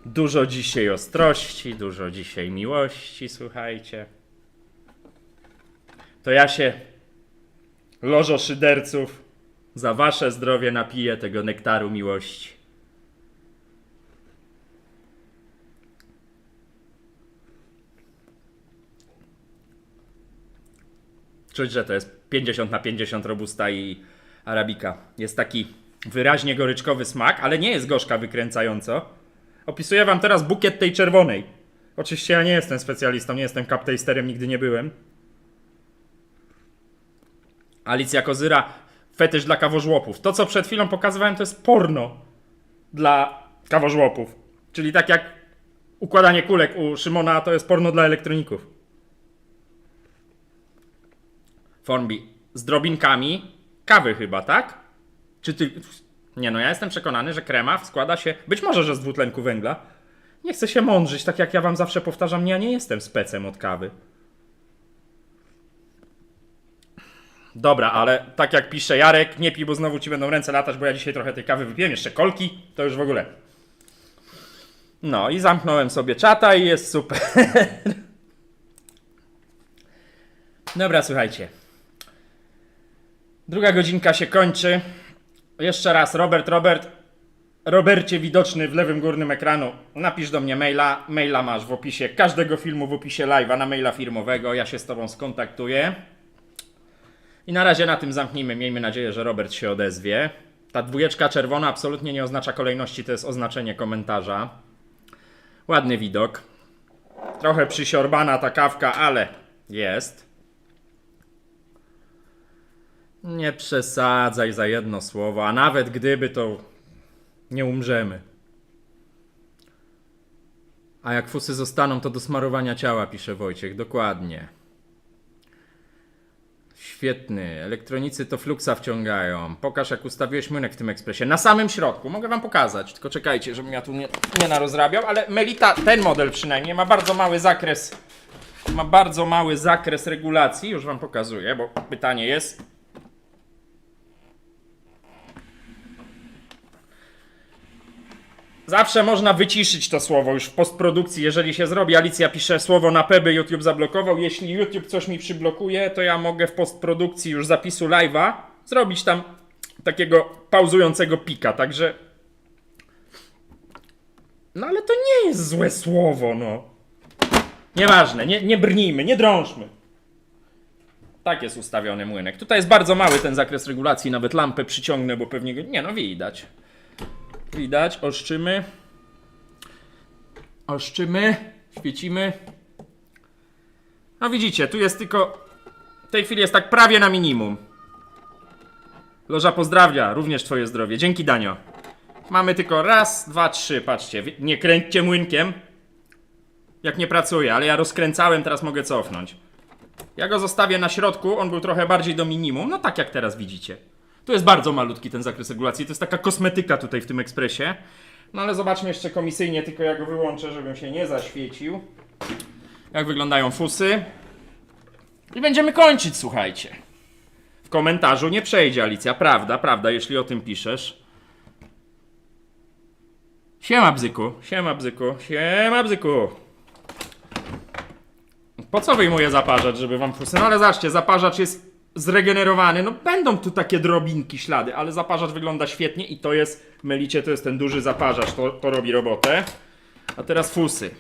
Dużo dzisiaj ostrości, dużo dzisiaj miłości, słuchajcie. To ja się, lożo szyderców, za wasze zdrowie napiję tego nektaru miłości. Czuć, że to jest 50/50 robusta i arabika. Jest taki wyraźnie goryczkowy smak, ale nie jest gorzka wykręcająco. Opisuję wam teraz bukiet tej czerwonej. Oczywiście ja nie jestem specjalistą, nie jestem cup tasterem, nigdy nie byłem. Alicja Kozyra, fetysz dla kawożłopów. To, co przed chwilą pokazywałem, to jest porno dla kawożłopów. Czyli tak jak układanie kulek u Szymona, to jest porno dla elektroników. Formbi z drobinkami kawy chyba, tak? Czy ty... Nie no, ja jestem przekonany, że krema składa się... Być może, że z dwutlenku węgla. Nie chcę się mądrzyć, tak jak ja wam zawsze powtarzam, ja nie jestem specem od kawy. Dobra, ale tak jak pisze Jarek, nie pij, bo znowu ci będą ręce latać, bo ja dzisiaj trochę tej kawy wypiłem, jeszcze kolki, to już w ogóle. No i zamknąłem sobie czata i jest super. Dobra, słuchajcie. Druga godzinka się kończy. Jeszcze raz, Robercie widoczny w lewym górnym ekranu, napisz do mnie maila. Maila masz w opisie każdego filmu, w opisie live'a, na maila firmowego. Ja się z tobą skontaktuję. I na razie na tym zamknijmy. Miejmy nadzieję, że Robert się odezwie. Ta dwójeczka czerwona absolutnie nie oznacza kolejności, to jest oznaczenie komentarza. Ładny widok. Trochę przysiorbana ta kawka, ale jest. Nie przesadzaj za jedno słowo, a nawet gdyby, to nie umrzemy. A jak fusy zostaną, to do smarowania ciała, pisze Wojciech. Dokładnie. Świetny. Elektronicy to fluksa wciągają. Pokaż, jak ustawiłeś młynek w tym ekspresie. Na samym środku. Mogę wam pokazać. Tylko czekajcie, żebym ja tu nie narozrabiał. Ale Melita, ten model przynajmniej, ma bardzo mały zakres. Ma bardzo mały zakres regulacji. Już wam pokazuję, bo pytanie jest... Zawsze można wyciszyć to słowo już w postprodukcji, jeżeli się zrobi. Alicja pisze słowo na P, by YouTube zablokował. Jeśli YouTube coś mi przyblokuje, to ja mogę w postprodukcji już zapisu live'a zrobić tam takiego pauzującego pika, także... No ale to nie jest złe słowo, no. Nieważne, nie brnijmy, nie drążmy. Tak jest ustawiony młynek. Tutaj jest bardzo mały ten zakres regulacji, nawet lampę przyciągnę, bo pewnie go... Nie no, widać. Widać, oszczymy. Oszczymy, świecimy. No widzicie, tu jest tylko... W tej chwili jest tak prawie na minimum. Loża pozdrawia, również twoje zdrowie. Dzięki, Danio. Mamy tylko raz, dwa, trzy, patrzcie. Nie kręćcie młynkiem. Jak nie pracuje, ale ja rozkręcałem, teraz mogę cofnąć. Ja go zostawię na środku, on był trochę bardziej do minimum, no tak jak teraz widzicie. Tu jest bardzo malutki ten zakres regulacji, to jest taka kosmetyka tutaj w tym ekspresie. No ale zobaczmy jeszcze komisyjnie, tylko ja go wyłączę, żebym się nie zaświecił. Jak wyglądają fusy. I będziemy kończyć, słuchajcie. W komentarzu nie przejdzie, Alicja, prawda, jeśli o tym piszesz. Siema bzyku, siema bzyku, siema bzyku. Po co wyjmuję zaparzacz, żeby wam fusy? No ale zobaczcie, zaparzacz jest zregenerowany. No będą tu takie drobinki, ślady, ale zaparzacz wygląda świetnie i to jest, mylicie, to jest ten duży zaparzacz, to robi robotę. A teraz fusy.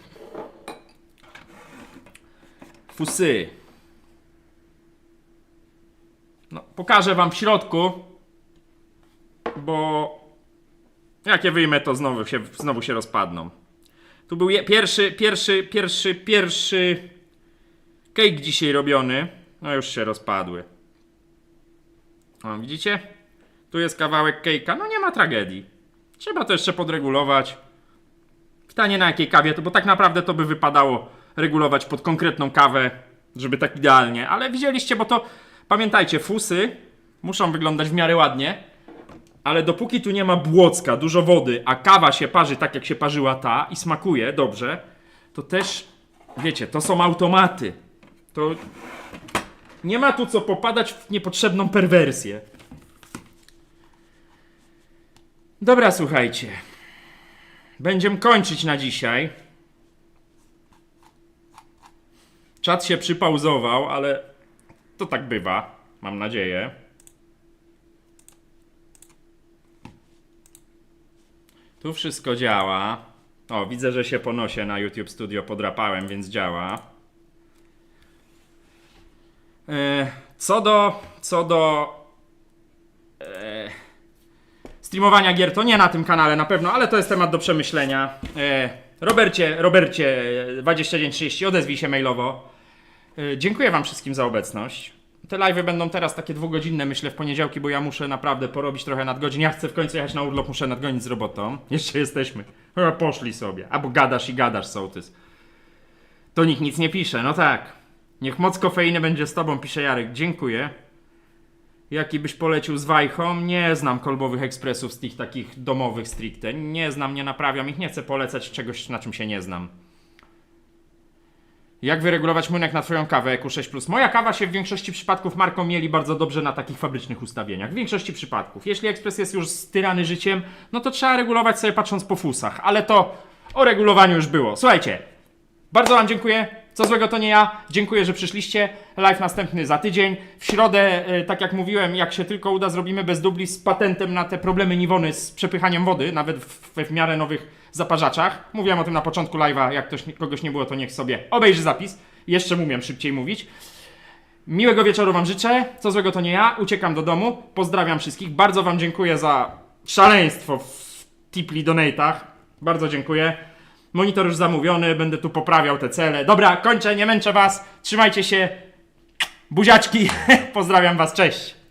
Fusy. No, pokażę wam w środku, bo jak je wyjmę, to znowu się rozpadną. Tu był pierwszy cake dzisiaj robiony. No już się rozpadły. O, widzicie? Tu jest kawałek cake'a. No nie ma tragedii. Trzeba to jeszcze podregulować. Pytanie na jakiej kawie, to bo tak naprawdę to by wypadało regulować pod konkretną kawę, żeby tak idealnie. Ale widzieliście, bo to pamiętajcie, fusy muszą wyglądać w miarę ładnie, ale dopóki tu nie ma błocka, dużo wody, a kawa się parzy tak jak się parzyła ta i smakuje dobrze, to też, wiecie, to są automaty. To nie ma tu co popadać w niepotrzebną perwersję. Dobra, słuchajcie. Będziemy kończyć na dzisiaj. Czat się przypauzował, ale to tak bywa, mam nadzieję. Tu wszystko działa. O, widzę, że się po nosie na YouTube Studio podrapałem, więc działa. Co do streamowania gier, to nie na tym kanale na pewno, ale to jest temat do przemyślenia. Robercie 2930, odezwij się mailowo. Dziękuję wam wszystkim za obecność. Te live'y będą teraz takie 2-godzinne, myślę, w poniedziałki, bo ja muszę naprawdę porobić trochę nadgodzin. Ja chcę w końcu jechać na urlop, muszę nadgonić z robotą. Jeszcze jesteśmy. Poszli sobie. Albo gadasz i gadasz, sołtys. To nikt nic nie pisze, no tak. Niech moc kofeiny będzie z tobą, pisze Jarek. Dziękuję. Jaki byś polecił z wajchą? Nie znam kolbowych ekspresów z tych takich domowych stricte. Nie znam, nie naprawiam ich, nie chcę polecać czegoś, na czym się nie znam. Jak wyregulować młynek na twoją kawę EQ6+? Moja kawa się w większości przypadków marką mieli bardzo dobrze na takich fabrycznych ustawieniach. W większości przypadków. Jeśli ekspres jest już styrany życiem, no to trzeba regulować sobie patrząc po fusach. Ale to o regulowaniu już było. Słuchajcie, bardzo wam dziękuję. Co złego to nie ja. Dziękuję, że przyszliście. Live następny za tydzień. W środę, tak jak mówiłem, jak się tylko uda, zrobimy bez dubli z patentem na te problemy Niwony z przepychaniem wody, nawet w miarę nowych zaparzaczach. Mówiłem o tym na początku live'a. Jak kogoś nie było, to niech sobie obejrzy zapis. Jeszcze umiem szybciej mówić. Miłego wieczoru wam życzę. Co złego to nie ja. Uciekam do domu. Pozdrawiam wszystkich. Bardzo wam dziękuję za szaleństwo w tipli donate'ach. Bardzo dziękuję. Monitor już zamówiony, będę tu poprawiał te cele. Dobra, kończę, nie męczę was. Trzymajcie się. Buziaczki. Pozdrawiam was, cześć.